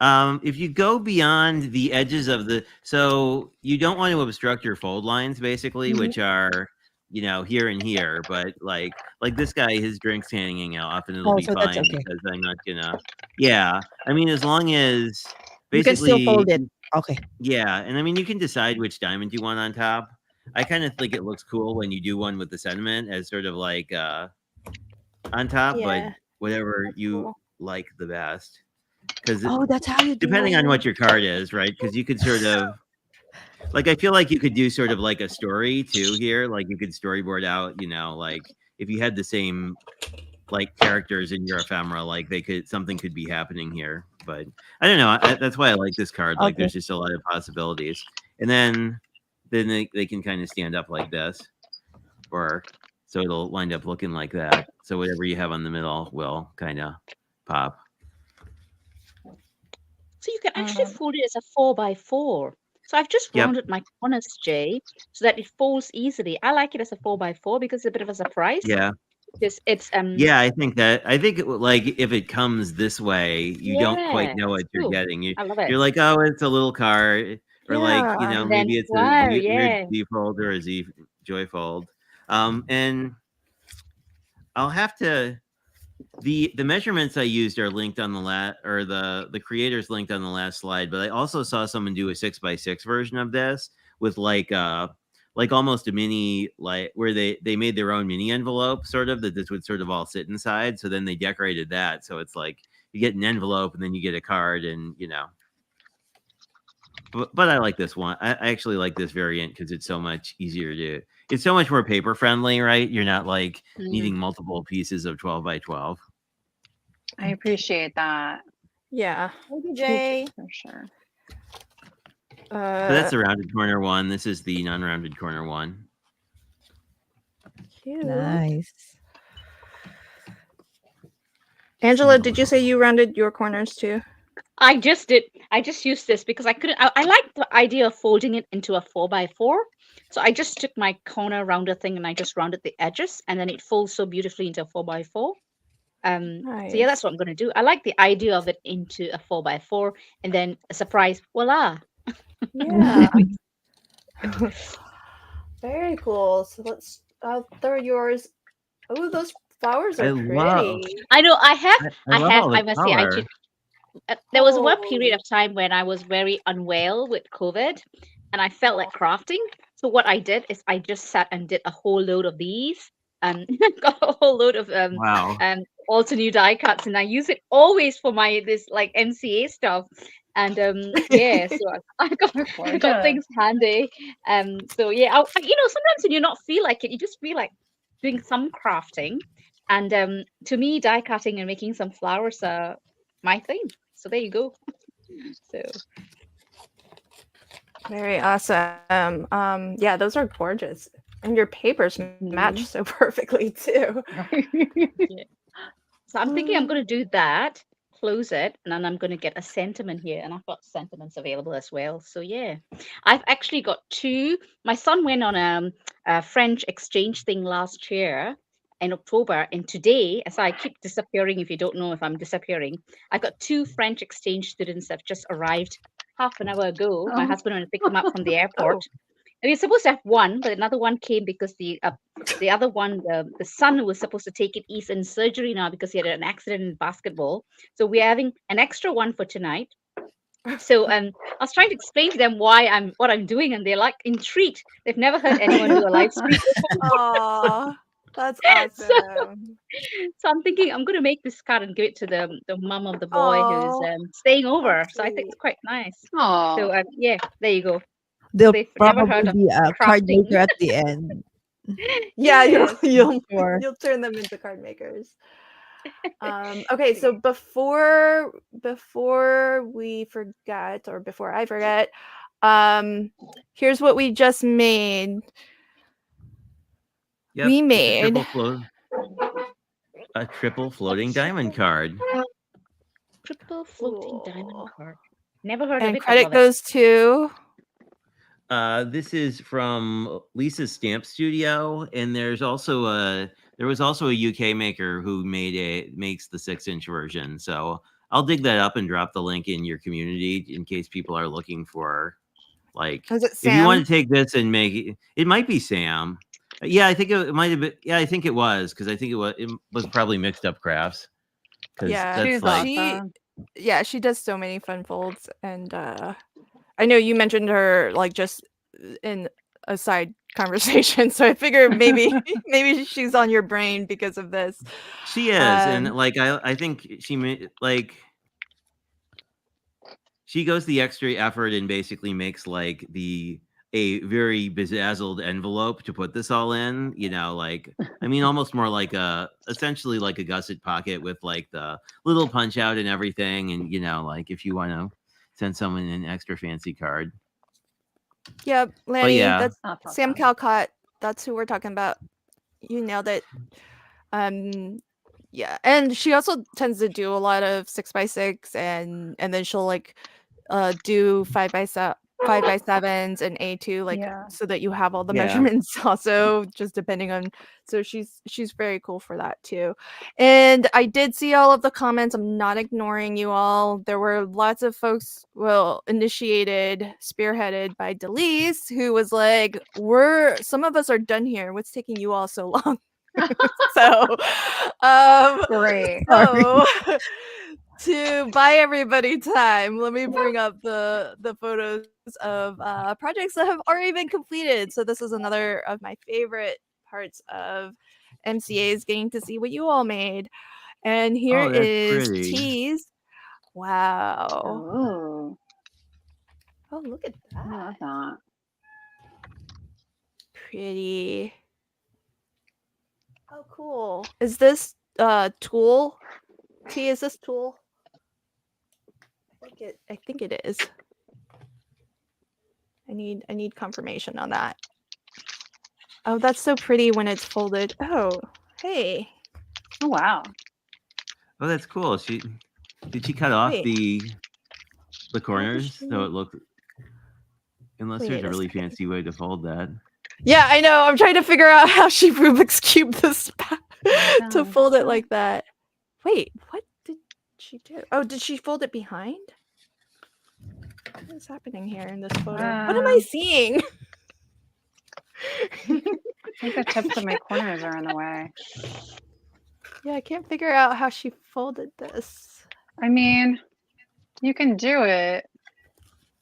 D: If you go beyond the edges of so you don't want to obstruct your fold lines, basically,
E: Mhm.
D: which are, here and here. But like this guy, his drink's hanging off, and it'll
E: Oh,
D: be
E: so that's
D: fine
E: okay.
D: because I'm not gonna. Yeah, I mean, as long as
E: You can still
D: basically,
E: fold it. Okay.
D: yeah, and I mean, you can decide which diamond you want on top. I kind of think it looks cool when you do one with the sentiment as sort of like on top,
A: Yeah.
D: but whatever
A: That's
D: you
A: cool.
D: like the best. Because
E: Oh, that's how you do
D: depending
E: it.
D: on what your card is, right? Because you could sort of Like, I feel like you could do sort of like a story too here. Like, you could storyboard out, you know, like if you had the same like characters in your ephemera, like something could be happening here. But I don't know. That's why I like this card. Like,
E: Okay.
D: there's just a lot of possibilities. And then they can kind of stand up like this, or so it'll wind up looking like that. So whatever you have on the middle will kind of pop.
B: So you can actually
A: Um,
B: fold it as a 4x4. So I've just
D: Yep.
B: rounded my corners, Jay, so that it folds easily. I like it as a 4x4 because it's a bit of a surprise.
D: Yeah.
B: It's
D: Yeah, I think like if it comes this way, you don't quite
B: Yeah,
D: know what you're
B: cool.
D: getting.
B: I love it.
D: You're like, oh, it's a little card, or like, you
A: Yeah.
D: know,
B: And then
D: maybe it's a
B: wow,
D: weird
B: yeah.
D: Z fold or a Z joy fold. And I'll have to the measurements I used are linked on the the creators linked on the last slide, but I also saw someone do a 6x6 version of this with like almost a mini, like where they made their own mini envelope sort of that this would sort of all sit inside. So then they decorated that. So it's like you get an envelope and then you get a card, and you know. But I like this one. I actually like this variant because it's so much easier to. It's so much more paper friendly, right? You're not like
B: Mm.
D: needing multiple pieces of 12x12.
C: I appreciate that
A: Yeah.
E: Thank you, Jay.
C: for sure.
D: So that's
A: Uh,
D: the rounded corner one. This is the non-rounded corner one.
A: cute.
E: Nice.
A: Angela, did you say you rounded your corners too?
B: I just did. I just used this because I couldn't. I like the idea of folding it into a 4x4. So I just took my corner rounder thing and I just rounded the edges, and then it folds so beautifully into a 4x4. So yeah, that's what I'm going to do. I like the idea of it into a 4x4, and then a surprise, voila!
A: Yeah. Very cool. So I'll throw yours. Oh, those flowers are
D: I love-
A: pretty.
B: I know. I have.
D: I love all the
B: I must say,
D: color.
B: there was one period
A: Oh.
B: of time when I was very unwell with COVID, and I felt like crafting. So what I did is I just sat and did a whole load of these, and got a whole load of
D: Wow.
B: also new die cuts, and I use it always for my this like NCA stuff. And yeah, so I got things handy. So yeah, sometimes when you not feel like it, you just feel like doing some crafting. And to me, die cutting and making some flowers are my thing. So there you go. So
A: Very awesome. Yeah, those are gorgeous. And your papers match so perfectly too.
B: so I'm thinking I'm going to do that, close it, and then I'm going to get a sentiment here. And I've got sentiments available as well. So yeah, I've actually got two. My son went on a French exchange thing last year in October. And today, as I keep disappearing, if you don't know if I'm disappearing, I got two French exchange students that have just arrived half an hour ago. My
C: Oh.
B: husband went to pick them up from the airport. And we were supposed to have one, but another one came because the other one, the son who was supposed to take it, is in surgery now because he had an accident in basketball. So we're having an extra one for tonight. So I was trying to explain to them what I'm doing, and they're like intrigued. They've never heard anyone do a live stream.
A: Aw, that's awesome.
B: So I'm thinking I'm going to make this card and give it to the mom of the boy
A: Aw,
B: who's staying over.
A: that's
B: So I think
A: sweet.
B: it's quite nice.
C: Oh,
B: So yeah, there you go.
E: There'll
B: They've never
E: probably
B: heard of
E: be a card
B: crafting.
E: maker at the end.
A: Yeah,
B: Yes.
A: you'll
E: Sure.
A: you'll turn them into card makers. Okay, so before we forget, or before I forget, here's what we just made.
D: Yep,
A: We
D: it's
A: made
D: a triple floating diamond card.
B: Triple floating diamond
A: Cool.
B: card. Never heard of
A: and
B: it. I
A: credit
B: love it.
A: goes to
D: This is from Lisa's Stamp Studio, and there was also a UK maker who makes the 6-inch version. So I'll dig that up and drop the link in your community in case people are looking for, like,
A: is it
D: if you want
A: Sam?
D: to take this and make it. It might be Sam. Yeah, I think it might have been. Yeah, I think it was, because I think it was probably Mixed Up Crafts. 'Cause
A: Yeah,
D: that's
C: she's
D: like,
C: awesome.
A: she does so many fun folds, and I know you mentioned her like just in a side conversation, so I figured maybe she's on your brain because of this.
D: she is, and
A: Um,
D: like I think she goes the extra effort and basically makes like the a very bedazzled envelope to put this all in. You know, like I mean, almost more like essentially like a gusset pocket with like the little punch out and everything. And you know, like if you want to send someone an extra fancy card.
A: Yep, Lanny,
D: yeah.
A: that's
C: Oh, that's
A: Sam
C: awesome.
A: Calcott. That's who we're talking about. You nailed it. Yeah, and she also tends to do a lot of 6x6, and then she'll like do 5x7s and A2, like
C: Yeah.
A: so that you have all the
D: Yeah.
A: measurements also, just depending on. So she's very cool for that too. And I did see all of the comments. I'm not ignoring you all. There were lots of folks, well, initiated, spearheaded by Delise, who was like, some of us are done here. What's taking you all so long? So
C: Great.
A: so to buy everybody time, let me bring up the photos of projects that have already been completed. So this is another of my favorite parts of MCA's, getting to see what you all made. And here
D: Oh, that's
A: is
D: pretty.
A: Tease. Wow.
C: Oh,
A: Oh, look at
C: I
A: that.
C: love that.
A: Pretty. Oh, cool. Is this Tool? T, is this Tool? I think it is. I need confirmation on that. Oh, that's so pretty when it's folded. Oh, hey.
C: Oh, wow.
D: Oh, that's cool. Did she cut off
A: Wait.
D: the corners
A: she-
D: so it looked? Unless
A: Wait
D: there's a
A: a
D: really
A: second.
D: fancy way to fold that.
A: Yeah, I know. I'm trying to figure out how she Rubik's Cube this to
C: No,
A: fold it
C: no.
A: like that. Wait, what did she do? Oh, did she fold it behind? What is happening here in this photo? What am I seeing?
C: I think the tips of my corners are in the way.
A: Yeah, I can't figure out how she folded this.
C: I mean, you can do it.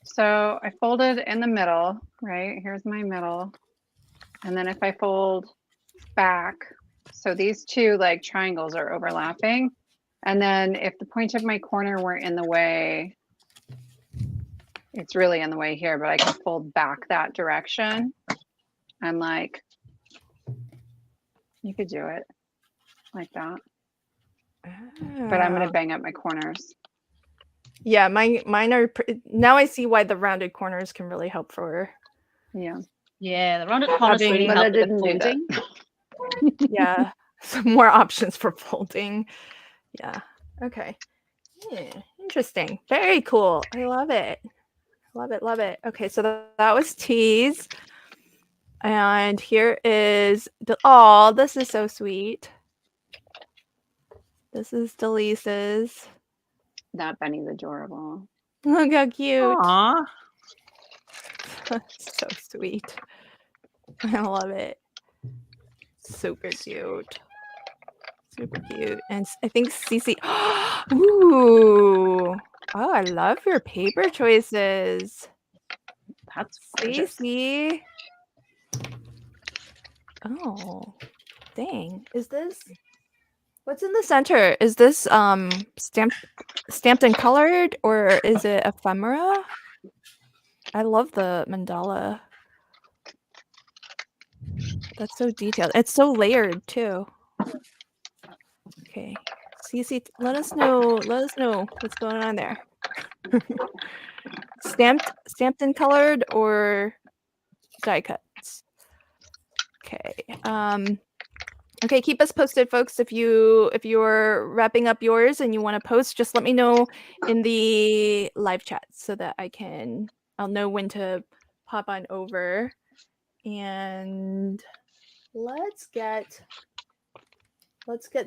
C: So I folded in the middle, right? Here's my middle. And then if I fold back, so these two like triangles are overlapping. And then if the point of my corner weren't in the way, it's really in the way here, but I can fold back that direction. And like, you could do it like that. But I'm going to bang up my corners.
A: Yeah, mine are. Now I see why the rounded corners can really help for.
C: Yeah.
B: Yeah, the rounded corners
A: Having-
B: really
C: But I
B: help with the
C: didn't do that.
B: folding.
A: Yeah, some more options for folding. Yeah. Okay. Yeah, interesting. Very cool. I love it. Love it. Love it. Okay, so that was Tease. And here is oh, this is so sweet. This is Delise's.
C: That Benny's adorable.
A: Look how cute.
D: Aw.
A: So sweet. I love it. Super cute. Super cute. And I think Cece. Ooh. Oh, I love your paper choices.
C: That's gorgeous.
A: Cece. Oh, dang. Is this what's in the center? Is this stamped and colored, or is it ephemera? I love the mandala. That's so detailed. It's so layered too. Okay. Cece, let us know what's going on there. Stamped and colored or die cuts. Okay. Okay, keep us posted, folks. If you're wrapping up yours and you want to post, just let me know in the live chat so that I'll know when to pop on over. And let's get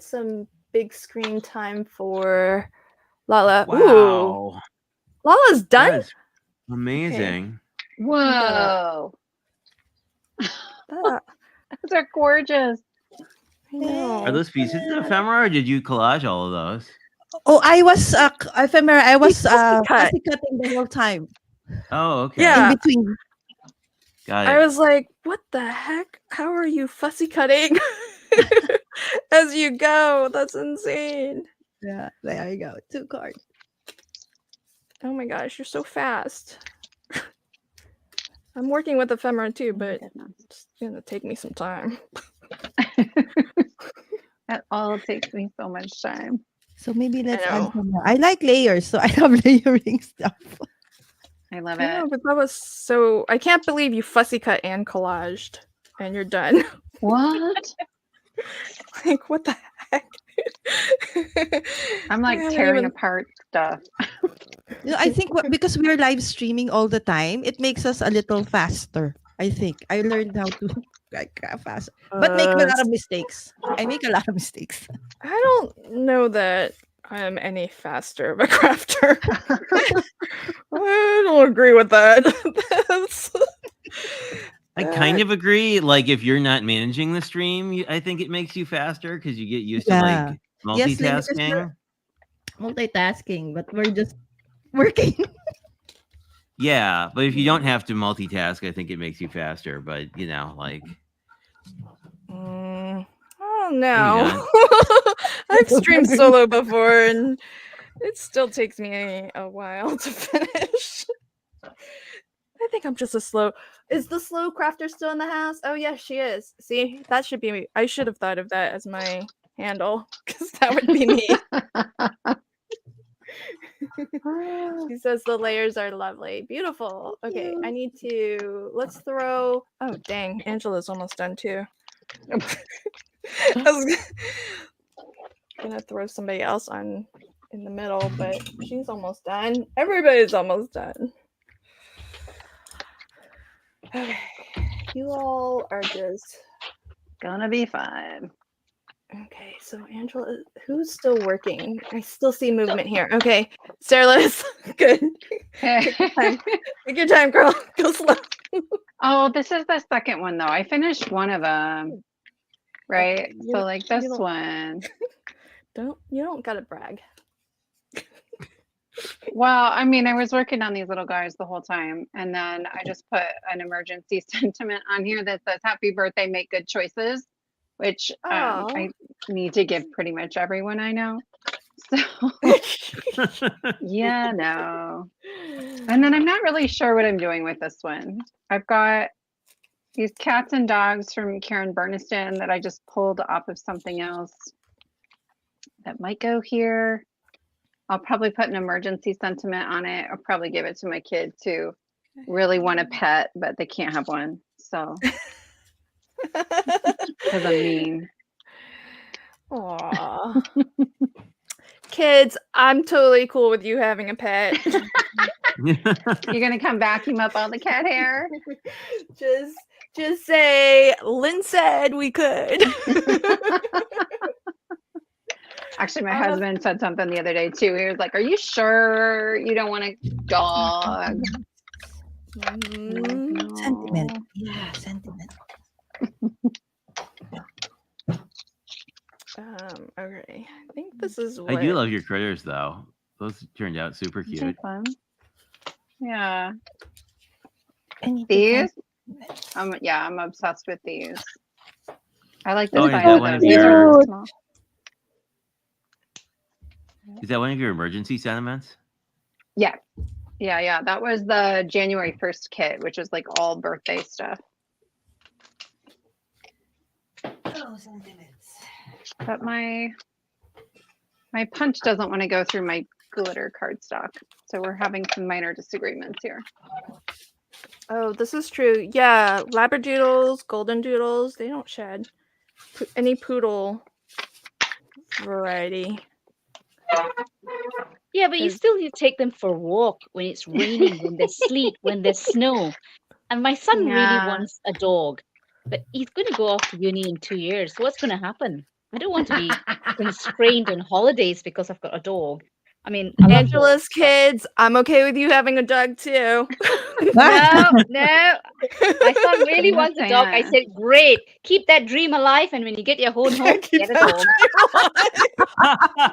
A: some big screen time for Lala. Ooh,
D: Wow.
A: Lala's done.
D: That's amazing.
C: Whoa.
A: Ah,
C: Those are gorgeous.
A: I know.
D: Are those pieces of ephemera or did you collage all of those?
E: Oh, I was ephemera. I was
A: fussy cut.
E: fussy cutting the whole time
D: Oh, okay.
A: Yeah.
E: in between.
D: Got
A: I
D: it.
A: was like, what the heck? How are you fussy cutting as you go? That's insane.
E: Yeah, there you go. 2 cards.
A: Oh my gosh, you're so fast. I'm working with ephemera too,
C: Oh my
A: but
C: goodness.
A: it's gonna take me some time.
C: That all takes me so much time.
E: So maybe let's add
A: know.
E: some more. I like layers, so I love layering stuff.
C: I love
A: I know,
C: it.
A: but that was so. I can't believe you fussy cut and collaged, and you're done.
C: What?
A: Like, what the heck?
C: I'm
A: I
C: like
A: haven't
C: tearing
A: even-
C: apart stuff.
E: I think because we're live streaming all the time, it makes us a little faster. I think I learned how to like fast, but make a lot of mistakes. I make a lot of mistakes.
A: I don't know that I'm any faster of a crafter. I don't agree with that. That's-
D: I kind of agree. Like if you're not managing the stream, I think it makes you faster because you get used to
E: Yeah.
D: like
E: Yes, Lynn, because
D: multitasking.
E: we're multitasking, but we're just working.
D: Yeah, but if you don't have to multitask, I think it makes you faster. But you know, like
A: I don't know.
D: not.
A: I've streamed solo before, and it still takes me a while to finish. I think I'm just a slow. Is the slow crafter still in the house? Oh yes, she is. See, that should be me. I should have thought of that as my handle, because that would be me. She says the layers are lovely, beautiful. Okay, I need to. Let's throw. Oh dang, Angela's almost done too. I was gonna throw somebody else on in the middle, but she's almost done. Everybody's almost done. Okay, you all are just
C: Gonna be fine.
A: okay. So Angela, who's still working? I still see movement here. Okay, Sarah Liz, good. Take your time. Take your time, girl. Go slow.
C: Oh, this is the second one though. I finished one of them. Right?
A: Okay, you
C: So
A: know-
C: like
A: you
C: this
A: don't-
C: one.
A: You don't gotta brag.
C: Well, I mean, I was working on these little guys the whole time, and then I just put an emergency sentiment on here that says "Happy birthday, make good choices," which
A: Aw.
C: I need to give pretty much everyone I know. So yeah, no. And then I'm not really sure what I'm doing with this one. I've got these cats and dogs from Karen Burniston that I just pulled off of something else that might go here. I'll probably put an emergency sentiment on it. I'll probably give it to my kids who really want a pet, but they can't have one. So, because I'm mean.
A: Aw. Kids, I'm totally cool with you having a pet.
C: You're going to come vacuum up all the cat hair?
A: just say Lynn said we could.
C: Actually, my husband said something the other day too. He was like, "Are you sure you don't want a dog?"
A: Mm,
E: Sentiment. Yeah, sentiment.
A: Okay. I think this is
D: I
A: what
D: do love your critters though. Those turned out super
C: Isn't that
D: cute.
C: fun? Yeah.
E: I need to
C: These?
E: find-
C: I'm obsessed with these. I like the
D: Oh, is
C: size
D: that
C: of
D: one
C: them.
D: of
C: These are
E: your-
C: small.
D: Is that one of your emergency sentiments?
C: Yeah. That was the January 1st kit, which is like all birthday stuff.
E: Oh, sentiments.
C: But my punch doesn't want to go through my glitter cardstock. So we're having some minor disagreements here.
A: Oh, this is true. Yeah, Labradoodles, Golden Doodles, they don't shed. Any poodle variety.
B: Yeah, but you
A: Is-
B: still need to take them for a walk when it's raining, when there's sleet, when there's snow. And my son really
C: Yeah.
B: wants a dog, but he's going to go off to uni in 2 years. So what's going to happen? I don't want to be constrained on holidays because I've got a dog. I mean, I love
A: Angela's
B: dogs, but-
A: kids, I'm okay with you having a dog too.
B: No, no. My son really
C: I'm not
B: wants a dog. I
C: saying.
B: said, great, keep that dream alive. And when you get your own home,
A: Keep
B: get a
A: that
B: dog.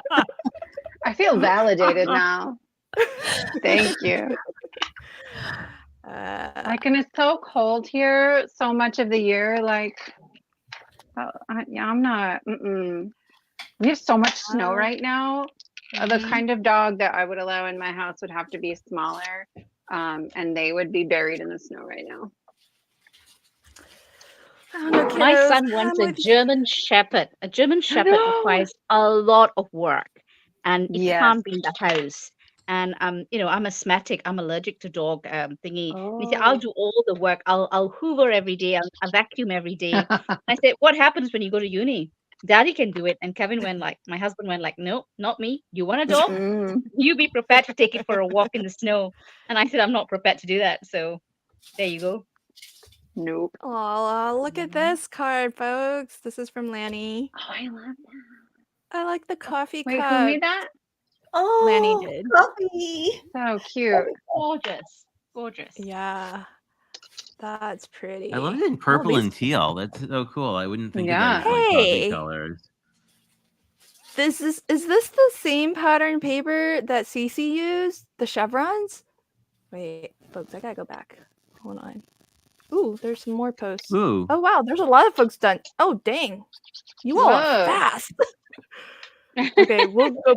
C: I feel validated now. Thank you. Like, and it's so cold here so much of the year. Like, I'm not. We have so much snow right now. The
A: Mhm.
C: kind of dog that I would allow in my house would have to be smaller. and they would be buried in the snow right now.
A: Oh, no,
B: My
A: kiddos,
B: son wants
A: I'm
B: a
A: with you.
B: German Shepherd. A German Shepherd
C: know.
B: requires a lot of work, and it
C: Yes.
B: can't be in the house. And I'm asthmatic. I'm allergic to dog thingy. And he said, "I'll
C: Oh.
B: do all the work. I'll hoover every day. I'll vacuum every day." I said, "What happens when you go to uni? Daddy can do it." And my husband went like, "No, not me. You want a dog?
C: Mm,
B: You be prepared to take it for a walk in the snow." And I said, "I'm not prepared to do that." So there you go.
C: nope.
A: Oh, look at this card, folks. This is from Lanny.
C: Oh, I love that.
A: I like the coffee
C: Wait,
A: cup.
C: who made that?
A: Lanny
E: Oh,
A: did.
E: coffee.
C: So cute.
B: Gorgeous, gorgeous.
A: Yeah, that's pretty.
D: I love it in
A: Oh,
D: purple
A: these-
D: and teal. That's so cool. I wouldn't think
C: Yeah.
D: of that as like coffee
A: Hey.
D: colors.
A: Is this the same pattern paper that Cece used? The chevrons? Wait, folks, I gotta go back. Hold on. Ooh, there's some more posts.
D: Ooh.
A: Oh wow, there's a lot of folks done. Oh dang, you all are
C: Whoa.
A: fast. Okay, we'll go.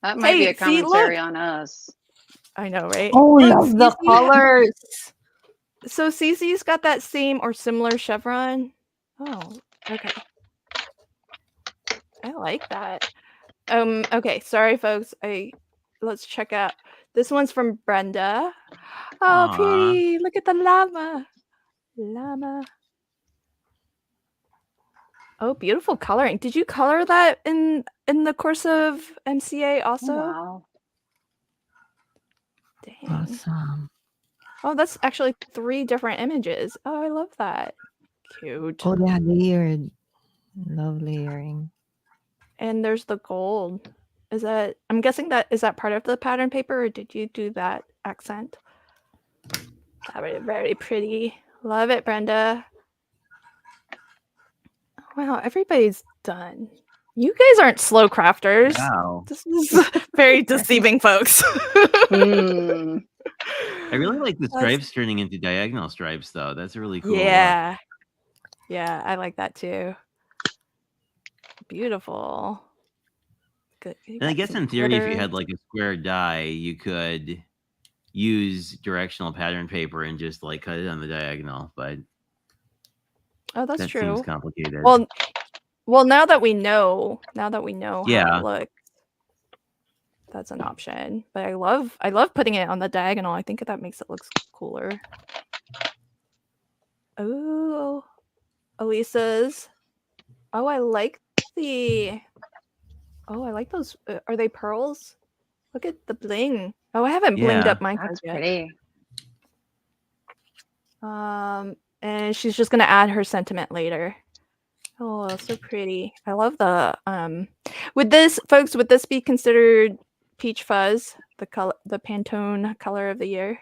C: That might be
A: Hey,
C: a
A: see,
C: commentary
A: look.
C: on us.
A: I know, right?
E: Oh,
A: Look,
E: love the
A: Cece-
E: colors.
A: So Cece's got that same or similar chevron. Oh, okay. I like that. Okay, sorry folks. Let's check out. This one's from Brenda. Oh,
D: Aw.
A: pretty. Look at the llama. Llama. Oh, beautiful coloring. Did you color that in the course of MCA
C: Oh,
A: also?
C: wow.
A: Dang.
E: Awesome.
A: Oh, that's actually 3 different images. Oh, I love that. Cute.
E: Oh, yeah, layered. Love layering.
A: And there's the gold. I'm guessing is that part of the pattern paper, or did you do that accent? Very, very pretty. Love it, Brenda. Wow, everybody's done. You guys aren't slow crafters.
D: Wow.
A: This is very deceiving, folks.
C: Hmm.
D: I really like the
A: That's-
D: stripes turning into diagonal stripes, though. That's a really cool look.
A: Yeah. Yeah, I like that too. Beautiful. Good. You
D: And I
A: got
D: guess
A: some
D: in theory, if you
A: glitter.
D: had like a square die, you could use directional pattern paper and just like cut it on the diagonal. But
A: Oh, that's
D: that
A: true.
D: seems complicated.
A: Well, now that we know how
D: Yeah.
A: it looks, that's an option. But I love putting it on the diagonal. I think that makes it look cooler. Oh, Elisa's. Oh, I like those. Are they pearls? Look at the bling. Oh, I haven't blinged
D: Yeah.
A: up mine
C: That's
A: yet.
C: pretty.
A: And she's just gonna add her sentiment later. Oh, so pretty. I love the would this be considered peach fuzz, the Pantone color of the year?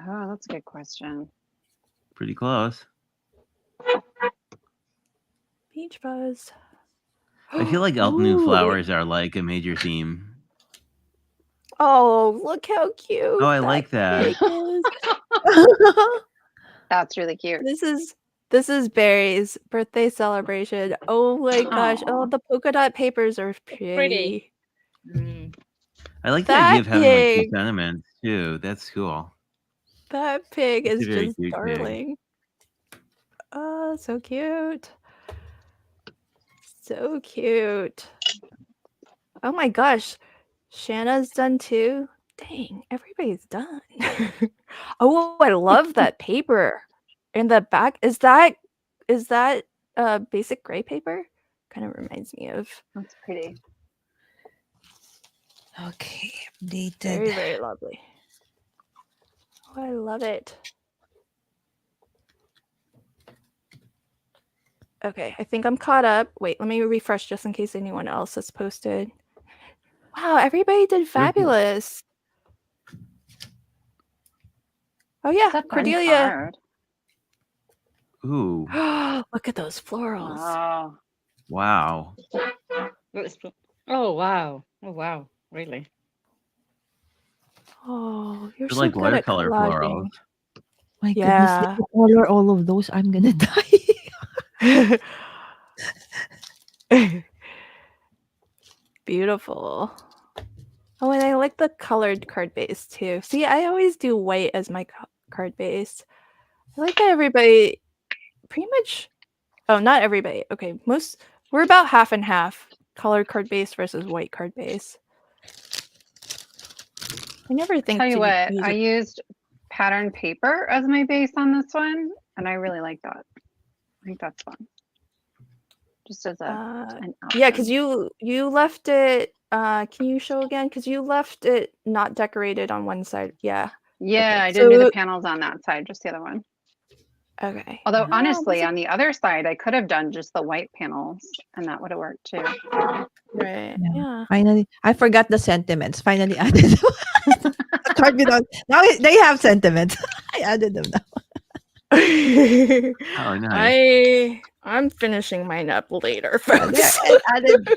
C: Oh, that's a good question.
D: Pretty close.
A: Peach fuzz.
D: I feel like Elf New
A: Ooh.
D: Flowers are like a major theme.
A: Oh, look how cute.
D: Oh, I like that.
A: pig is.
C: That's really cute.
A: This is Barry's birthday celebration. Oh my gosh. Oh,
C: Aw.
A: the polka dot papers are
B: pretty.
A: pretty.
B: Mm.
D: I like the
A: That
D: idea of having like two
A: pig.
D: sentiments too. That's cool.
A: That pig
D: It's
A: is
D: a very
A: just
D: cute pig.
A: darling. Oh, so cute. So cute. Oh my gosh. Shanna's done too. Dang, everybody's done. Oh, I love that paper. In the back. Is that basic gray paper? Kind of reminds me of
C: That's pretty.
E: Okay,
A: very,
E: updated.
A: very lovely. Oh, I love it. Okay, I think I'm caught up. Wait, let me refresh just in case anyone else has posted. Wow, everybody did fabulous. Oh yeah,
C: It's a fun
A: Cordelia.
C: card.
D: Ooh.
A: Look at those florals.
C: Oh,
D: Wow.
B: Oh wow! Oh wow! Really?
A: Oh, you're
D: They're
A: so
D: like
A: good at
D: watercolor
A: collaging.
D: florals.
E: My goodness,
A: Yeah.
E: if I color all of those, I'm gonna die.
A: Beautiful. Oh, and I like the colored card base too. See, I always do white as my card base. I like that everybody pretty much. Oh, not everybody. Okay, we're about half and half colored card base versus white card base. I never think
C: Tell you
A: to
C: what,
A: use
C: I
A: it.
C: used pattern paper as my base on this one, and I really like that. I think that's fun. Just as an
A: Yeah, because
C: option.
A: you left it. Can you show again? Because you left it not decorated on one side. Yeah.
C: Yeah,
A: Okay,
C: I didn't do the
A: so
C: panels on that side, just the other one.
A: okay.
C: Although
A: Oh,
C: honestly,
A: this is-
C: on the other side, I could have done just the white panels, and that would have worked too.
A: right.
E: Yeah.
A: Yeah.
E: Finally, I forgot the sentiments. Finally added a card without. Now they have sentiments. I added them now.
D: Oh, nice.
A: I'm finishing mine up later,
E: There,
A: folks.
E: and added.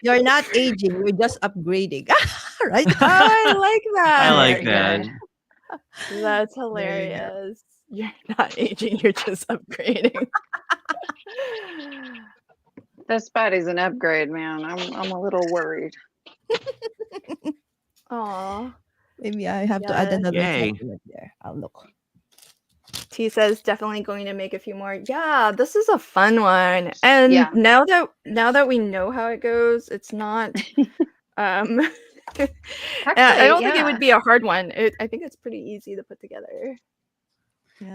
E: You're not aging. You're just upgrading. Right?
A: Oh, I like that.
D: I like
C: Very
D: that.
C: good.
A: That's
E: There you go.
A: hilarious. You're not aging, you're just upgrading.
C: This body's an upgrade, man. I'm a little worried.
A: Aw.
E: Maybe I have to add
A: Yes.
E: another
D: Yay.
E: sentiment there. I'll look.
A: T says definitely going to make a few more. Yeah, this is a fun one. And
C: Yeah.
A: now that we know how it goes, it's not I
C: Actually,
A: don't think it
C: yeah.
A: would be a hard one. I think it's pretty easy to put together.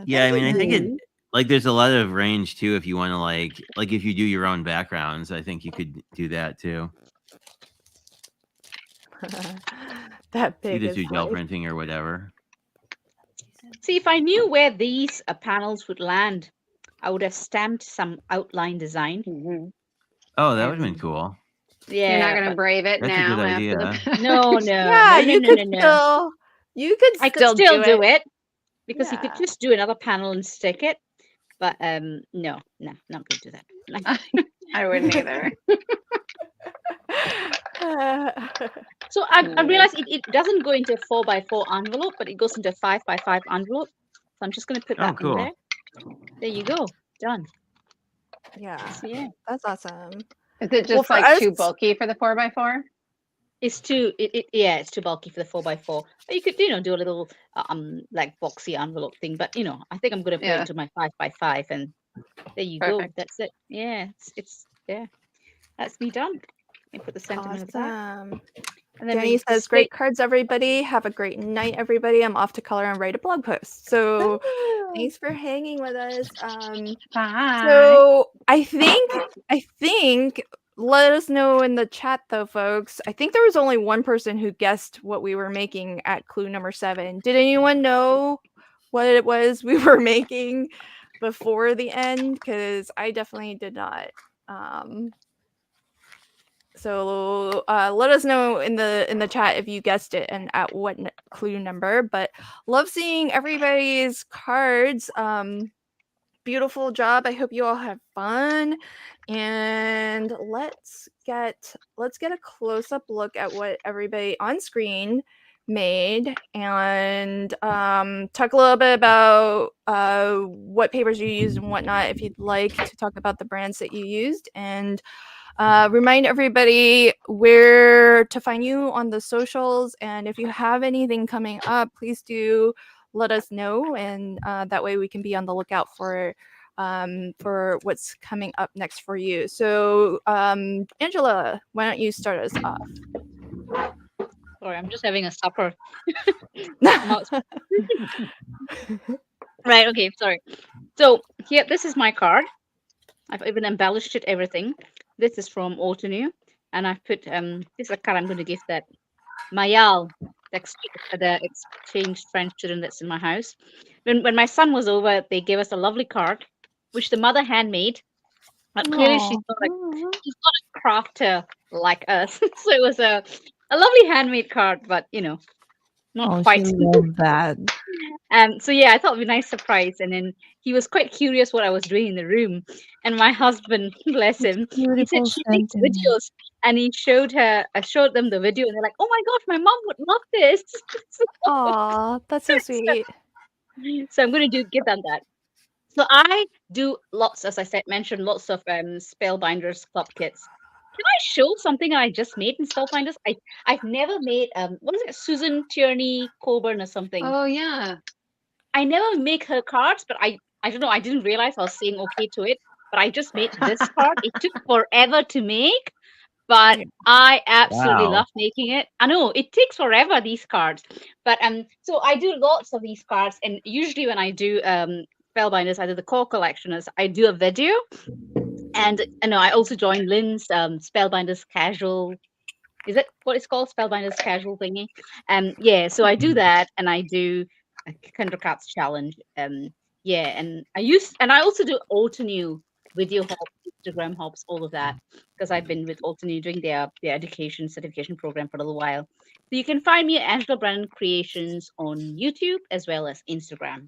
D: Yeah, I
E: thank
D: mean, I think
E: you.
D: it like there's a lot of range too if you want to like if you do your own backgrounds, I think you could do that too.
A: That big
D: Either
A: is
D: through gel
A: funny.
D: printing or whatever.
B: See, if I knew where these panels would land, I would have stamped some outline design.
C: Mhm.
D: Oh, that would have been
C: And
D: cool.
B: Yeah,
C: You're not going to
B: but
C: brave it
D: That's a
C: now
D: good
C: after the
D: idea.
B: no,
A: Yeah,
B: no,
A: you
B: no,
A: could
B: no, no.
A: still
B: I could still do it because you could
A: Yeah.
B: just do another panel and stick it. But no, not gonna do that.
C: I wouldn't either.
B: So I realized it doesn't go into a 4x4 envelope, but it goes into a 5x5 envelope. So I'm just gonna put
D: Oh,
B: that in
D: cool.
B: there. There you go, done.
A: Yeah,
B: So yeah,
A: that's awesome.
C: Is it
A: Well,
C: just
A: for
C: like too
A: us-
C: bulky for the 4x4?
B: it's too it's too bulky for the 4x4. But you could do a little like boxy envelope thing. But I think I'm gonna put it
C: Yeah.
B: into my 5x5, and there you go.
C: Perfect.
B: That's it. Yeah, it's there. That's me done. Let me put the sentiment of that.
A: Awesome.
B: And then
A: Danny
B: we
A: says,
B: split-
A: "Great cards, everybody. Have a great night, everybody. I'm off to color and write a blog post." So thanks for hanging with us.
C: Bye.
A: So I think let us know in the chat though, folks. I think there was only one person who guessed what we were making at clue number 7. Did anyone know what it was we were making before the end? Because I definitely did not. So let us know in the chat if you guessed it and at what clue number. But love seeing everybody's cards. Beautiful job. I hope you all have fun. And let's get a close-up look at what everybody on screen made and talk a little bit about what papers you used and whatnot if you'd like to talk about the brands that you used, and remind everybody where to find you on the socials. And if you have anything coming up, please do let us know, and that way we can be on the lookout for what's coming up next for you. So Angela, why don't you start us off?
B: Sorry, I'm just having a supper. Right, okay, sorry. So here, this is my card. I've even embellished it, everything. This is from Autonew, and I've put this is a card I'm going to give that Mayal, the exchange French student that's in my house. When my son was over, they gave us a lovely card, which the mother handmade. But clearly she's not a crafter like us, so it was a lovely handmade card, but not quite.
E: She loved that.
B: So yeah, I thought it'd be a nice surprise. And then he was quite curious what I was doing in the room. And my husband, bless him, he
E: Beautiful
B: said she makes
E: sentiment.
B: videos, and he showed them the video, and they're like, "Oh my gosh, my mom would love this."
A: Aw, that's so sweet.
B: So I'm going to give them that. So I do lots, as I mentioned, lots of Spellbinders club kits. can I show something I just made in Spellbinders? I've never made what is it, Susan Tierney Coburn or something.
C: Oh yeah.
B: I never make her cards, but I don't know. I didn't realize I was saying okay to it, but I just made this card. It took forever to make, but
A: Yeah.
B: I absolutely
D: Wow.
B: love making it. I know it takes forever, these cards, but so I do lots of these cards, and usually when I do Spellbinders, either the core collectioners, I do a video, and you know I also join Lynn's Spellbinders casual. Is it what it's called, Spellbinders casual thingy? Yeah, so I do that, and I do a Kindle Cards challenge. Yeah, and I also do Altenew video hops, Instagram hops, all of that, because I've been with Altenew doing their education certification program for a little while. So you can find me at Angela Brennan Creations on YouTube as well as Instagram.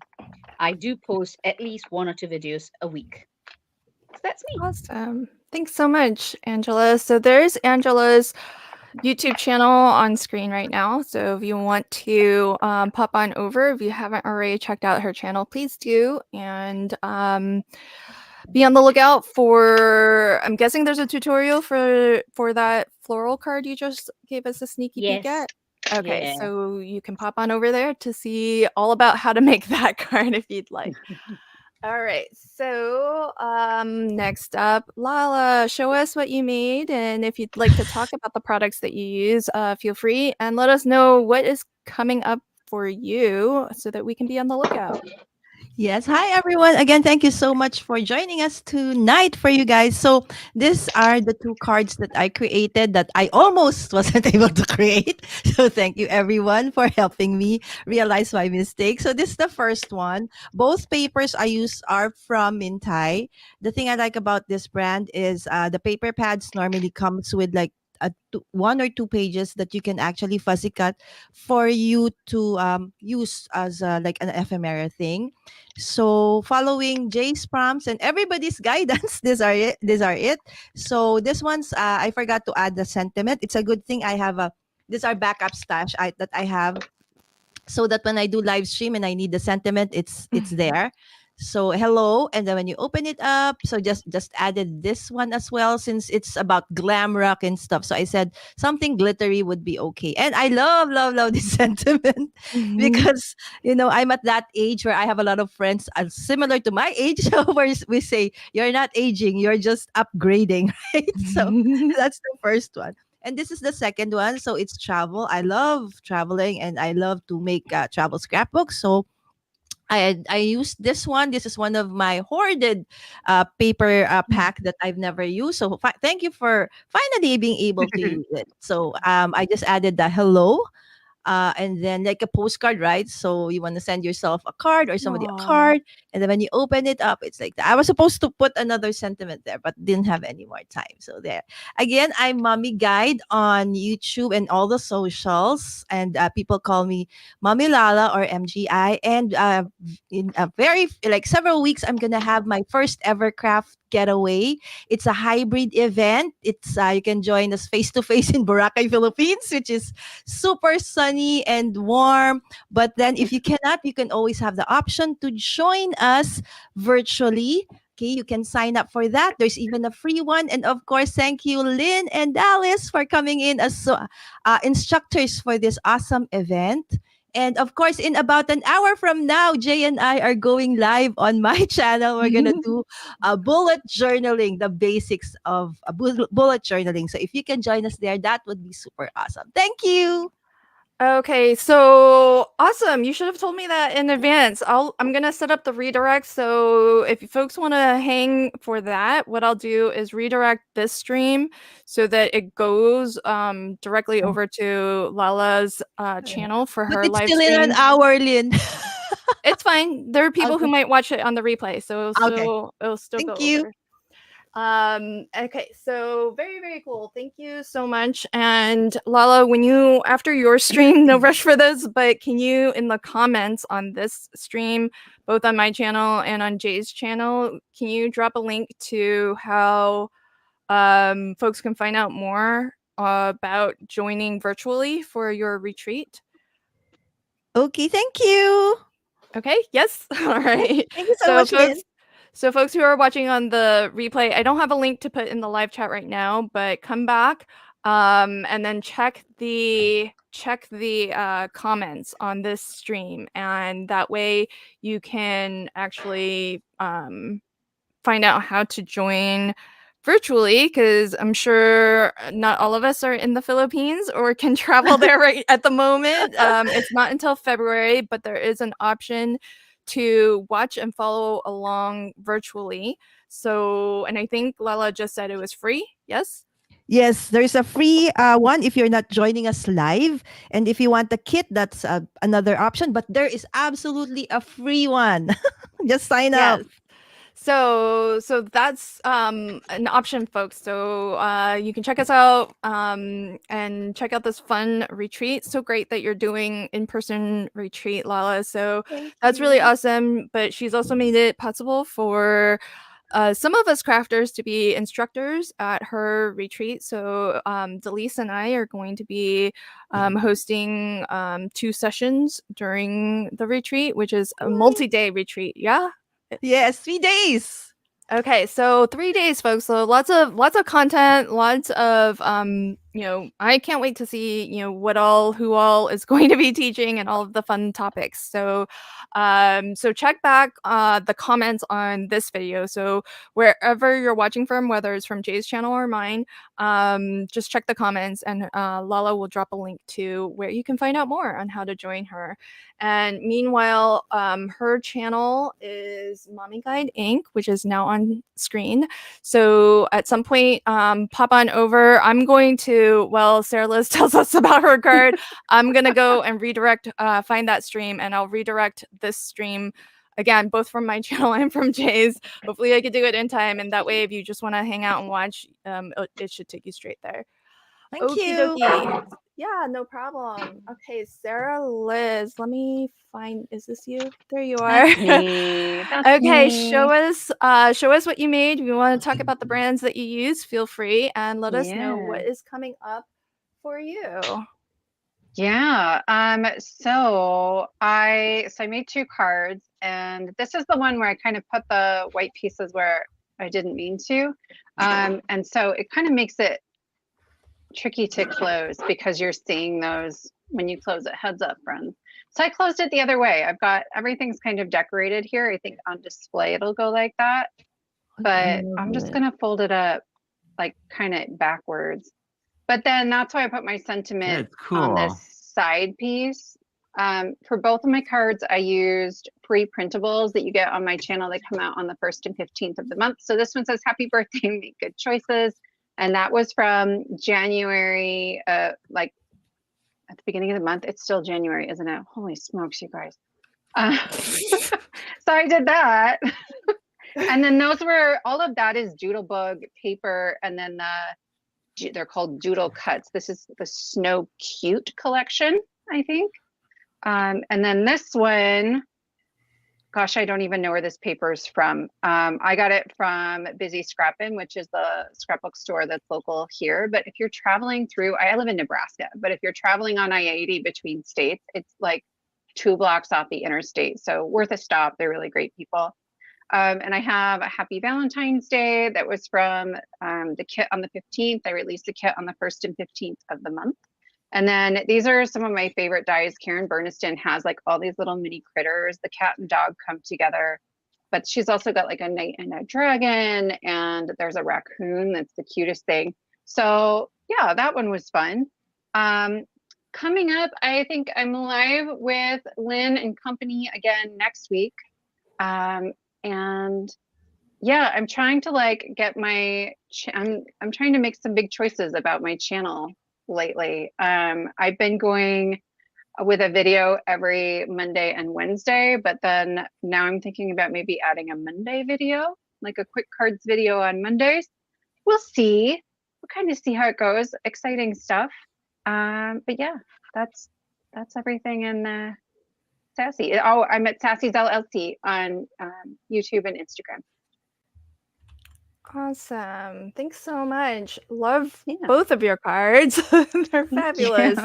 B: I do post at least 1 or 2 videos a week. So that's me.
A: Awesome. Thanks so much, Angela. So there's Angela's YouTube channel on screen right now. So if you want to pop on over, if you haven't already checked out her channel, please do. And be on the lookout for, I'm guessing there's a tutorial for that floral card you just gave us a sneaky peek
B: Yes.
A: at. Okay,
B: Yeah.
A: so you can pop on over there to see all about how to make that card if you'd like. All right, so next up, Lala, show us what you made, and if you'd like to talk about the products that you use, feel free and let us know what is coming up for you so that we can be on the lookout.
E: Yes. Hi, everyone. Again, thank you so much for joining us tonight for you guys. So, these are the 2 cards that I created that I almost wasn't able to create. So, thank you, everyone, for helping me realize my mistake. So, this is the first one. Both papers I use are from Mintai. The thing I like about this brand is the paper pads normally comes with like 1 or 2 pages that you can actually fuzzy cut for you to use as like an ephemera thing. So following Jay's prompts and everybody's guidance, these are it. These are it. So this one's I forgot to add the sentiment. It's a good thing I have a these are backup stash that I have so that when I do live stream and I need the sentiment, it's there. So hello, and then when you open it up, so just added this one as well since it's about glam rock and stuff. So I said something glittery would be okay, and I love this sentiment because I'm at that age where I have a lot of friends similar to my age, where we say you're not aging, you're just upgrading, right? So that's the first one. And this is the second one. So it's travel. I love traveling and I love to make travel scrapbooks. So I used this one. This is one of my hoarded paper pack that I've never used. So thank you for finally being able to use it. So I just added the hello and then like a postcard, right? So you want to send yourself a card or somebody a
A: Aw.
E: card, and then when you open it up, it's like that. I was supposed to put another sentiment there, but didn't have any more time. So there. Again, I'm Mommy Guide on YouTube and all the socials, and people call me Mommy Lala or MGI. And in a very like several weeks, I'm gonna have my first ever craft getaway. It's a hybrid event. It's you can join us face to face in Boracay, Philippines, which is super sunny and warm. But then if you cannot, you can always have the option to join us virtually. Okay, you can sign up for that. There's even a free one. And of course, thank you, Lynn and Dallas, for coming in as instructors for this awesome event. And of course, in about an hour from now, Jay and I are going live on my channel. We're going to do bullet journaling, the basics of bullet journaling. So if you can join us there, that would be super awesome. Thank you.
A: Okay, so awesome. You should have told me that in advance. I'm gonna set up the redirect. So if you folks want to hang for that, what I'll do is redirect this stream so that it goes directly over to Lala's channel for
E: But
A: her
E: it's
A: live
E: still in an
A: stream.
E: hour, Lynn.
A: It's fine. There are people who
E: Okay.
A: might watch it on the replay, so it'll
E: Okay.
A: still
E: Thank
A: go
E: you.
A: over. Okay, so very cool. Thank you so much. And Lala, when you after your stream, no rush for this, but can you in the comments on this stream, both on my channel and on Jay's channel, can you drop a link to how folks can find out more about joining virtually for your retreat?
E: Okay, thank you.
A: Okay, yes. All right.
E: Thank you so
A: So
E: much,
A: folks,
E: Lynn.
A: So folks who are watching on the replay, I don't have a link to put in the live chat right now, but come back and then check the comments on this stream, and that way you can actually find out how to join virtually, because I'm sure not all of us are in the Philippines or can travel there right at the moment. It's not until February, but there is an option to watch and follow along virtually. So, and I think Lala just said it was free. Yes?
E: Yes, there's a free one if you're not joining us live. And if you want the kit, that's another option. But there is absolutely a free one. Just sign up.
A: Yes. So that's an option, folks. So you can check us out and check out this fun retreat. So great that you're doing in-person retreat, Lala. So that's really awesome. But she's also made it possible for some of us crafters to be instructors at her retreat. So Delise and I are going to be hosting 2 sessions during the retreat, which is a multi-day retreat. Yeah.
E: Yes, 3 days.
A: Okay, so 3 days, folks. So lots of content, lots of I can't wait to see who all is going to be teaching and all of the fun topics. So so check back the comments on this video. So wherever you're watching from, whether it's from Jay's channel or mine, just check the comments, and Lala will drop a link to where you can find out more on how to join her. And meanwhile, her channel is Mommy Guide Inc., which is now on screen. So at some point, pop on over. I'm going to, while Sarah Liz tells us about her card, I'm going to go and redirect, find that stream, and I'll redirect this stream again, both from my channel and from Jay's. Hopefully I could do it in time. And that way, if you just want to hang out and watch, it should take you straight there.
E: Thank
A: Okie
E: you.
A: dokie. Yeah, no problem. Okay, Sarah Liz, let me find, is this you? There you are.
C: That's me. That's
A: Okay,
C: me.
A: show us what you made. If you want to talk about the brands that you use, feel free, and let us know what is coming up for you.
C: Yeah. So I made 2 cards, and this is the one where I kind of put the white pieces where I didn't mean to. And so it kind of makes it tricky to close because you're seeing those when you close it. Heads up, friends. So I closed it the other way. I've got everything's kind of decorated here. I think on display it'll go like that, but I'm just gonna fold it up like kind of backwards. But then that's why I put my sentiment
D: That's
C: on
D: cool.
C: this side piece. For both of my cards, I used free printables that you get on my channel. They come out on the 1st and 15th of the month. So this one says, "Happy birthday, make good choices." And that was from January, like at the beginning of the month. It's still January, isn't it? Holy smokes, you guys. So I did that. And then those were, all of that is Doodlebug paper. And then they're called Doodle Cuts. This is the Snow Cute collection, I think. And then this one, gosh, I don't even know where this paper is from. I got it from Busy Scrappin', which is the scrapbook store that's local here. But if you're traveling through, I live in Nebraska, but if you're traveling on I-80 between states, it's like 2 blocks off the interstate. So worth a stop. They're really great people. And I have a Happy Valentine's Day that was from the kit on the 15th. I released the kit on the 1st and 15th of the month. And then these are some of my favorite dies. Karen Burniston has like all these little mini critters. The cat and dog come together, but she's also got like a knight and a dragon, and there's a raccoon that's the cutest thing. So yeah, that one was fun. Coming up, I think I'm live with Lynn and company again next week. And yeah, I'm trying to like get my, I'm trying to make some big choices about my channel lately. I've been going with a video every Monday and Wednesday, but then now I'm thinking about maybe adding a Monday video, like a quick cards video on Mondays. We'll see. We'll kind of see how it goes. Exciting stuff. But yeah, that's everything in Sassy. Oh, I'm at Sassy's LLC on YouTube and Instagram.
A: Awesome. Thanks so much. Love
C: Yeah.
A: both of your cards. They're fabulous.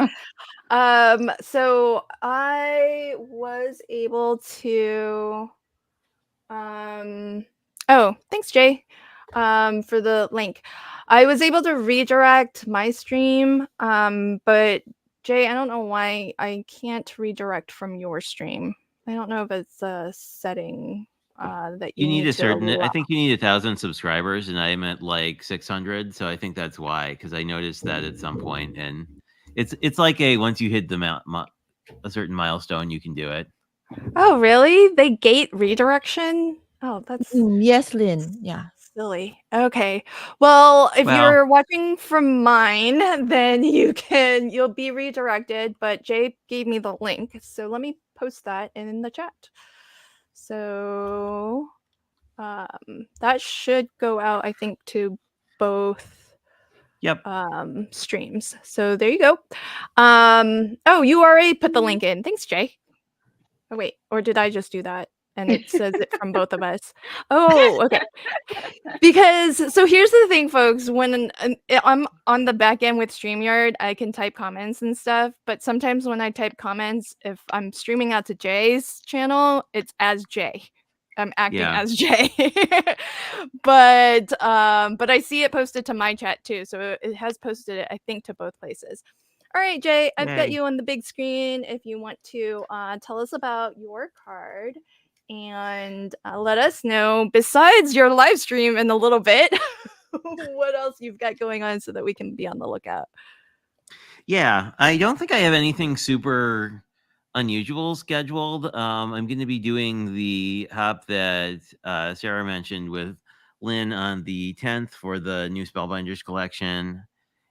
A: So I was able to Oh, thanks, Jay, for the link. I was able to redirect my stream, but Jay, I don't know why I can't redirect from your stream. I don't know if it's a setting that you
D: You need
A: need
D: a
A: to
D: certain. I
A: allow.
D: think you need 1,000 subscribers, and I'm at like 600. So I think that's why. Because I noticed that at some point, and it's like a once you hit the a certain milestone, you can do it.
A: Oh, really? They gate redirection? Oh, that's
E: Yes, Lynn. Yeah.
A: silly. Okay. Well, if
D: Well,
A: you're watching from mine, then you'll be redirected, but Jay gave me the link. So let me post that in the chat. So that should go out, I think, to both
D: yep.
A: streams. So there you go. Oh, you already put the link in. Thanks, Jay. Oh wait, or did I just do that? And it says it from both of us. Oh, okay. Because so here's the thing, folks. When I'm on the back end with StreamYard, I can type comments and stuff. But sometimes when I type comments, if I'm streaming out to Jay's channel, it's as Jay. I'm acting
D: Yeah.
A: as Jay. but I see it posted to my chat too. So it has posted it, I think, to both places. All right, Jay, I've got
D: Yay.
A: you on the big screen. If you want to tell us about your card and let us know, besides your live stream in a little bit, what else you've got going on so that we can be on the lookout.
D: Yeah, I don't think I have anything super unusual scheduled. I'm going to be doing the hop that Sarah mentioned with Lynn on the 10th for the new Spellbinders collection.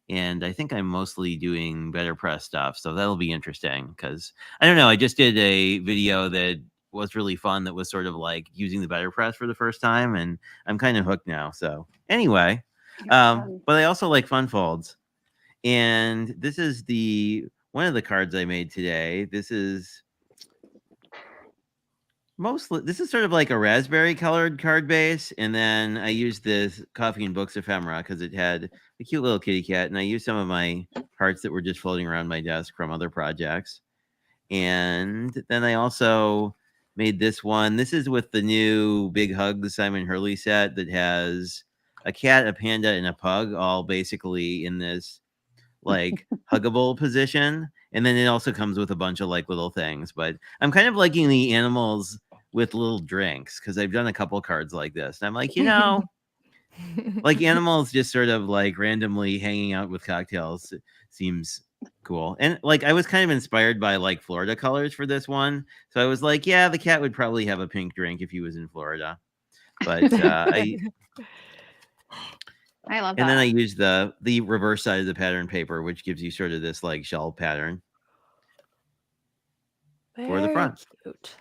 D: And I think I'm mostly doing Better Press stuff. So that'll be interesting because I don't know. I just did a video that was really fun that was sort of like using the Better Press for the first time. And I'm kind of hooked now. So anyway, but I also like fun folds. And this is one of the cards I made today. This is sort of like a raspberry colored card base, and then I used this Coffee and Books ephemera because it had a cute little kitty cat, and I used some of my hearts that were just floating around my desk from other projects. And then I also made this one. This is with the new Big Hug Simon Hurley set that has a cat, a panda, and a pug all basically in this like huggable position. And then it also comes with a bunch of like little things. But I'm kind of liking the animals with little drinks because I've done a couple cards like this. And I'm like, like animals just sort of like randomly hanging out with cocktails seems cool. And like I was kind of inspired by like Florida colors for this one. So I was like, yeah, the cat would probably have a pink drink if he was in Florida. But
C: I love that.
D: and then I used the reverse side of the pattern paper, which gives you sort of this like shell pattern for the front.
A: Cute.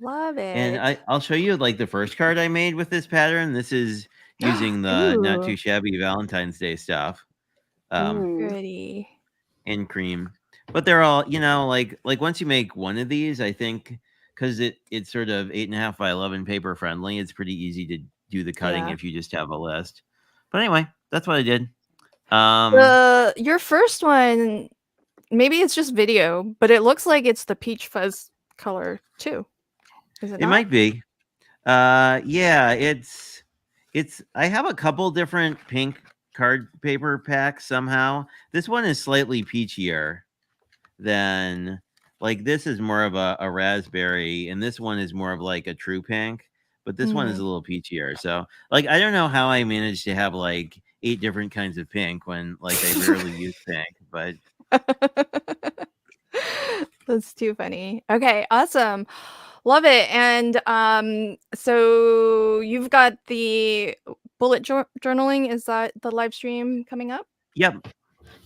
A: Love it.
D: And I'll show you like the first card I made with this pattern. This is using the Not Too Shabby Valentine's Day stuff.
A: Pretty.
D: In cream. But they're all, like once you make one of these, I think because it's sort of 8.5 by 11 paper friendly, it's pretty easy to do the cutting if you just have a list. But anyway, that's what I did.
A: Your first one, maybe it's just video, but it looks like it's the peach fuzz color too. Is it not?
D: Might be. Yeah, it's I have a couple different pink card paper packs somehow. This one is slightly peachier than like this is more of a raspberry, and this one is more of like a true pink, but this one is a little peachier. So like I don't know how I managed to have like 8 different kinds of pink when like I rarely use pink, but
A: that's too funny. Okay, awesome. Love it. And so you've got the bullet journaling. Is that the live stream coming up?
D: Yep.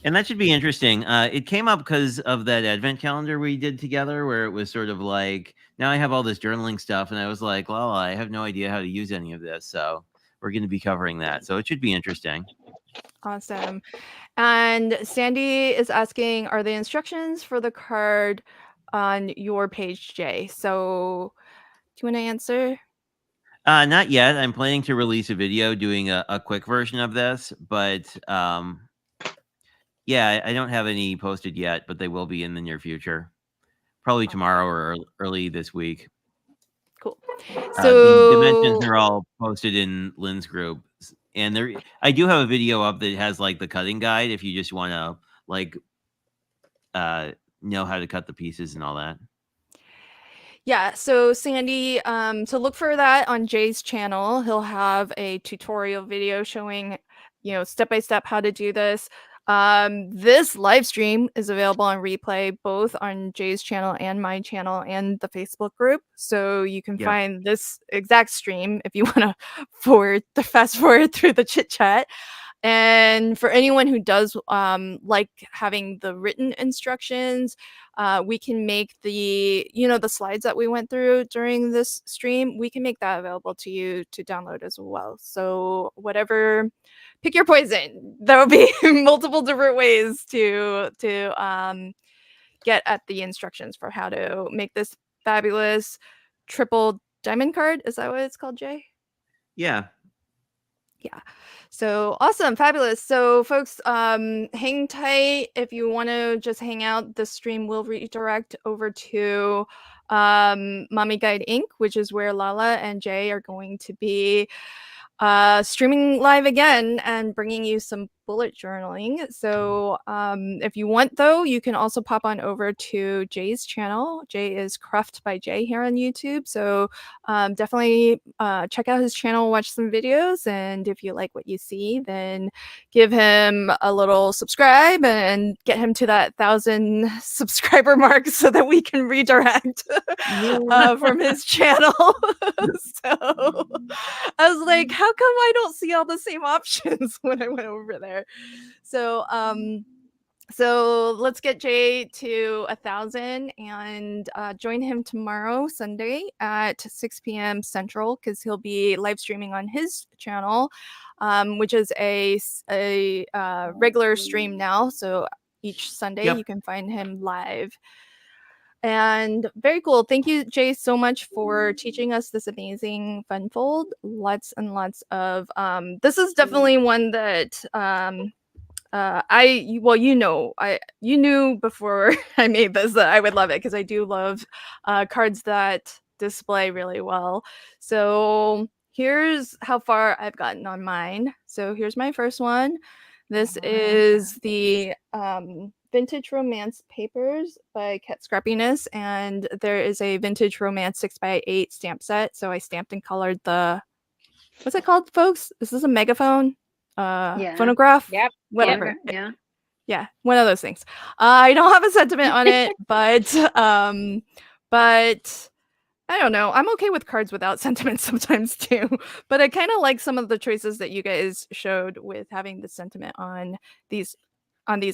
D: And that should be interesting. It came up because of that advent calendar we did together where it was sort of like, now I have all this journaling stuff. And I was like, well, I have no idea how to use any of this. So we're going to be covering that. So it should be interesting.
A: Awesome. And Sandy is asking, are the instructions for the card on your page, Jay? So do you want to answer?
D: Not yet. I'm planning to release a video doing a quick version of this, but yeah, I don't have any posted yet, but they will be in the near future. Probably tomorrow or early this week.
A: Cool.
D: The dimensions
A: So
D: are all posted in Lynn's group, and I do have a video up that has like the cutting guide if you just want to like know how to cut the pieces and all that.
A: yeah, so Sandy, so look for that on Jay's channel. He'll have a tutorial video showing, step by step how to do this. This live stream is available on replay both on Jay's channel and my channel and the Facebook group. So you can
D: Yep.
A: find this exact stream if you want to fast forward through the chit chat. And for anyone who does like having the written instructions, we can make the slides that we went through during this stream, we can make that available to you to download as well. So whatever, pick your poison. There will be multiple different ways to get at the instructions for how to make this fabulous triple diamond card. Is that what it's called, Jay?
D: Yeah.
A: Yeah. So awesome, fabulous. So folks, hang tight. If you want to just hang out, the stream will redirect over to Mommy Guide Inc., which is where Lala and Jay are going to be streaming live again and bringing you some bullet journaling. So if you want, though, you can also pop on over to Jay's channel. Jay is Craft by Jay here on YouTube. So definitely check out his channel, watch some videos. And if you like what you see, then give him a little subscribe and get him to that 1,000 subscriber mark so that we can redirect from his channel. So I was like, how come I don't see all the same options when I went over there? So so let's get Jay to 1,000 and join him tomorrow, Sunday at 6 p.m. Central, because he'll be live streaming on his channel, which is a regular stream now. So each Sunday
D: Yep.
A: you can find him live. And very cool. Thank you, Jay, so much for teaching us this amazing funfold. Lots and lots of this is definitely one that you knew before I made this that I would love it, because I do love cards that display really well. So here's how far I've gotten on mine. So here's my first one. This is the Vintage Romance Papers by Cat Scrappiness, and there is a Vintage Romance 6x8 stamp set. So I stamped and colored the, what's it called, folks? Is this a megaphone? Phonograph?
B: Yep.
A: Whatever.
C: Yeah.
A: Yeah, one of those things. I don't have a sentiment on it, but I don't know. I'm okay with cards without sentiment sometimes too. But I kind of like some of the choices that you guys showed with having the sentiment on these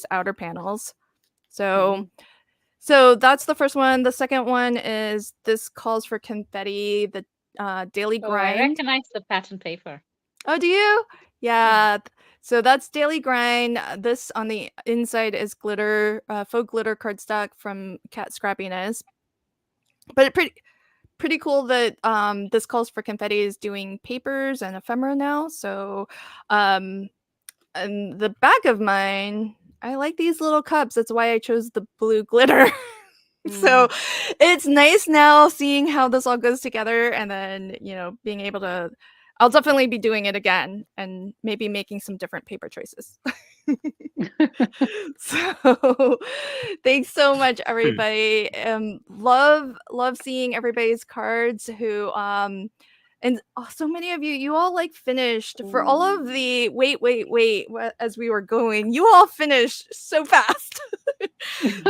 A: outer panels. So so that's the first one. The second one is This Calls for Confetti, the Daily
B: Oh, I
A: Grind.
B: recognize the pattern paper.
A: Oh, do you? Yeah. So that's Daily Grind. This on the inside is glitter, faux glitter cardstock from Cat Scrappiness. But pretty cool that This Calls for Confetti is doing papers and ephemera now. So and the back of mine, I like these little cups. That's why I chose the blue glitter. So it's nice now seeing how this all goes together, and then being able to, I'll definitely be doing it again and maybe making some different paper choices. So thanks so much, everybody. Love seeing everybody's cards who and so many of you all like finished for all of the wait as we were going. You all finished so fast.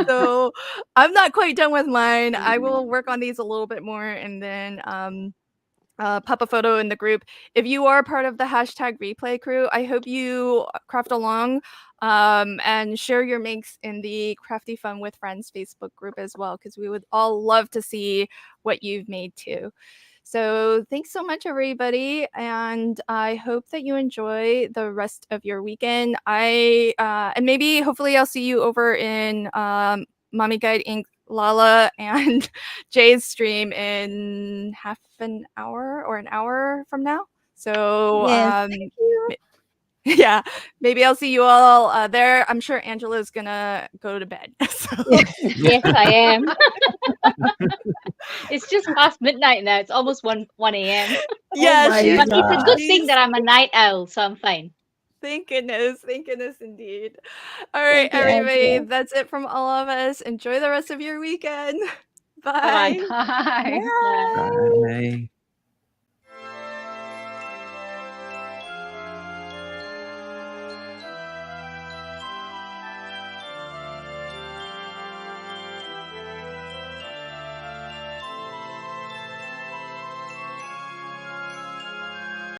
A: So I'm not quite done with mine. I will work on these a little bit more and then pop a photo in the group. If you are part of the hashtag replay crew, I hope you craft along and share your makes in the Crafty Fun with Friends Facebook group as well, because we would all love to see what you've made too. So thanks so much, everybody, and I hope that you enjoy the rest of your weekend. And maybe hopefully I'll see you over in Mommy Guide Inc. Lala and Jay's stream in half an hour or an hour from now. So
E: Yes,
A: yeah, maybe I'll see you all there. I'm sure Angela's gonna go to bed. So
B: Yes, I am. It's just past midnight now. It's almost 1 a.m.
A: yeah,
E: my
A: she's
B: But it's a good thing
A: she's
B: that I'm a night owl, so I'm fine.
A: thank goodness indeed. All right,
E: Thank you,
A: everybody,
E: Angela.
A: that's it from all of us. Enjoy the rest of your weekend.
B: Bye-bye.
A: Bye.
C: Bye.
B: Bye.
D: Bye.